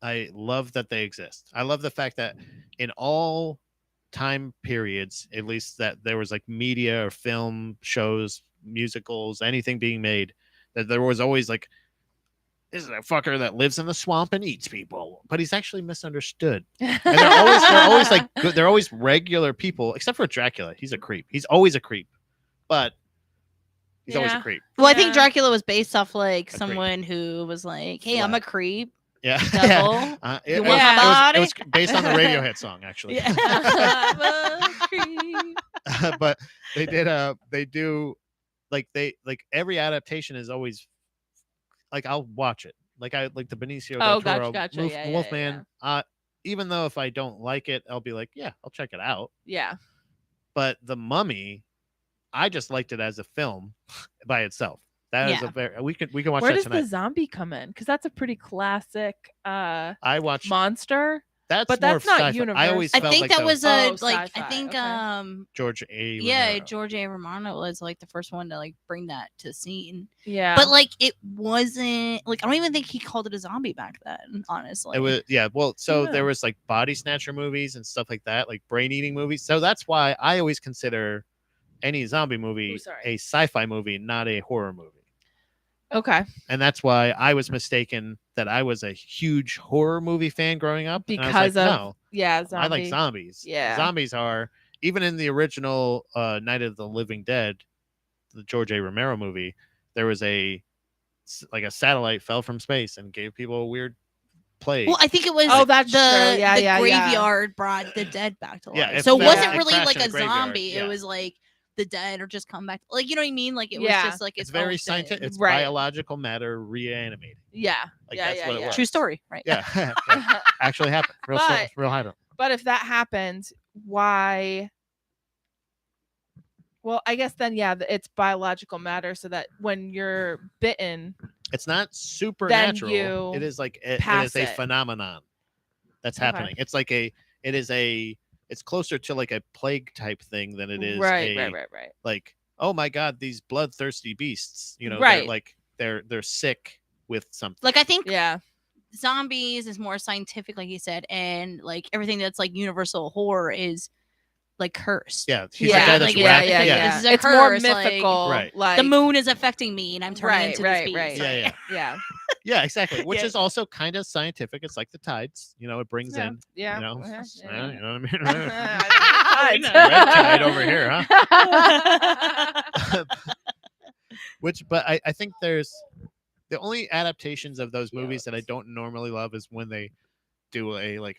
I love that they exist. I love the fact that in all time periods, at least, that there was like media or film shows, musicals, anything being made, that there was always like, this is a fucker that lives in the swamp and eats people, but he's actually misunderstood. And they're always like good. They're always regular people, except for Dracula. He's a creep. He's always a creep, but he's always a creep. Well, I think Dracula was based off like Agreed. someone who was like, "Hey, I'm a creep." Yeah, Devil. It want my body? was based on the Radiohead song, actually. Yeah. I'm a creep. But they do every adaptation is always like, I'll watch it. Like I like the Benicio del Toro Gotcha. Wolfman. Even though if I don't like it, I'll be like, yeah, I'll check it out. Yeah. But The Mummy, I just liked it as a film by itself. That is a very we can watch Where that does tonight. the zombie come in? Because that's a pretty classic I watched monster. That's but more that's not sci-fi. universal. I always I felt think like that was a sci-fi. I think Okay. George A. yeah, Romero. George A. Romano was like the first one to like bring that to the scene. Yeah. But like it wasn't like, I don't even think he called it a zombie back then, honestly. It was Well, so Yeah. there was like body snatcher movies and stuff like that, like brain eating movies. So that's why I always consider any zombie movie a sci-fi movie, not a horror movie. Okay. And that's why I was mistaken that I was a huge horror movie fan growing up. And I was Because like, of no, zombie. I like zombies. Yeah. Zombies are, even in the original Night of the Living Dead, the George A. Romero movie, there was a satellite fell from space and gave people a weird plague. Well, I think it was that's true. Yeah, the graveyard brought the dead back to life. Yeah, so it crashed wasn't in really like a graveyard, zombie. yeah. It was like the dead or just come back. Like, you know what I mean? Like it was Yeah. just like it's its very own scientific. thing. It's Right. biological matter reanimating. Yeah. Like, yeah. that's what it was. True story, right? Yeah, actually happened. Real high. But if that happened, why? Well, I guess then, it's biological matter, so that when you're bitten, It's not supernatural. you It is like it pass is a it. phenomenon that's Okay. happening. It's like it's closer to like a plague type thing than it is right. like, oh my god, these bloodthirsty beasts. You know, Right. they're sick with something. Like I think Yeah. zombies is more scientific, like you said, and like everything that's like universal horror is like cursed. Yeah, he's Yeah, the guy that's like, wrapped. yeah. This is a It's more curse, like, mythical. Right. Like The moon is affecting me, and I'm turning into this beast. Right. Yeah. Yeah. Yeah, exactly. Which Yeah. is also kind of scientific. It's like the tides. You know, it brings Yeah. in. Yeah. You know, Yeah. you know what I mean. Tides. Red tide over here, huh? But I think there's the only adaptations of those movies that I don't normally love is when they do a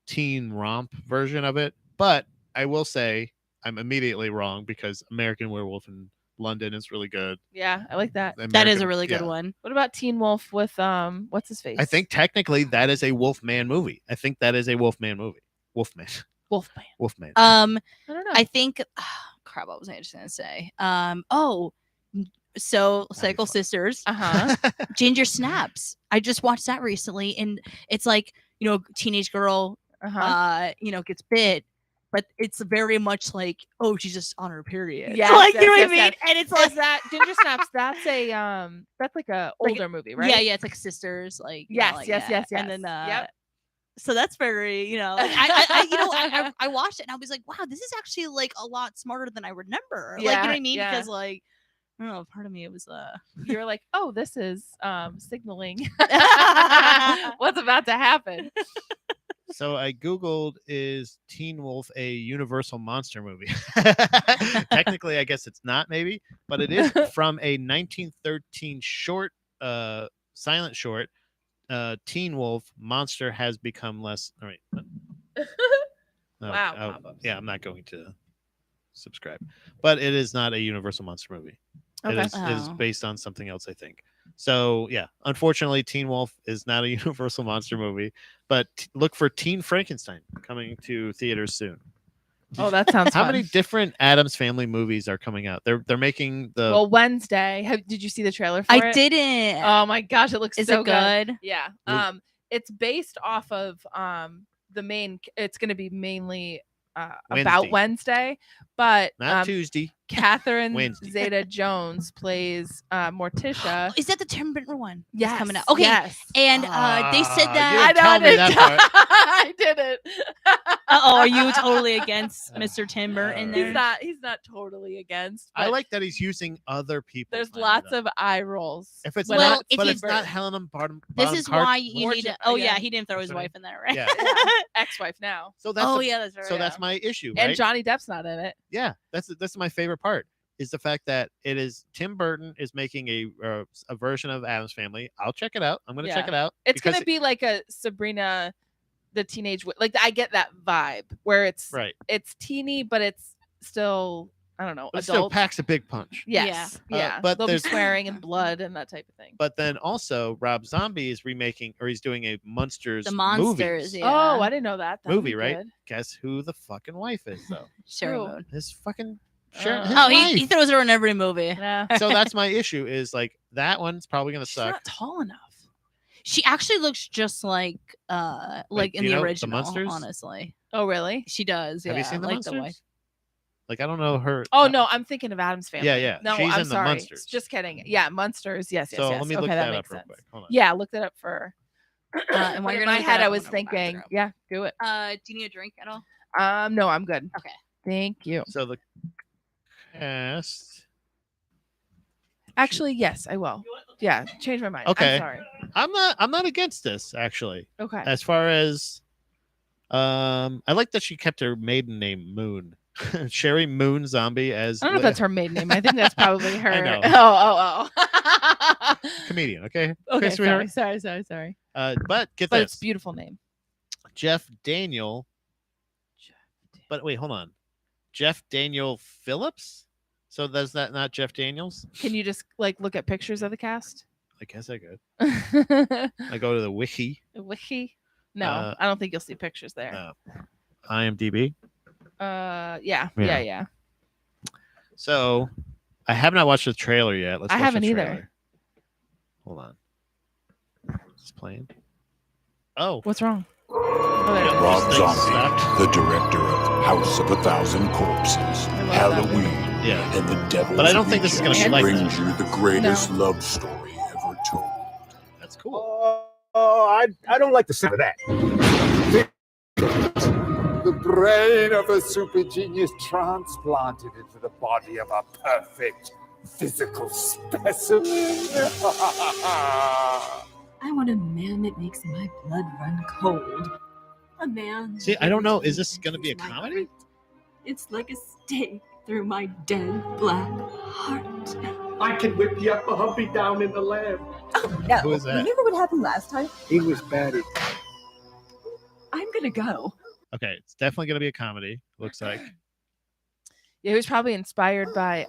teen romp version of it. But I will say I'm immediately wrong because American Werewolf in London is really good. Yeah, I like that. That is a really good yeah. one. What about Teen Wolf with what's his face? I think technically that is a Wolfman movie. I think that is a Wolfman movie. Wolfman. I don't know. I think crap, what was I just gonna say? So That'd be Cycle fun. Sisters, Uh-huh. Ginger Snaps. I just watched that recently, and it's like, teenage girl, Uh-huh. gets bit, but it's very much like, oh, she's just on her period. Yes, Like, you know yes, what I yes, mean? yes. And it's like, Is that Ginger Snaps? That's like a Like, older movie, right? yeah, it's like sisters, like, Yes, like yes, that. yes, And then yes. so that's very, like, I watched it and I was like, wow, this is actually like a lot smarter than I remember. Like, you know what I mean? Yeah. Because like, I don't know, part of me it was You were like, oh, this is signaling what's about to happen. So I Googled, is Teen Wolf a Universal monster movie? Technically, I guess it's not, maybe, but it is from a 1913 short, silent short. Teen Wolf monster has become less. All right. Wow, pop-ups. Yeah, I'm not going to subscribe, but it is not a Universal monster movie. Okay. It is based on something else, I think. So yeah, unfortunately, Teen Wolf is not a Universal monster movie, but look for Teen Frankenstein coming to theaters soon. Oh, that sounds How fun. many different Addams Family movies are coming out? They're making the Wednesday. Did you see the trailer for it? I didn't. Oh my gosh, it looks Is so it good? Yeah. Ooh. It's based off of the main. It's going to be mainly Wednesday. about Wednesday, but not Tuesday. Catherine Wednesday. Zeta-Jones plays Morticia. Is that the Tim Burton one? Yes, coming out. Okay, Yes. and they said Ah, that. you tell me that part. I didn't. Are you totally against Mr. Tim Burton? There? He's not totally against. I but like that he's using other people. There's lots of eye rolls. If it's Well, not, if but you- it's not Helena Bottom. This is why you need to. Oh yeah, yeah. he didn't throw his What's her wife in there, right? Yeah. Ex-wife now. So that's Oh yeah, that's right. so that's my issue, right? And Johnny Depp's not in it. Yeah, that's my favorite part, is the fact that it is Tim Burton is making a version of Addams Family. I'll check it out. I'm gonna check Yeah. it out. It's because gonna be like a Sabrina, the teenage. Like I get that vibe where it's right. It's teeny, but it's still I don't know. But it still Adult. packs a big punch. Yes. Yeah. but They'll be there's- swearing and blood and that type of thing. But then also Rob Zombie is remaking, or he's doing a Monsters The monsters. movies. Yeah. Oh, I didn't know that. That'd movie, be right? good. Guess who the fucking wife is though? Sherry True. Moon. His fucking Sharon. his Oh, he wife. throws her in every movie. Yeah. So that's my issue. Is like that one's probably gonna She's suck. not tall enough. She actually looks just like Like, in you the know, the original. Munsters? Honestly, Oh, really? she does. Yeah, Have you seen the like Monsters? the wife. Like I don't know her. Oh no, I'm thinking of Addams Family. Yeah, yeah. No, She's I'm in the sorry. Munsters. Just kidding. Yeah, Munsters. Yes, yes, So yes. let me okay, look that that makes up real sense. quick. Hold on. Yeah, look that up for. And while in you're my gonna look head, that I up, was I'm gonna go back thinking, through. yeah, do it. Do you need a drink at all? No, I'm good. Okay. Thank you. So the cast. Actually, yes, I will. Yeah, change my mind. Okay. I'm sorry. I'm not against this actually. Okay. As far as I like that she kept her maiden name Moon. Sherry Moon Zombie as I don't know if that's her maiden name. I think that's probably her. I know. Oh. comedian, okay? Okay, sweetheart. sorry. But get But this. it's a beautiful name. Jeff Daniel. But wait, hold on. Jeff Daniel Phillips? So does that not Jeff Daniels? Can you just like look at pictures of the cast? I guess I could. I go to the wiki. Wiki? No, I don't think you'll see pictures there. IMDb. Yeah. So I have not watched the trailer yet. Let's I watch haven't the either. trailer. Hold on. It's playing. Oh. What's wrong? Oh, there it is. Rob Things Zombie, stopped. the director of House of 1,000 Corpses, love that Halloween, Yeah. and The Devil's But I don't think this is gonna Reject, be like brings you the greatest love story ever told. That's cool. I don't like the sound of that. The brain of a super genius transplanted into the body of a perfect physical specimen. I want a man that makes my blood run cold. A man. See, I don't know. Is this going to be a comedy? It's like a stake through my dead black heart. I can whip you up a humpy down in the lab. Oh no! Who is that? Remember what happened last time? He was batty. I'm gonna go. Okay, it's definitely going to be a comedy. Looks like. Yeah, he was probably inspired by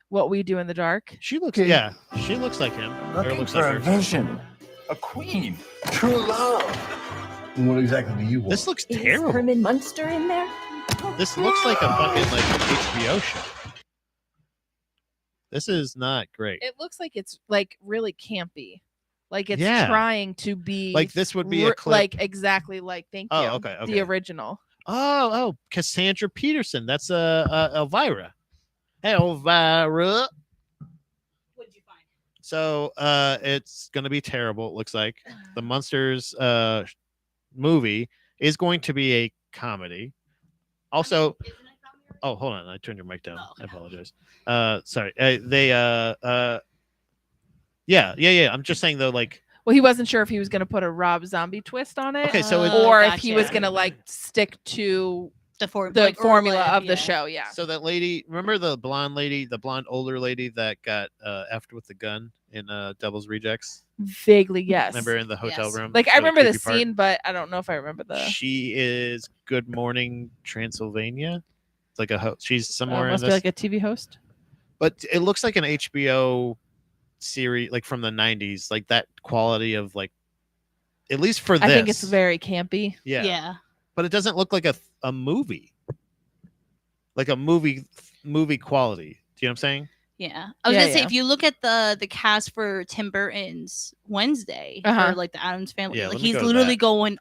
What We Do in the Dark. She looks. Yeah, she looks like him. Or Looking looks for like a her. vision, a queen, true love. What exactly do you want? This looks Is terrible. Herman Munster in there? This looks like a fucking like HBO show. This is not great. It looks like it's like really campy. Like it's Yeah. trying to be Like this would be a clip. like exactly like thank you. Oh, okay, The original. Oh, Cassandra Peterson. That's Elvira. Hey, Elvira. What'd you find? So it's gonna be terrible. It looks like the Munsters movie is going to be a comedy. Also, oh, hold on, I turned your mic down. Oh, okay. I apologize. Sorry. Yeah. I'm just saying though, like. Well, he wasn't sure if he was going to put a Rob Zombie twist on it, Okay, so or if he was going to like stick to the formula of the show. Yeah. So that lady, remember the blonde lady, the blonde older lady that got effed with the gun in Devil's Rejects? Vaguely, yes. Remember in the hotel room? Like I The remember the creepy part? scene, but I don't know if I remember the. She is Good Morning Transylvania. It's like she's somewhere in must this. be like a TV host. But it looks like an HBO series, like from the 90s, like that quality of like, at least for this. I think it's very campy. Yeah. But it doesn't look like a movie. Like a movie quality. Do you know what I'm saying? Yeah. I was gonna say if you look at the cast for Tim Burton's Wednesday for like the Addams Family, Yeah, like let me he's go to literally that. going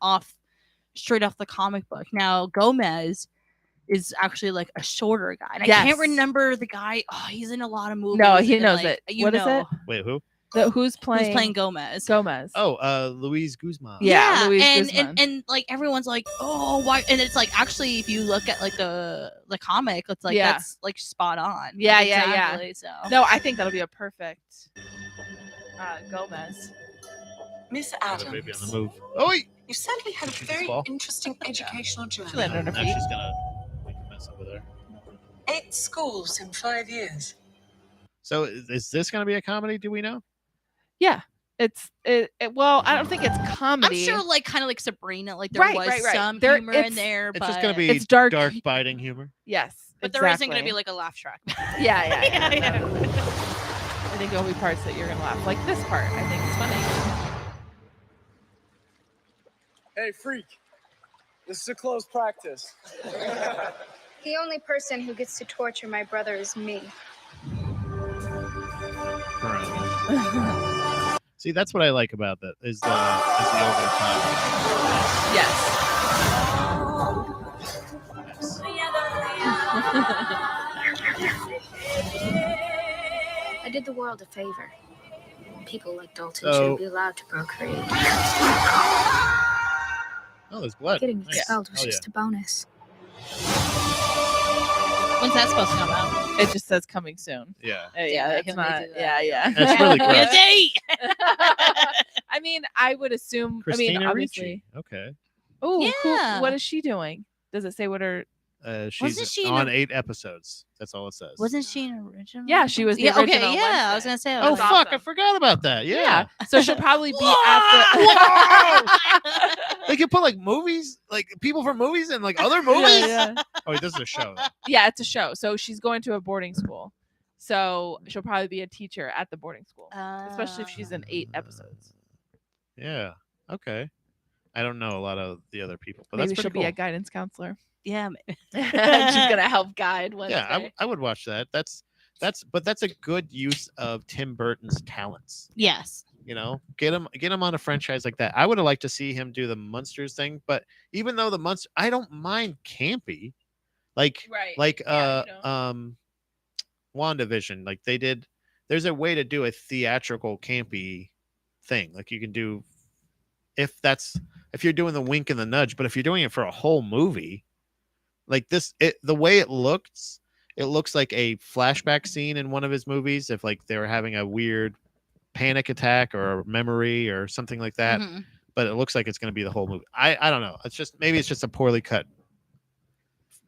straight off the comic book. Now Gomez is actually like a shorter guy. And I can't remember the guy. Oh, he's in a lot of movies. No, he and, knows like, it. You What is know. it? Wait, who? Who's playing? Who's playing Gomez? Gomez. Oh, Luis Guzman. Yeah, Luis and, Guzman. and like everyone's like, oh, why? And it's like actually, if you look at like the comic, it's like that's like spot on. Yeah, Like, yeah, exactly, yeah. So no, I think that'll be a perfect Gomez. Miss Got a baby on Adams, the move. Oh, wait. you certainly had a Did she very fall? interesting educational journey. She landed on her Now feet. she's gonna make a mess over there. 8 schools in 5 years. So is this gonna be a comedy? Do we know? Yeah, well, I don't think it's comedy. I'm sure, like kind of like Sabrina, like there Right, was right, right. some There- humor in it's- there, It's but just gonna be It's dark. biting humor. Yes, but there isn't gonna exactly. be like a laugh track. Yeah. Yeah. I think there'll be parts that you're gonna laugh. Like this part, I think it's funny. Hey, freak. This is a closed practice. The only person who gets to torture my brother is me. See, that's what I like about that is the over time. Yes. I did the world a favor. People like Dalton So- shouldn't be allowed to procreate. Oh, there's blood. Getting Nice. expelled was Hell just a bonus. When's that supposed to come out? It just says coming soon. Yeah. Yeah, it's can they not. do that? Yeah. That's really gross. Get a date! I mean, I would assume. Christina obviously. Ricci. Okay. Oh, Yeah. what is she doing? Does it say what her? She's she in on a- 8 episodes. That's all it says. Wasn't she an original? Yeah, she was the yeah, original Okay, yeah, I was gonna say. Oh, That's fuck. I awesome. forgot about that. Yeah. So she'll probably be Whoa! at the. They could put like movies, like people from movies and like other movies. Yeah. Oh, this is a show. Yeah, it's a show. So she's going to a boarding school. So she'll probably be a teacher at the boarding school, especially if she's in 8 episodes. Yeah. Okay. I don't know a lot of the other people, but Maybe that's she'll pretty cool. be a guidance counselor. Yeah, She's gonna help guide Wednesday. Yeah, I would watch that. That's a good use of Tim Burton's talents. yes. You know, get him on a franchise like that. I would have liked to see him do the Monsters thing, but even though the Monster, I don't mind campy, like Right. like Yeah, you don't. WandaVision. Like they did. There's a way to do a theatrical campy thing. Like you can do if you're doing the wink and the nudge, but if you're doing it for a whole movie, like this, the way it looks like a flashback scene in one of his movies. If like they were having a weird panic attack or a memory or something like that, Mhm. but it looks like it's going to be the whole movie. I don't know. Maybe it's just a poorly cut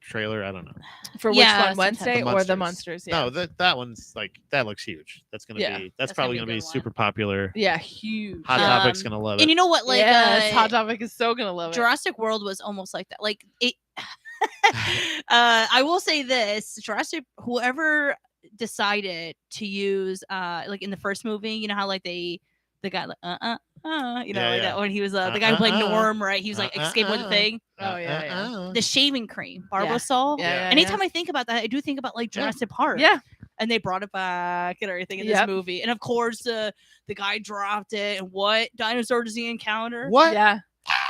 trailer. I don't know. For which Yeah, one, Wednesday or the Monsters? Yeah. No, that one's like that looks huge. That's gonna Yeah. be That's probably gonna gonna be be a good one. super popular. Yeah, huge. Hot Topic's gonna love it. And you know what? Like, yes, Hot Topic is so gonna love it. Jurassic World was almost like that. Like it. I will say this: whoever decided to use, like in the first movie, you know how like the guy like you know, Yeah, like yeah. that when he was the guy who played Norm, right? He was like escaping with the thing. Oh yeah. The shaving cream, Yeah. Barbasol. Yeah. Anytime I think about that, I do think about like Yeah. Jurassic Park. Yeah. and they brought it back and everything in this movie. And of course, the guy dropped it. And what dinosaur does he encounter? What? Yeah.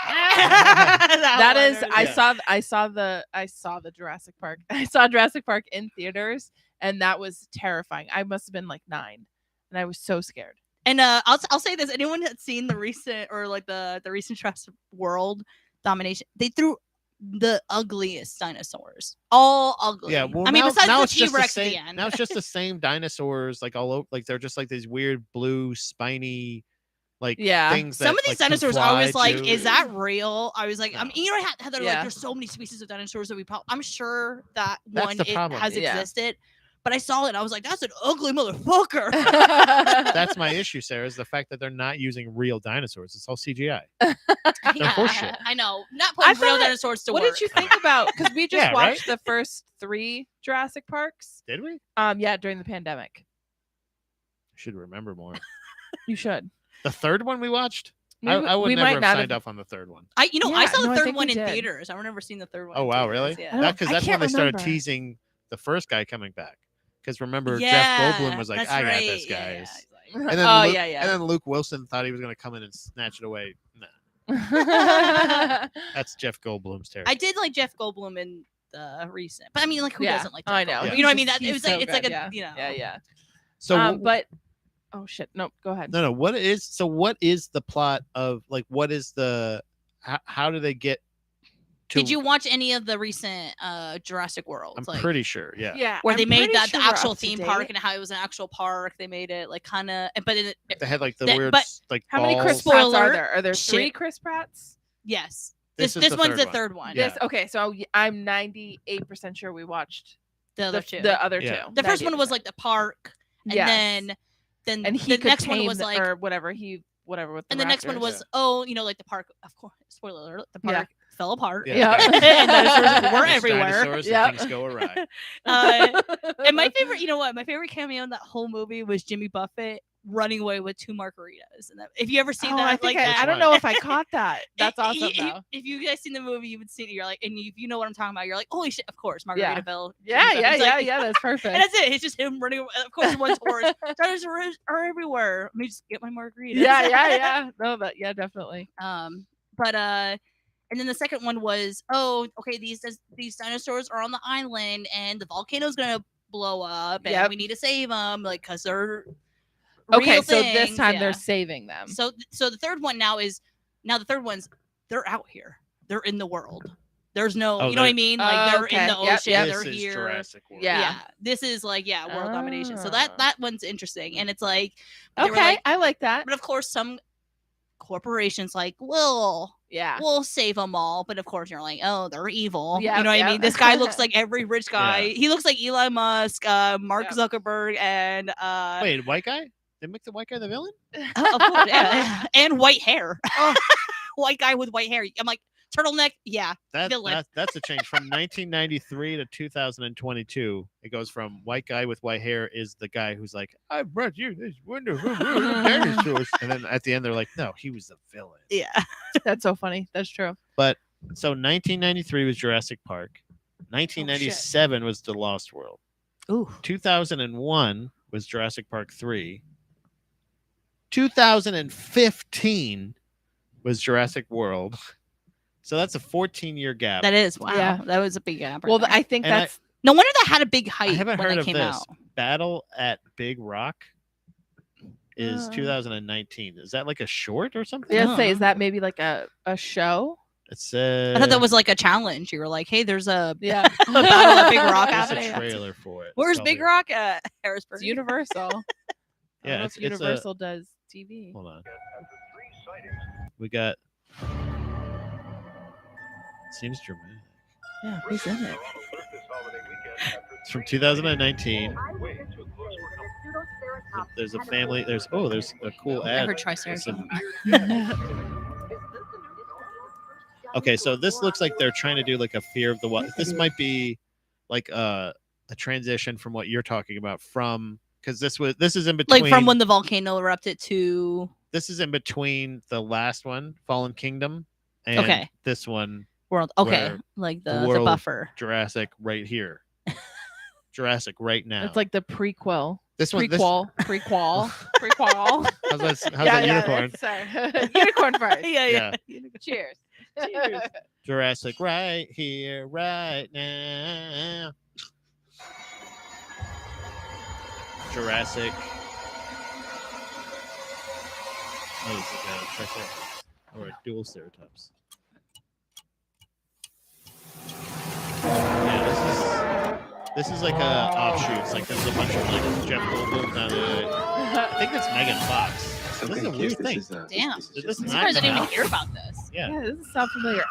that is I saw the Jurassic Park. I saw Jurassic Park in theaters, and that was terrifying. I must have been like 9, and I was so scared. And I'll say this: anyone that's seen the recent or like the recent Jurassic World domination, they threw the ugliest dinosaurs, all ugly. Yeah, well, I mean, besides the it's just T-Rex at same, the end. now it's just the same dinosaurs, like all over. Like they're just like these weird blue spiny, like things. Some of these dinosaurs, I was like, too. is that real? I was like, I mean, you know how they're like, Yeah. there's so many species of dinosaurs that we probably. I'm sure that That's one the problem. has Yeah. existed, but I saw it and I was like, that's an ugly motherfucker. That's my issue, Sarah, is the fact that they're not using real dinosaurs. It's all CGI. They're horseshit. I know, not putting real dinosaurs to what work. did you think about? Because we just Yeah, watched right? the first 3 Jurassic Parks. Did we? Yeah, during the pandemic. I should remember more. You should. The third one we watched? We I would we never might have not signed have- up on the third one. I Yeah, saw the no, I third think one we in did. theaters. I remember seeing the third one. Oh in wow, theaters, really? Yeah. Because I that's when can't they started remember. teasing the first guy coming back. Because remember, Jeff Yeah, Goldblum was like, that's "I got right. this, Yeah, guys." yeah. And then Oh, Luke, yeah, yeah. And then Luke Wilson thought he was going to come in and snatch it away. Nah, that's Jeff Goldblum's territory. I did like Jeff Goldblum in the recent, but I mean, like, who Yeah, doesn't like Jeff I know. Goldblum? Yeah. You know what I He's mean? That just- it was he's like so it's like a good, yeah. you know. Yeah. So, But oh shit, no, go ahead. no. What is the plot of like? What is the? How do they get? To, Did you watch any of the recent Jurassic World? I'm Like, pretty sure. Yeah. Yeah, where they I'm made pretty that sure the we're actual up to theme date. park and how it was an actual park. They made it like kind of, but They had like the That- weird but like How many Chris balls. Pratts are Spoiler, there? Are there 3 shit. Chris Pratts? yes, This this is the one's third the one. third one. Yeah. This okay, so I'm 98% sure we watched The other two. the other Yeah. two. The first one was 98%. like the park, and Yes. then and he the could next one tame was like, or whatever with and the next one raptors. was like the park. Of course, spoiler alert, the Yeah. park fell apart. Yeah. and dinosaurs were There's everywhere. Dinosaurs Yep. and things go awry. And my favorite, you know what? My favorite cameo in that whole movie was Jimmy Buffett running away with 2 margaritas. And if you ever seen Oh, that, I think like I don't know if I caught that. That's awesome If, though. if you guys seen the movie, you would see it. You're like, and if you know what I'm talking about, you're like, holy shit! Of course, Margaritaville. Yeah, Jimmy Buffett's like- That's perfect. And that's it. It's just him running. Of course, one's horse. Dinosaurs are everywhere. Let me just get my margaritas. yeah. No, but yeah, definitely. But and then the second one was, oh, okay, these dinosaurs are on the island and the volcano's gonna blow up and Yep. we need to save them, like, because they're Okay, real so this things, time yeah. they're saving them. So the third one the third one's they're out here, they're in the world. There's no, Oh, you know what I they're- mean? Like they're in Okay. the Yep, ocean, yep. they're This is here. Jurassic World. Yeah. This is like world domination. So Ah. that one's interesting, and it's like they were Okay, like- I like that. but of course some corporations like we'll save them all, but of course you're like, oh, they're evil. Yep, You know what I yep. mean? This guy looks like every rich guy. Yeah. He looks like Elon Musk, Mark Yep. Zuckerberg, and Wait, white guy? They make the white guy the villain? of course, yeah, and white hair. White guy with white hair. I'm like, turtleneck, yeah, villain. That's a change from 1993 to 2022. It goes from white guy with white hair is the guy who's like, I brought you this wonderful dinosaurs, and then at the end they're like, no, he was the villain. Yeah. That's so funny. That's true. But so 1993 was Jurassic Park. 1997 was The Lost World. Ooh. 2001 was Jurassic Park 3. 2015 was Jurassic World. So that's a 14-year gap. That is wow. Yeah. That was a big gap. Well, right there. I think And I- that's no wonder that had a big hype I haven't when heard it of came this. out. Battle at Big Rock is Uh. 2019. Is that like a short or something? yeah. Say, is that maybe like a show? It's I thought that was like a challenge. You were like, hey, there's a Yeah. battle at Big Rock there's happening. a trailer for it. Where's It's Big called- Rock? Harrisburg. It's Universal. I don't Yeah, know it's if a- Universal does TV. Hold on. We got. Seems dramatic. Yeah, who's in it? It's from 2019. There's a family. There's a cool ad. I heard Triceratops. Okay, so this looks like they're trying to do like a Fear of the Wild. This might be like a transition from what you're talking about because this is in between. Like from when the volcano erupted to This is in between the last one, Fallen Kingdom, and Okay. this one, world. Okay, where like the the world- buffer. Jurassic, right here. Jurassic right now. It's like the prequel. This one. Prequel. How's that unicorn? Sorry. Unicorn first. Yeah. Cheers. Cheers. Jurassic right here, right now. Jurassic. Oh, it's like a triceratops or a dual ceratops. Yeah, this is like a offshoot. It's like there's a bunch of like Jeff Goldblum down I think that's Megan Fox. This is a weird thing. Damn. Did this I'm not surprised I come didn't out? even hear about this. Yeah. This sounds familiar.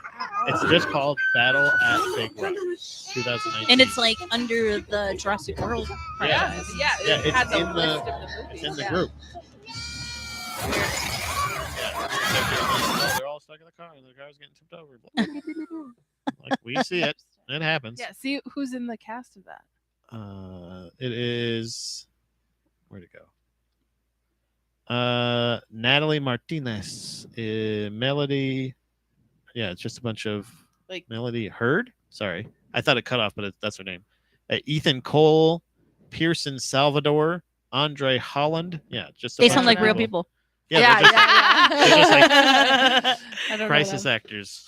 It's just called Battle at Big Rock 2019. And it's like under the Jurassic World. Yeah. franchise. Yeah, It has it's a in list the of the movies. it's in the Yeah. group. They're all stuck in the car and the car's getting tipped over. Like we see it. It happens. Yeah. See who's in the cast of that. It is where'd it go? Natalie Martinez, Melody. Yeah, it's just a bunch of like Melody Hurd. Sorry, I thought it cut off, but that's her name. Ethan Cole, Pearson Salvador, Andre Holland. Yeah, just a They bunch sound of like real people. Yeah, they're just like I don't know crisis them. actors.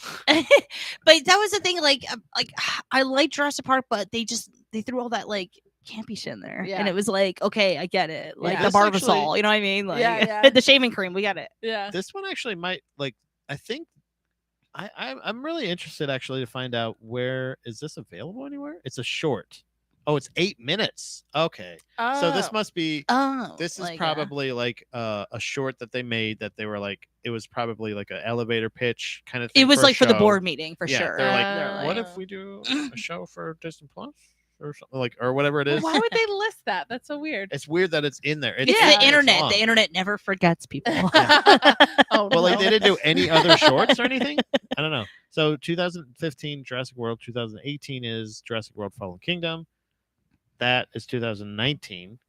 But that was the thing. Like I like Jurassic Park, but they threw all that like campy shit in there, Yeah. and it was like, okay, I get it. Like Yeah. the This Barbasol, actually- you know what I mean? Like Yeah. the shaving cream, we got it. Yeah. This one actually might like. I think I'm really interested actually to find out where is this available anywhere. It's a short. Oh, it's 8 minutes. Okay, so this must be. Oh, This is like, probably like a short that they made that they were like it was probably like an elevator pitch kind of thing. it was for a like for the show. board meeting for Yeah, sure. They're They're like, what if we do a show for Disney Plus or something like or whatever it Well, is? why would they list that? That's so weird. It's weird that it's in there. It's Yeah. the internet. long. The internet never forgets people. Oh, Well, like no. they didn't do any other shorts or anything. I don't know. So 2015 Jurassic World, 2018 is Jurassic World: Fallen Kingdom. That is 2019.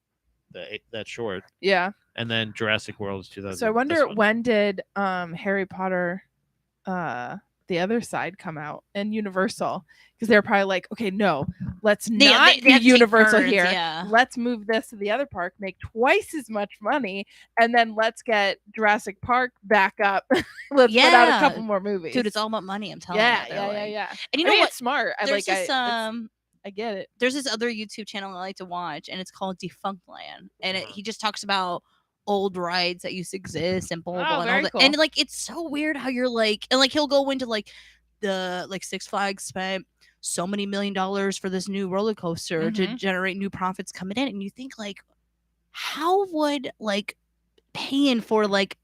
That short, Yeah. and then Jurassic World is 2000. So I wonder when did Harry Potter the other side come out and Universal, because they're probably like, okay, no, let's They- not they be have to take Universal turns, here. yeah. Let's move this to the other park, make twice as much money, and then let's get Jurassic Park back up. Let's put out a Yeah. couple more movies. Dude, it's all about money. I'm telling yeah, you. They're like- yeah. And you I know mean, what? It's smart. I There's like. this I get it. there's this other YouTube channel I like to watch, and it's called Defunct Land, and he just talks about old rides that used to exist and blah blah Oh, blah and all very that. cool. And like it's so weird how you're like, and like he'll go into like the like Six Flags spent so many $1 million for this new roller coaster to Mhm. generate new profits coming in, and you think like, how would like paying for like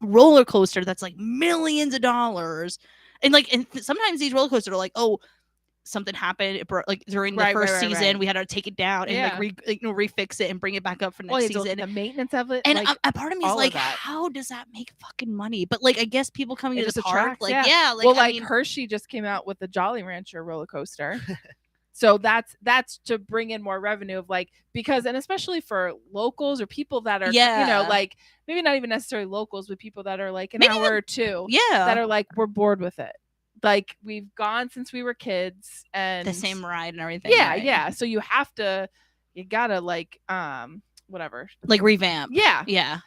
roller coaster that's like millions of dollars, and like sometimes these roller coasters are like, oh, something happened like during the Right, first right, season, right. we had to take it down and Yeah. refix it and bring it back up for next Well, season. the maintenance of it, And like, a part of me is all of like, that. how does that make fucking money? But like, I guess people coming It to just the park, attracts, like, yeah. yeah, like, well, I like mean, Hershey just came out with the Jolly Rancher roller coaster. So that's to bring in more revenue of like, because, and especially for locals or people that are, you know, Yeah. like maybe not even necessarily locals, but people that are like an Maybe hour or two yeah, that are like, we're bored with it. Like we've gone since we were kids and the same ride and everything. Yeah. right? Yeah. So you gotta like, whatever. like revamp. Yeah. Yeah.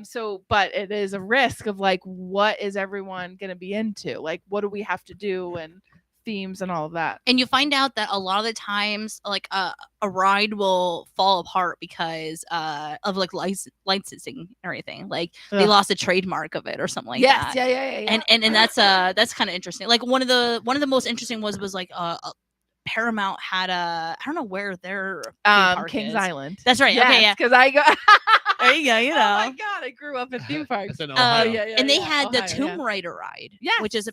So but it is a risk of like, what is everyone gonna be into? Like, what do we have to do and themes and all of that? And you find out that a lot of the times, like a ride will fall apart because of like licensing and everything. Like they Ugh. lost a trademark of it or something like Yes, that. yeah. And that's kind of interesting. Like one of the most interesting was like Paramount had a, I don't know where their theme park Kings is. Island. That's right. Okay, yeah. Because I go. There you go. You know. Oh my god, I grew up at theme parks. It's in Ohio. And they had the Ohio, Tomb Raider ride, Yes. which is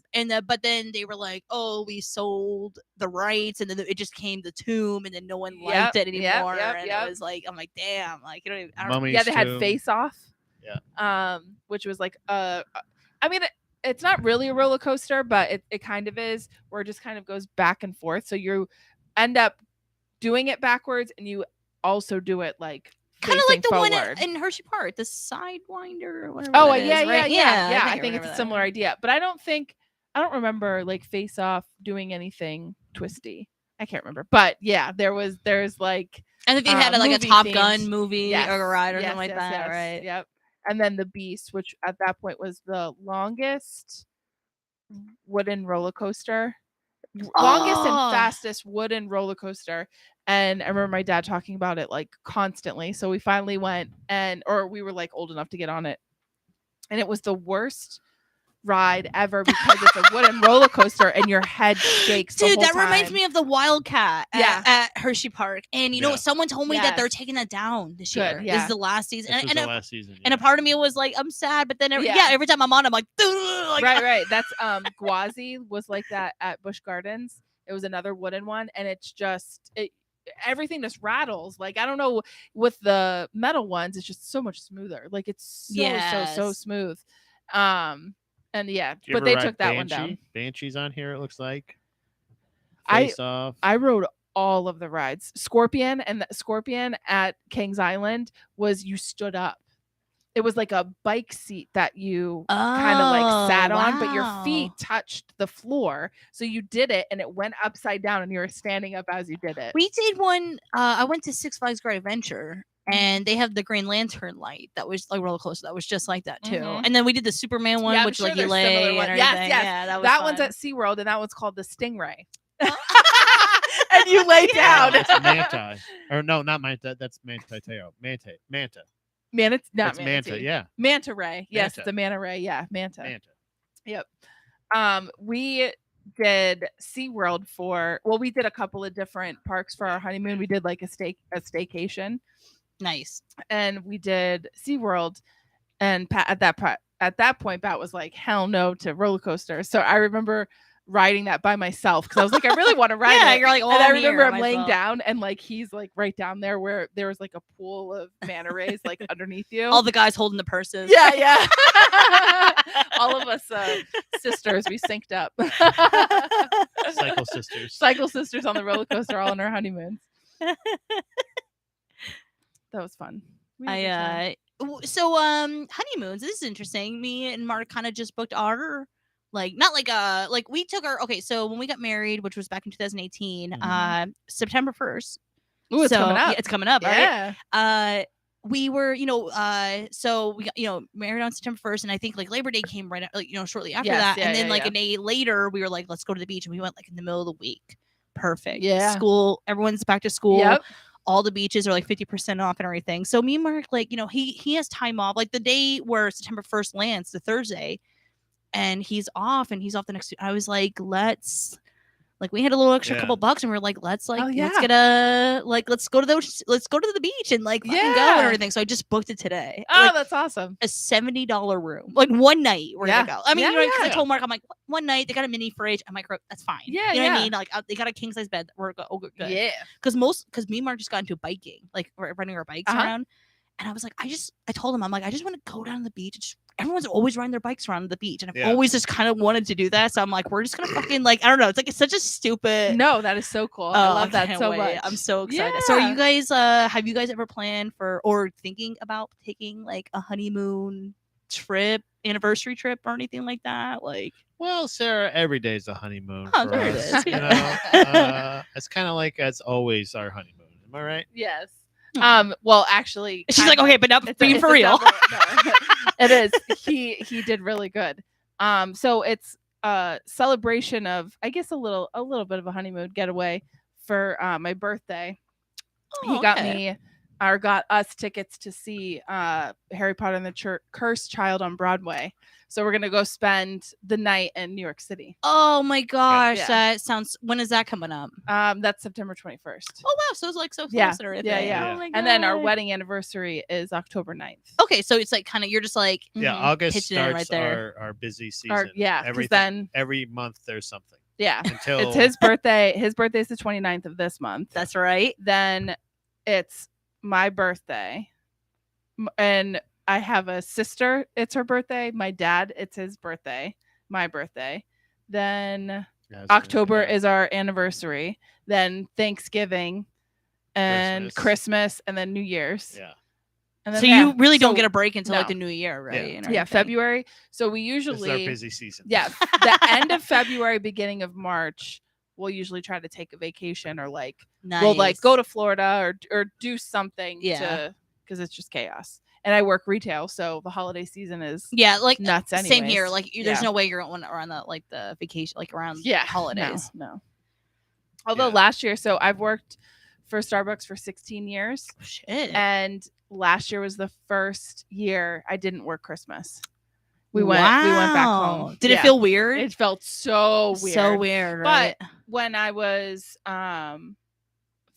but then they were like, oh, we sold the rights, and then it just came the Tomb, and then no one liked it anymore, and it was like, I'm like, damn, like you don't even. I don't Mummies Yeah, they had Tomb. Face Off. Yeah. Which was like I mean, it's not really a roller coaster, but it kind of is, where it just kind of goes back and forth. So you end up doing it backwards, and you also do it like kind of like the forward. one in Hershey Park, the Sidewinder or whatever. Oh that is, yeah, right? yeah. I think think it's a similar idea, but I don't remember like Face Off doing anything twisty. I can't remember, but yeah, there's like I think they had like a movie Top themed. Gun movie Yes, or a ride or yes, something like yes, that, yes, right? Yep. And then the Beast, which at that point was the longest wooden roller coaster. Longest and Oh. fastest wooden roller coaster. And I remember my dad talking about it like constantly. So we finally went or we were like old enough to get on it. And it was the worst ride ever because it's a wooden roller coaster and your head shakes. Dude, the whole that reminds time. me of the Wildcat at Hershey Park. And you know what? Someone told me that they're taking that down this year. Good, yeah. This is the last season. This was the last season. And a part of me was like, I'm sad, but then every time I'm on, I'm like, like right. That's Gwazi was like that at Busch Gardens. It was another wooden one, and it's just everything just rattles. Like I don't know, with the metal ones, it's just so much smoother. Like it's so smooth. And yeah, but they took that one down. Banshee's on here, it looks like. I rode all of the rides. Scorpion at Kings Island was you stood up. It was like a bike seat that you kind of like sat on, but your feet touched the floor. So you did it and it went upside down and you were standing up as you did it. We did one. I went to Six Flags Great Adventure. And they have the Green Lantern light that was like roller coaster that was just like that too. Mhm. And then we did the Superman one, which like you lay and everything. Yes. Yeah, that was that fun. one's at SeaWorld and that one's called the Stingray. And you lay down. It's Manta. Or no, not Manta. That's Manta. Manta. It's not It's Manta, yeah. Manta Ray. Yes, Manta. it's a Manta Ray. Yeah, Manta. Manta. Yep. We did SeaWorld we did a couple of different parks for our honeymoon. We did like a staycation. Nice. And we did SeaWorld, and Pat at that point Pat was like, hell no to roller coasters. So I remember riding that by myself because I was like, I really want to ride it. You're like, and I remember I'm laying down and like he's like right down there where there was like a pool of manta rays like underneath you. All the guys holding the purses. Yeah. All of us sisters, we synced up. Cycle sisters on the roller coaster all on our honeymoons. That was fun. So honeymoons, this is interesting. Me and Mark kind of just booked our we took our so when we got married, which was back in 2018, September 1st. Ooh, it's coming up. Yeah, it's coming up, yeah. Right? We were, so we got, married on September 1st, and I think like Labor Day came right, shortly after that, and then a day later, we were like, let's go to the beach, and we went like in the middle of the week. Perfect. Yeah. School, everyone's back to school. Yep. All the beaches are like 50% off and everything. So me and Mark, like, he has time off. Like the day where September 1st lands, the Thursday, and he's off the next. I was like, we had a little extra couple bucks, and we were like, let's go to the beach and like fucking go and everything. So I just booked it today. Oh, that's awesome. A $70 room, like one night we're gonna go. I mean, because I told Mark, I'm like, one night they got a mini fridge. I'm like, that's fine. Yeah, you know what I mean? Like they got a king size bed. We're good. Yeah. Because me and Mark just got into biking, like running our bikes around. And I was like, I told him, I'm like, I just want to go down to the beach. Everyone's always riding their bikes around the beach. And I've always just kind of wanted to do that. So I'm like, we're just going to fucking I don't know. It's like, it's such a stupid. No, that is so cool. I love that so much. I'm so excited. Yeah. So are you guys, have you guys ever planned or thinking about taking like a honeymoon trip, anniversary trip or anything like that? Like, well, Sarah, every day is a honeymoon. Oh, for there it us, is. It's kind of like it's always our honeymoon. Am I right? Yes. Well, actually, she's like, okay, but not being for real. It is. He did really good. So it's a celebration of, I guess, a little bit of a honeymoon getaway for my birthday. He got us tickets to see Harry Potter and the Cursed Child on Broadway. So we're gonna go spend the night in New York City. Oh my gosh, that sounds. When is that coming up? That's September 21st. Oh wow, so it's like so close. Yeah. And everything. Yeah. Oh my and then our God. wedding anniversary is October 9th. Okay, so it's like kind of you're just like August pitching in starts right there. our busy season. Every month there's something. Yeah, until it's his birthday. His birthday is the 29th of this month. That's right. Then it's my birthday, and I have a sister. It's her birthday. My dad. It's his birthday. My birthday. Then October is our anniversary. Then Thanksgiving, and Christmas, and then New Year's. Yeah. And then, so you really don't get a break until like the new year, right? Yeah, And yeah, everything. February. So we usually It's our busy season. Yeah, the end of February, beginning of March, we'll usually try to take a vacation or like we'll like go to Florida or do something to because it's just chaos. And I work retail, so the holiday season is like nuts. Anyways. Same here. Like there's no way you're going around the vacation like around holidays. No. Although last year, so I've worked for Starbucks for 16 years. Oh, shit. And last year was the first year I didn't work Christmas. We went back home. Did it feel weird? It felt so weird. So weird, right? But when I was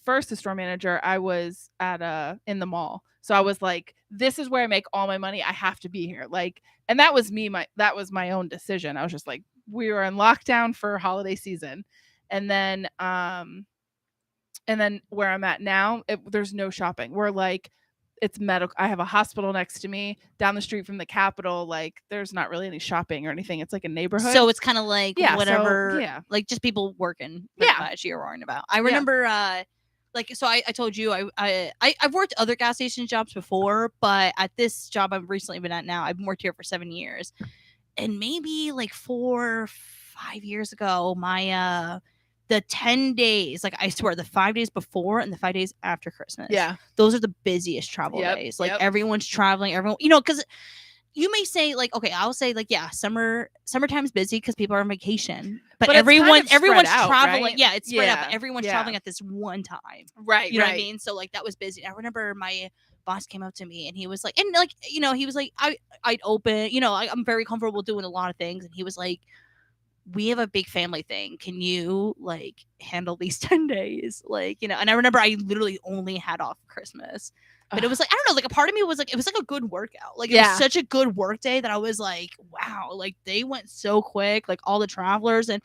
first a store manager, I was at in the mall. So I was like, this is where I make all my money. I have to be here. Like, and that was that was my own decision. I was just like, we were in lockdown for holiday season. And then where I'm at now, there's no shopping. We're like, it's medical. I have a hospital next to me down the street from the Capitol. Like, there's not really any shopping or anything. It's like a neighborhood. So it's kind of like whatever, like just people working. Much you're worrying about. I remember, so I told you I've worked other gas station jobs before, but at this job I've recently been at now, I've worked here for 7 years, and maybe like 4 or 5 years ago, my the 10 days, like I swear, the 5 days before and the 5 days after Christmas. Yeah. Those are the busiest travel days. Like everyone's traveling, everyone, because you may say like, okay, I'll say like, yeah, summertime's busy because people are on vacation, but everyone's traveling. Right? Yeah, it's spread out, but everyone's traveling at this one time. Right. You know what I mean? So like that was busy. I remember my boss came up to me and he was like, and like, he was like, I'd open, I'm very comfortable doing a lot of things. And he was like, we have a big family thing. Can you like handle these 10 days? Like, and I remember I literally only had off Christmas, but it was like, I don't know, like a part of me was like, it was like a good workout. Like it was such a good work day that I was like, wow, like they went so quick, like all the travelers. And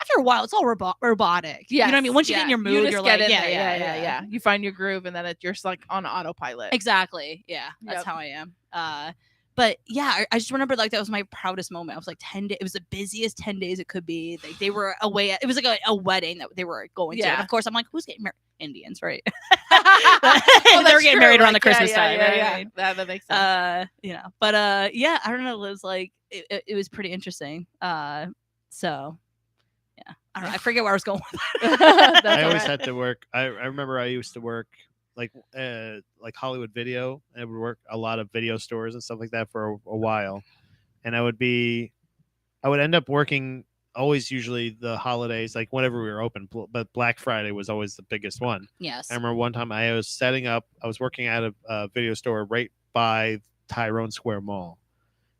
after a while, it's all robotic. You know what I mean? Once you get in your mood, you're like, yeah. You find your groove and then you're just like on autopilot. Exactly. Yeah. That's how I am. But yeah, I just remember like that was my proudest moment. I was like 10 days. It was the busiest 10 days it could be. Like they were away. It was like a wedding that they were going to. And of course, I'm like, who's getting married? Indians, right? They were getting married around the Christmas time. Right? That makes sense. But I don't know. It was like it was pretty interesting. So yeah, I don't know. I forget where I was going with that. I always had to work. I remember I used to work like Hollywood Video. I would work a lot of video stores and stuff like that for a while, and I would end up working always usually the holidays, like whenever we were open, but Black Friday was always the biggest one. Yes. I remember one time I was working at a video store right by Tyrone Square Mall,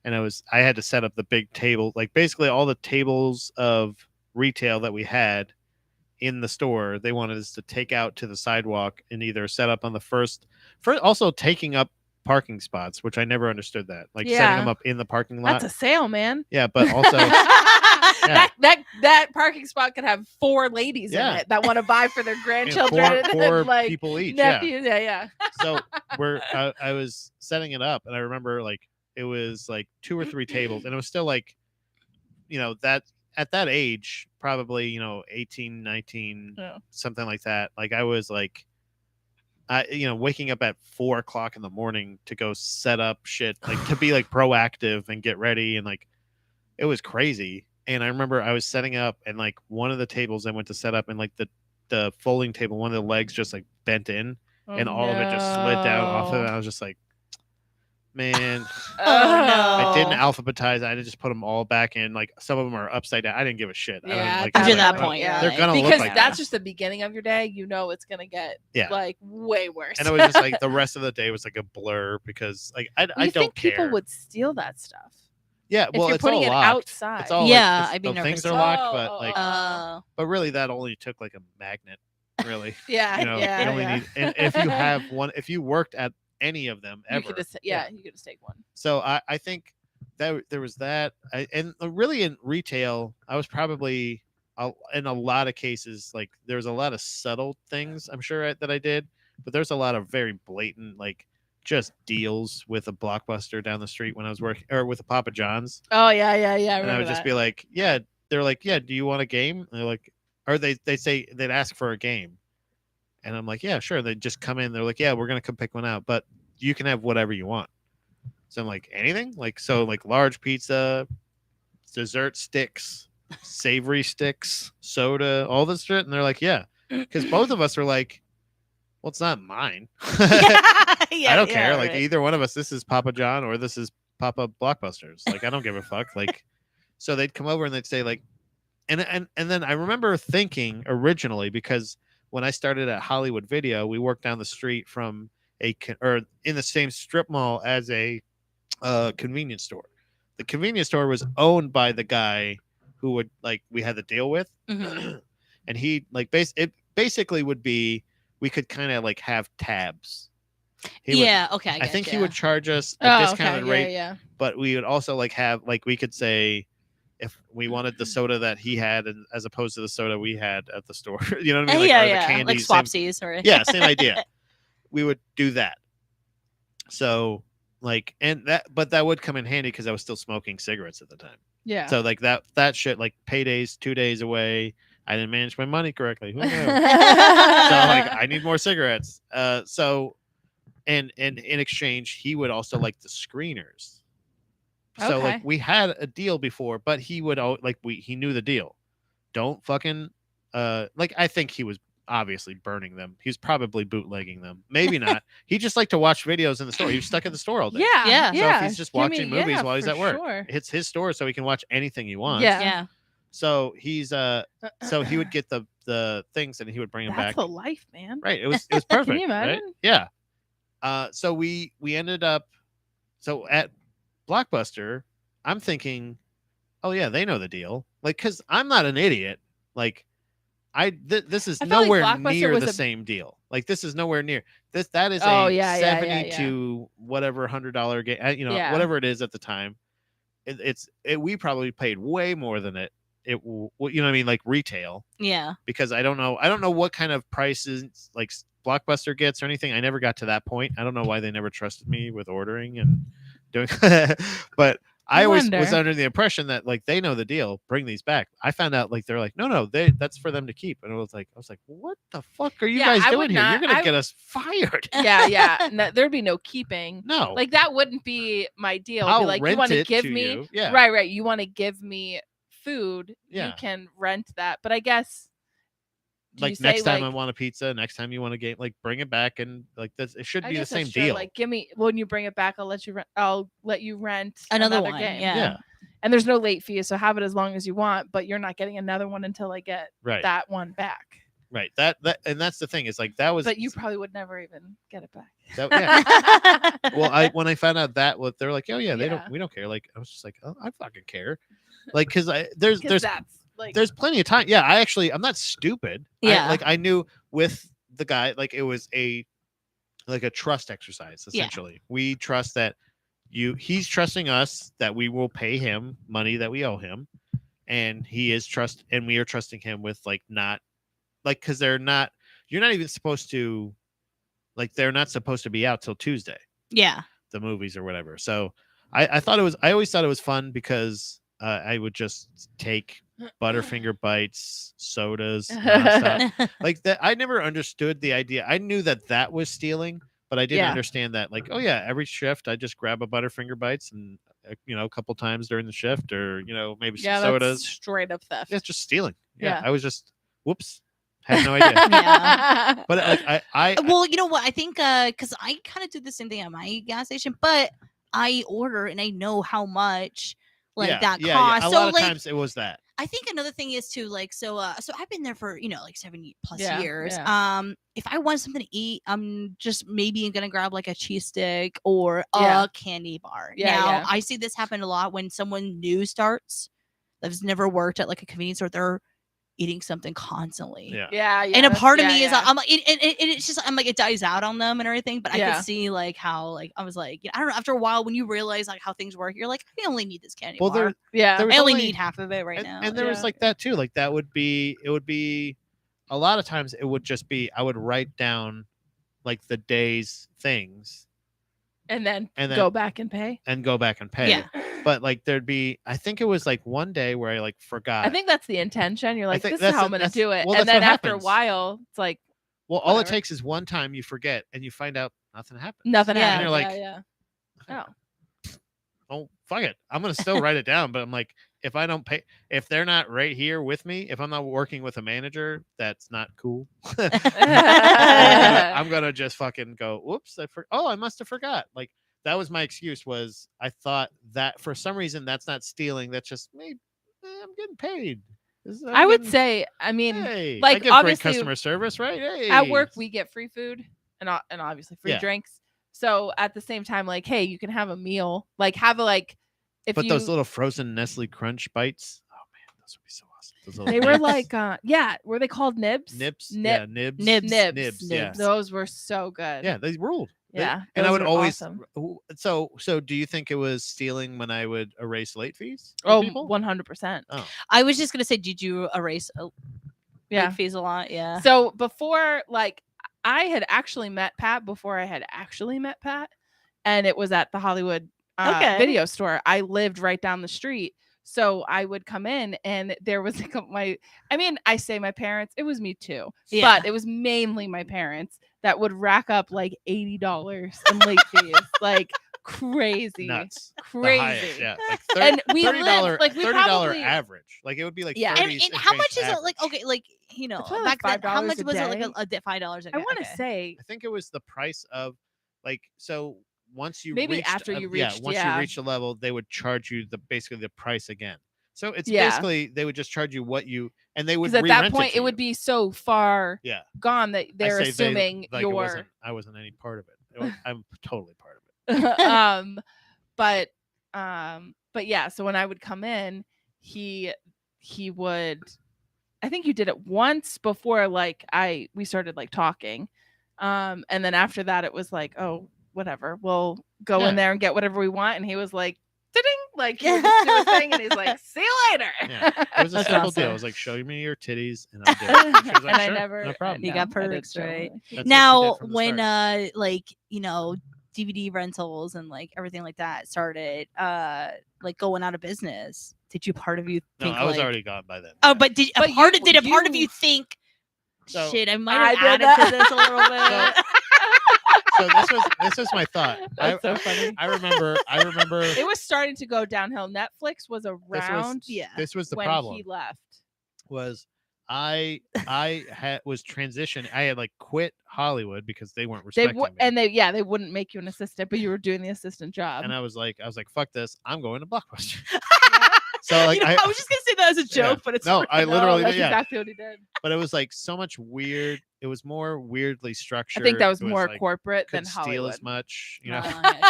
and I had to set up the big table, like basically all the tables of retail that we had in the store, they wanted us to take out to the sidewalk and either set up on the first also taking up parking spots, which I never understood that. Like setting them up in the parking lot. That's a sale, man. Yeah, but also that parking spot could have 4 ladies in it that want to buy for their grandchildren. Four like people each. Nephews. Yeah. So I was setting it up, and I remember like it was like 2 or 3 tables, and it was still like, that at that age, probably 18, 19, something like that. Like I was like, waking up at 4 o'clock in the morning to go set up shit, like to be like proactive and get ready, and like it was crazy. And I remember I was setting up, and like one of the tables I went to set up, and like the folding table, one of the legs just like bent in, and all of it just slid down off of it. I was just like, man, I didn't alphabetize. I just put them all back in. Like some of them are upside down. I didn't give a shit. Yeah, after that point, they're gonna because look like that's just the beginning of your day. It's gonna get like way worse. And it was just like the rest of the day was like a blur because like I don't think care. People would steal that stuff. Yeah, well, if you're putting all it locked. Outside. It's all I'd be the nervous. things are locked, but like, but really that only took like a magnet. Really, you only need. And if you worked at any of them ever, you could just take one. So I think that there was that, and really in retail, I was probably in a lot of cases like there was a lot of subtle things I'm sure that I did, but there's a lot of very blatant like just deals with a Blockbuster down the street when I was working, or with a Papa John's. Oh yeah. And I would just be like, they're like, do you want a game? And they're like, or they'd ask for a game, and I'm like, yeah, sure. They'd just come in. They're like, yeah, we're gonna come pick one out, but you can have whatever you want. So I'm like, anything? Like, so like large pizza, dessert sticks, savory sticks, soda, all this shit, and they're like, yeah, because both of us are like, well, it's not mine. I don't care. Like either one of us, this is Papa John or this is Papa Blockbusters. Like I don't give a fuck. Like, so they'd come over and they'd say like, and then I remember thinking originally, because when I started at Hollywood Video, we worked down the street from or in the same strip mall as a convenience store. The convenience store was owned by the guy who would like we had the deal with, and he like it basically would be we could kind of like have tabs. Okay. I think he would charge us a discounted rate, Yeah. but we would also like have like we could say if we wanted the soda that he had and as opposed to the soda we had at the store, you know what I mean? Like, or the candy, like swapsies or same idea. We would do that. So like, but that would come in handy because I was still smoking cigarettes at the time. Yeah. So like that shit, like paydays 2 days away. I didn't manage my money correctly. Who knows? So like I need more cigarettes. So and in exchange he would also like the screeners. So like we had a deal before, but he would he knew the deal. Don't fucking like I think he was obviously burning them. He was probably bootlegging them. Maybe not. He just liked to watch videos in the store. He was stuck in the store all day. Yeah. So if he's just watching movies while he's at work, it's his store, so he can watch anything he wants. Yeah. So he's so he would get the things and he would bring them back. That's the life, man. Right. It was perfect. Can you imagine? Right? Yeah. So we ended up at Blockbuster, I'm thinking, oh yeah, they know the deal. Like, cause I'm not an idiot. Like this is nowhere near the same deal. Like this is nowhere near this. That is a 72 whatever $100 game, you know, whatever it is at the time. We probably paid way more than it. You know what I mean? Like retail. Yeah. Because I don't know what kind of prices like Blockbuster gets or anything. I never got to that point. I don't know why they never trusted me with ordering and doing, but I always was under the impression that like they know the deal. Bring these back. I found out like they're like no, that's for them to keep. And I was like, what the fuck are you guys doing here? You're gonna get us fired. Yeah. No, there'd be no keeping. No, like that wouldn't be my deal. I'll be like, rent you want to it give to me you. Yeah. right. You want to give me food. Yeah. You can rent that. But I guess like next time I want a pizza, next time you want a game, like bring it back and like this. It should be the same deal. Like give me when you bring it back, I'll let you rent another one. game. Yeah. And there's no late fee, so have it as long as you want, but you're not getting another one until I get that one back. Right. That and that's the thing is like that was. But you probably would never even get it back. Well, when I found out that they're like, oh yeah, we don't care. Like I was just like, oh, I fucking care. Like because there's plenty of time. Yeah, I'm not stupid. Yeah. I knew with the guy, like it was a trust exercise essentially. We trust that he's trusting us that we will pay him money that we owe him, and we are trusting him with because you're not even supposed to they're not supposed to be out till Tuesday. Yeah. The movies or whatever. So I always thought it was fun because I would just take Butterfinger bites, sodas, nonstop. Like that. I never understood the idea. I knew that was stealing, but I didn't understand that. Like, oh yeah, every shift I just grab a Butterfinger bites and a couple times during the shift, or maybe some sodas. That's straight up theft. It's just stealing. Yeah. I was just whoops. Had no idea. Yeah. But well, you know what? I think because I kind of do the same thing at my gas station, but I order and I know how much that costs. Yeah. A lot of times it was that. I think another thing is too so I've been there for 7+ years. Yeah. If I want something to eat, I'm just maybe gonna grab like a cheese stick or a candy bar. Now I see this happen a lot when someone new starts that's never worked at like a convenience store. They're eating something constantly. Yeah. And a part of me is I'm like it's just I'm like it dies out on them and everything, but I can see like how I was like I don't know, after a while when you realize like how things work, you're like I only need this candy bar. I only need half of it now. And there was like that too. Like it would be a lot of times it would just be I would write down like the day's things and then go back and pay. Yeah. But like there'd be, I think it was like one day where I like forgot. I think that's the intention. You're like, this is how I'm going to do it. And then after a while, it's like, well, all it takes is one time you forget and you find out nothing happened. Nothing happened. And you're like, oh, fuck it. I'm going to still write it down. But I'm like, if I don't pay, if they're not right here with me, if I'm not working with a manager, that's not cool. I'm gonna just fucking go, whoops, I must have forgot. Like that was my excuse, was I thought that for some reason that's not stealing, that's just me. I'm getting paid. I would say, I mean, hey, like I give great obviously customer service, right? Hey. at work we get free food and obviously free Yeah. drinks. So at the same time, like, hey, you can have a meal, like have a like. If But you, those little frozen Nestle Crunch bites, oh man, those would be so awesome. Those little they were nibs. like, yeah, were they called nibs? Nips, Nib- yeah, nibs, nibs. yeah, Those were so good. yeah, they ruled. Yeah, and I those would were always. awesome. So do you think it was stealing when I would erase late fees? For Oh, people? 100%. Oh, I was just gonna say, did you erase Yeah. late fees a lot? Yeah. So before, like, I had actually met Pat before I had actually met Pat, and it was at the Hollywood Okay. video store. I lived right down the street, so I would come in, and there was like I say my parents, it was me too, Yeah. but it was mainly my parents that would rack up like $80 in late fees, like crazy, nuts. The crazy. highest, yeah, like And we $30, lived, like, we $30 probably- average. Like it would be like Yeah. 30s And and how change much is it? average. Like, okay, like, you know, It's probably like back then, how $5 much a was it? Like day. $5 a day? I want to Okay. say I think it was the price of, like, so once you Maybe reached, after you reached, once yeah. you reached a level, they would charge you basically the price again. So it's Yeah. basically they would just charge you what you, and they would because at that re-rent point to it would you. be so far Yeah. gone that they're I say assuming like you're I wasn't any part of it. I'm totally part of it. but yeah, so when I would come in, he would, I think you did it once before like we started like talking, and then after that it was like, oh, whatever, we'll go Yeah. in there and get whatever we want. And he was like, ding, like he would just do his thing, and he's like, see you later. Yeah. It was a That's simple awesome. deal. I was like, show me your titties and I'll do it. And she was like, And I sure, never, no problem. You no, got I didn't perks, show right? him. That's what she Now, did from the when start. like, you know, DVD rentals and like everything like that started like going out of business, did you part of you No, think I was like, already gone by then. oh, Yeah. but did But a part of you- you think, So- shit, I might I have did added that. to this a little bit? So this was my thought. That's so funny. I remember It was starting to go downhill. Netflix was around Yeah. this was the when problem. he left. Was I was transitioning. I had like quit Hollywood because they weren't They respecting me. they wouldn't make you an assistant, but you were doing the assistant job. And I was like, fuck this. I'm going to Blockbuster. So like You know, I was just gonna say that as a joke, but it's no, real. I literally that's yeah. exactly what he did. But it was like so much weird. It was more weirdly structured. I think that was It more like, corporate than couldn't steal Hollywood. as much, you know.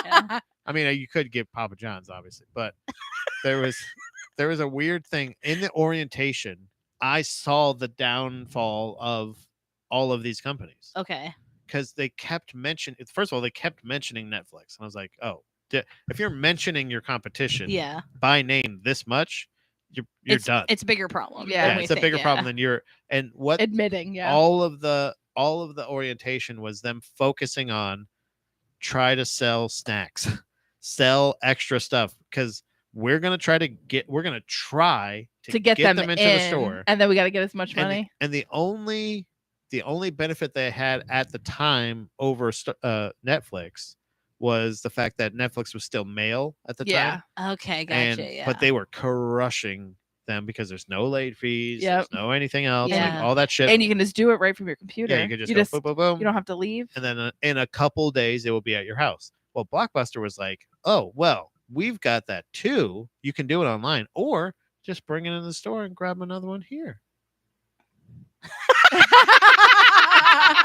Yeah. I mean, you could get Papa John's, obviously, but there was a weird thing in the orientation. I saw the downfall of all of these companies Okay. because they kept mentioning. First of all, they kept mentioning Netflix, and I was like, oh, if you're mentioning your competition, Yeah. by name this much, you're it's done. It's a bigger problem. Yeah, than we it's a think, bigger yeah. problem than you're. And what Admitting, yeah. all of the orientation was them focusing on try to sell snacks, sell extra stuff, because we're gonna try to get them into the in, store, and then we got to get as much money. and the only benefit they had at the time over Netflix was the fact that Netflix was still male at the time. Okay, gotcha. And yeah. but they were crushing them because there's no late fees, Yep. there's no anything else, like Yeah. all that shit. And you can just do it right from your computer. yeah, you could just go boom, boom, boom, you don't have to leave. and then in a couple days it will be at your house. Well, Blockbuster was like, oh well, we've got that too. You can do it online, or just bring it in the store and grab another one here.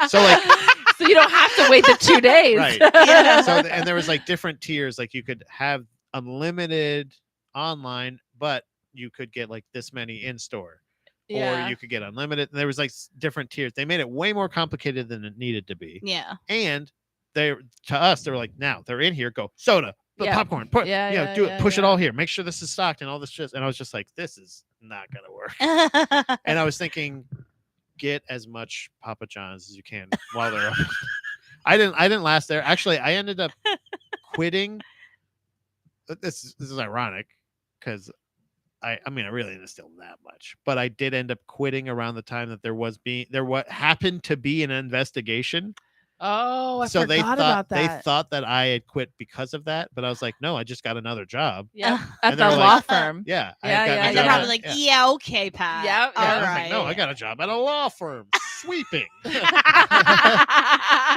So like, so you don't have to wait the 2 days. right? Yeah. So and there was like different tiers. Like you could have unlimited online, but you could get like this many in store, Yeah. or you could get unlimited. And there was like different tiers. They made it way more complicated than it needed to be. Yeah. And they to us, they were like, now they're in here. Go soda, Yeah. popcorn, put Yeah, you know, yeah, do yeah, it, push it yeah. all here. Make sure this is stocked and all this shit. And I was just like, this is not gonna work. And I was thinking, get as much Papa John's as you can while they're open. I didn't last there. Actually, I ended up quitting. This is ironic because I mean I really didn't steal that much, but I did end up quitting around the time that there happened to be an investigation Oh, I So forgot they about that. thought that I had quit because of that, but I was like, no, I just got another job. Yep. And At they the were law like, firm. Yeah, I Yeah, had gotten yeah, a And job then yeah. probably like, yeah, okay, Pat. Yep, All I yep. was right. like, no, I got a job at a law firm, sweeping.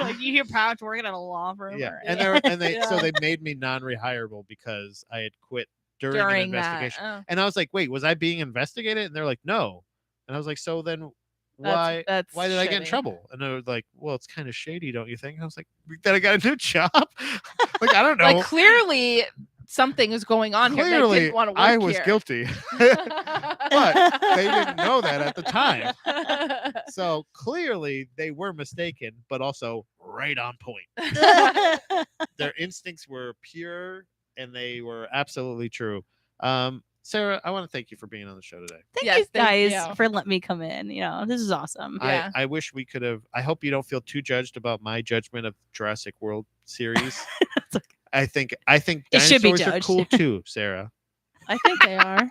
Like you hear Pat's working at a law firm. Yeah, All right. and they so Yeah. they made me non-rehirable because I had quit during an During that. investigation. Oh. And I was like, wait, was I being investigated? And they're like, no. And I was like, so then why That's did I get in shitty. trouble? And they were like, well, it's kind of shady, don't you think? And I was like, that I got a new job? Like, I don't know. Like clearly something is going on here. They Clearly, didn't want to work I was here. guilty. But they didn't know that at the time. So clearly they were mistaken, but also right on point. Their instincts were pure and they were absolutely true. Sarah, I want to thank you for being on the show today. Thank Yes, you thank guys you. for letting me come in. You know, this is awesome. Yeah. I wish we could have. I hope you don't feel too judged about my judgment of Jurassic World series. I think It should be dinosaurs are judged. cool too, Sarah. I think they are.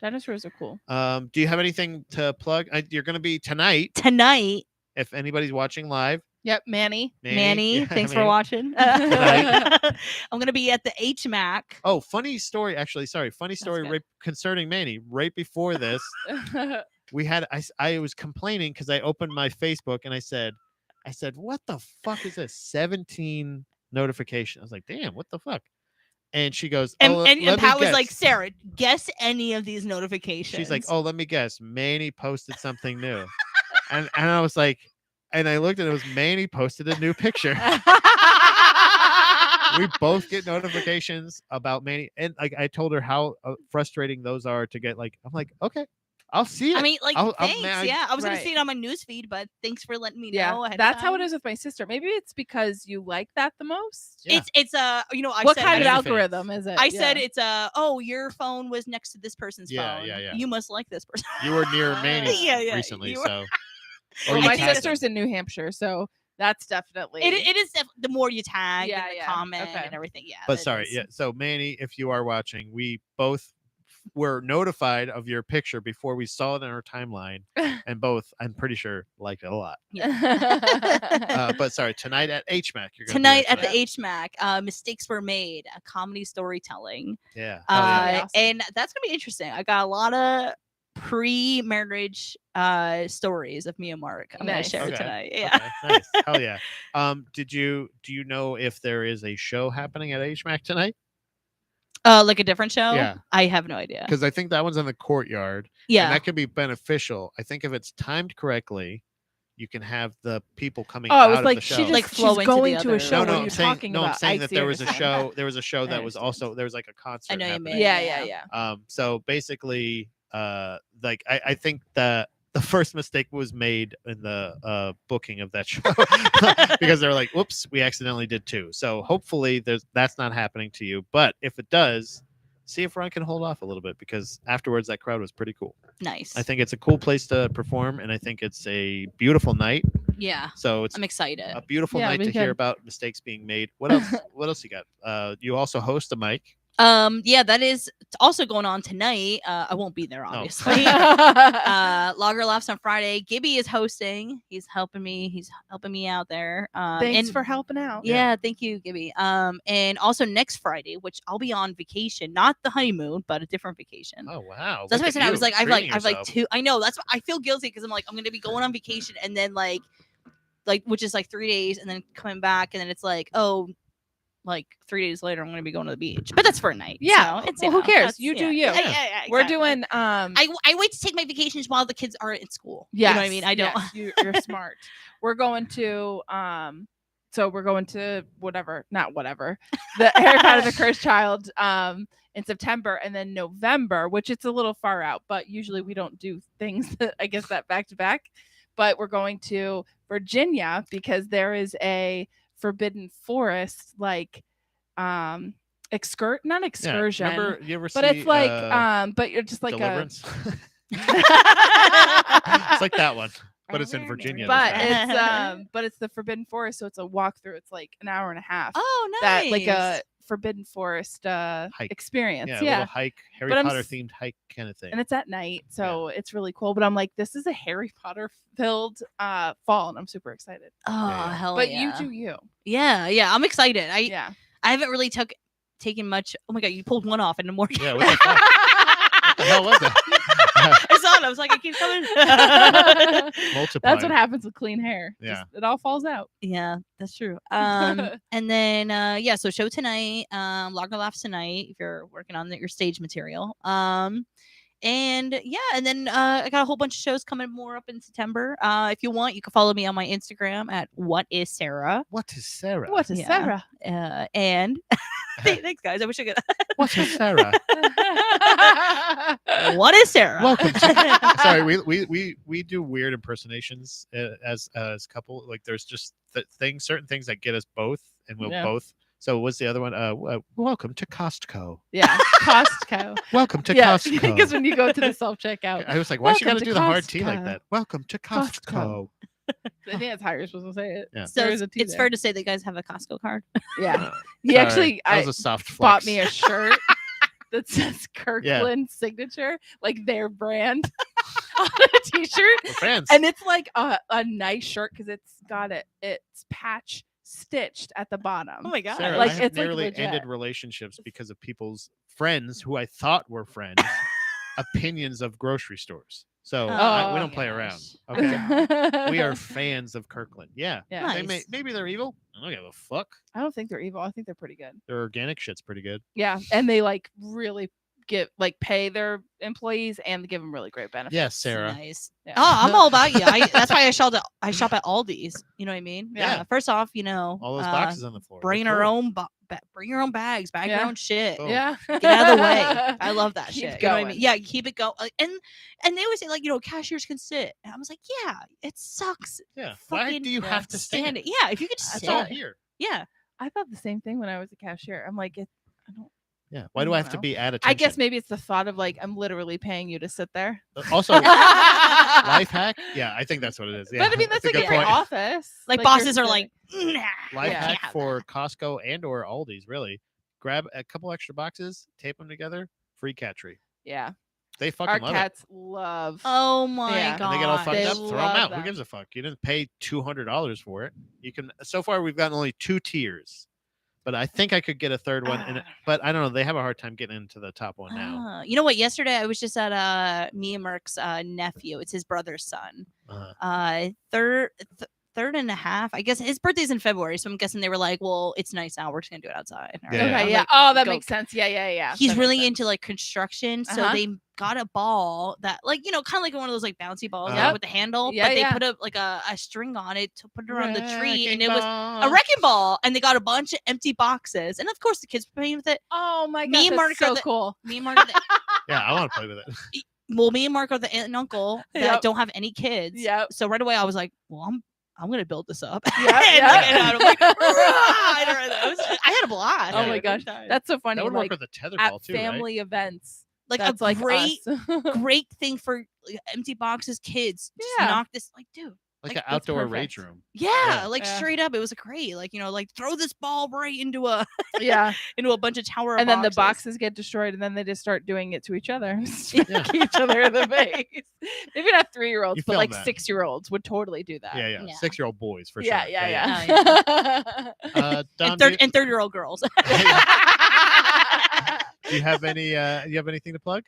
Dinosaurs are cool. Do you have anything to plug? You're going to be tonight. Tonight, If anybody's watching live, Yep, Manny. Manny, yeah, thanks for Manny. watching. Tonight. I'm gonna be at the HMAC. Oh, funny story. Actually, sorry, funny story good. right, concerning Manny. Right before this, we had I was complaining because I opened my Facebook and I said, what the fuck is this? 17 notifications. I was like, damn, what the fuck? And she goes, And, oh, and let me Pat was guess. like, Sarah, guess any of these notifications. She's like, oh, let me guess. Manny posted something new. and I was like, and I looked and it was Manny posted a new picture. We both get notifications about Manny. And like I told her how frustrating those are to get. Like, I'm like, okay, I'll see it. I mean, like, I'll thanks. Yeah, I was gonna Right. see it on my newsfeed, but thanks for letting me know. Yeah, ahead of that's how it time. is with my sister. Maybe it's because you like that the most. Yeah. It's you know, I What said kind of Benefits. algorithm is it? I said it's oh, your phone was next to this person's Yeah, phone. yeah, yeah. You must like this person. You were near Manny Yeah, recently, you were- so. Well, you my tagged him. sister's in New Hampshire, so that's definitely It is the more you tag Yeah, and the yeah, comment okay. and everything. Yeah, But that sorry, is- yeah. So Manny, if you are watching, we both were notified of your picture before we saw it in our timeline, and both, I'm pretty sure, liked it a lot. But sorry, tonight at HMAC, you're gonna Tonight be at the there HMAC, mistakes were made, a comedy storytelling. tonight. Yeah. Hell yeah. Awesome. And that's gonna be interesting. I got a lot of pre-marriage stories of me and Mark. I'm Nice. gonna share Okay, tonight. Yeah. Okay, nice. Hell yeah. Do you know if there is a show happening at HMAC tonight? Like a different show? Yeah. I have no idea. Because I think that one's in the courtyard. Yeah. And that could be beneficial. I think if it's timed correctly, you can have the people coming Oh, out it was of like the show. she just Like flow she's into the going to other- a show no, where I'm you're saying, talking no, about. I'm saying I that see there what was a you're saying. show. There was a show I that was understand. also there was like a concert. I know you happening. mean. Yeah. So basically, like I think that the first mistake was made in the booking of that show because they're like, "Whoops, we accidentally did two." So hopefully, that's not happening to you. But if it does, see if Ron can hold off a little bit because afterwards, that crowd was pretty cool. Nice. I think it's a cool place to perform, and I think it's a beautiful night. Yeah. So it's I'm excited. a beautiful Yeah, night we to hear could. about mistakes being made. What else? What else you got? You also host a mic. Yeah, that is also going on tonight. I won't be there, obviously. Thanks Lager Laughs on Friday. Gibby is hosting. He's helping me out there. And for helping out. yeah, thank you, Gibby. And also next Friday, which I'll be on vacation, not the honeymoon, but a different vacation. Oh wow! That's Look why I at said I you, was like, I've treating like yourself. two. I know that's why I feel guilty because I'm like I'm gonna be going on vacation and then like which is like 3 days and then coming back and then it's like like 3 days later I'm gonna be going to the beach, but that's for a night. Yeah. so it's, Well, who cares? that's- You do yeah. you. Yeah, We're exactly. doing I wait to take my vacations while the kids are in school. Yes, You know what I mean? I don't. yes, you're smart. We're going to so we're going to not whatever. The Harry Potter the Cursed Child in September and then November, which it's a little far out, but usually we don't do things I guess that back to back. But we're going to Virginia because there is a Forbidden Forest like not excursion. Yeah. Remember, you ever but see, it's like but you're just like Deliverance? a It's like that one, but it's in Virginia. but this time. it's but it's the Forbidden Forest, so it's a walkthrough. It's like an hour and a half. Oh, nice. That like a Forbidden Forest Hike. experience. Yeah, a little hike, Harry But I'm Potter s- themed hike kind of thing. And it's at night, so it's really cool. But I'm like, this is a Harry Potter filled fall, and I'm super excited. Oh, hell But yeah. you do you. Yeah, I'm excited. Yeah. I haven't really taken much. Oh my god, you pulled one off into more. Yeah, what the fuck? What the hell was that? I saw it. I was like, it keeps coming. Multiplying. That's what happens with clean hair. Yeah. It all falls out. Yeah, that's true. And then so show tonight, Lager Laughs tonight if you're working on your stage material. And then I got a whole bunch of shows coming more up in September. If you want, you can follow me on my Instagram at What Is Sarah. What is Sarah? What is Sarah? And thanks guys. I wish I could. What is Sarah? What is Sarah? Welcome. Sorry, we do weird impersonations as a couple. Like there's just certain things that get us both, and we'll both. So what's the other one? Welcome to Costco. Yeah, Costco. Welcome to Costco. Because when you go to the self checkout, I was like, why you got to do the hard T Costco. like that? Welcome to Costco. I think that's how you're supposed to say it. Yeah. So There is a T it's there. fair to say that you guys have a Costco card. Yeah. He Sorry, actually that was a soft flex. bought me a shirt that says Kirkland signature, like their brand, on a t-shirt. We're fans. And it's like a nice shirt because it's patch stitched at the bottom. Oh my god! Sarah, Like, I have it's like nearly legit. ended relationships because of people's friends who I thought were friends opinions of grocery stores. So we don't play around. Okay. We are fans of Kirkland. Yeah. Yeah. Maybe they're evil. I don't give a fuck. I don't think they're evil. I think they're pretty good. Their organic shit's pretty good. Yeah, and they like really pay their employees and give them really great benefits. Yes, Sarah. Nice. Yeah. Oh, I'm all about you. That's why I shop at Aldi's. You know what I mean? Yeah. First off, All those boxes on the floor. bring They're our cool. own bring your own bags, bag your Yeah. own shit. Boom. Yeah. Get out of the way. I love that Keep shit. You know what I going. mean? Yeah, keep it going. And they always say like, cashiers can sit. And I was like, yeah, it sucks. Yeah. Why Fucking do you have to stand it? Yeah, if you could It's sit. all here. Yeah. I thought the same thing when I was a cashier. I'm like, I don't. Yeah. Why do I have to know. be at attention? I guess maybe it's the thought of like I'm literally paying you to sit there. Also, life hack. Yeah, I think that's what it is. Yeah. But I mean, that's a like good in your point. office. Like you're bosses are sitting- like, nah. Life Yeah. hack for Costco and or Aldi's. Really, grab a couple extra boxes, tape them together. Free cat tree. Yeah. They fucking Our love cats love. Oh my Yeah. god. And they get all fucked They up. Throw them love out. Who them. gives a fuck? You didn't pay $200 for it. You can. So far, we've gotten only 2 tiers, but I think I could get a third one. But I don't know. They have a hard time getting into the top one now. You know what? Yesterday I was just at me and Merck's nephew. It's his brother's son. Third and a half. I guess his birthday's in February, so I'm guessing they were like, "Well, it's nice now. We're just gonna do it outside." All Yeah. right. Okay, I'm yeah. like, Oh, that go. makes sense. Yeah. He's That makes really sense. into like construction, so Uh-huh. they got a ball that, like, kind of like one of those like bouncy balls Uh-huh. with the handle, Yeah, but they yeah. put a string on it to put it around the tree, and Wrecking it was ball. a wrecking ball, and they got a bunch of empty boxes, and of course the kids were playing with it. Oh my god, Me and that's Mark are so the- cool. Me and Mark, are the, Yeah, I want to play with it. me and Mark are the aunt and uncle that Yep. don't have any kids. Yep. So right away I was like, well, I'm gonna build this up. Yeah, And, yeah. like, and I'm like, "Rah!" I had a blast. Oh Yeah. my gosh, that's so funny. That would like work with the tetherball at too, right? family events, like that's a like great, us. great thing for empty boxes, kids. Just Yeah. knock this, like, dude. Like Like, an outdoor perfect. rage room. Yeah, like Yeah. straight up, it was great. Like, like throw this ball right into a Yeah, into a bunch of tower. and then the boxes. boxes get destroyed, and then they just start doing it to each other, Yeah. Kick each other in the face. Maybe not 3-year-olds, You but film like that. 6-year-olds would totally do that. Yeah. Yeah. 6-year-old boys for Yeah, sure. yeah. Dom, and third-year-old girls. do you have any? You have anything to plug?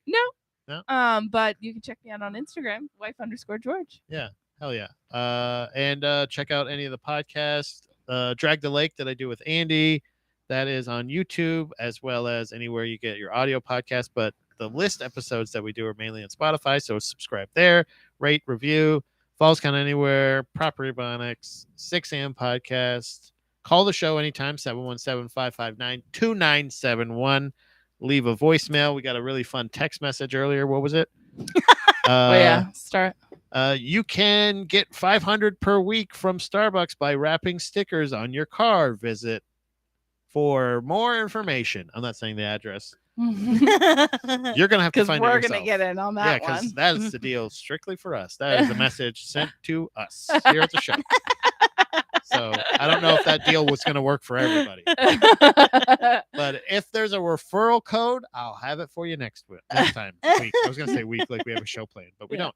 But you can check me out on Instagram, wife_George. Hell yeah. And check out any of the podcasts. Drag the Lake that I do with Andy. That is on YouTube as well as anywhere you get your audio podcast. But the list episodes that we do are mainly on Spotify. So subscribe there, rate, review. Falls Count Anywhere, Property Bonics, 6 a.m. podcast. Call the show anytime, 717-559-2971. Leave a voicemail. We got a really fun text message earlier. What was it? Oh yeah, start. You can get 500 per week from Starbucks by wrapping stickers on your car. Visit for more information. I'm not saying the address. You're gonna have to Because find we're it gonna yourself. get in on that one. because that is the deal strictly for us. That is a message sent to us here at the show. So I don't know if that deal was going to work for everybody. But if there's a referral code, I'll have it for you next week. I was going to say week like we have a show planned, but we don't.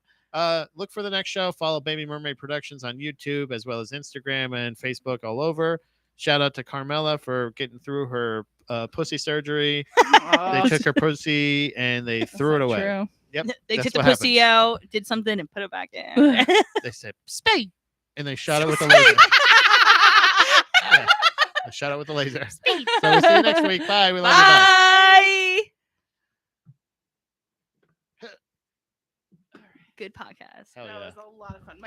Look for the next show. Follow Baby Mermaid Productions on YouTube as well as Instagram and Facebook all over. Shout out to Carmela for getting through her pussy surgery. They took her pussy and they threw it away. True. Yep. They that's took the what pussy happens. out, did something, and put it back in. They said, "Speed," and they shot it with a laser. Yeah. They shot it with a laser. Speed. So we'll see you next week. Bye. We love you. Bye. Good podcast. Hell That yeah. was a lot of fun.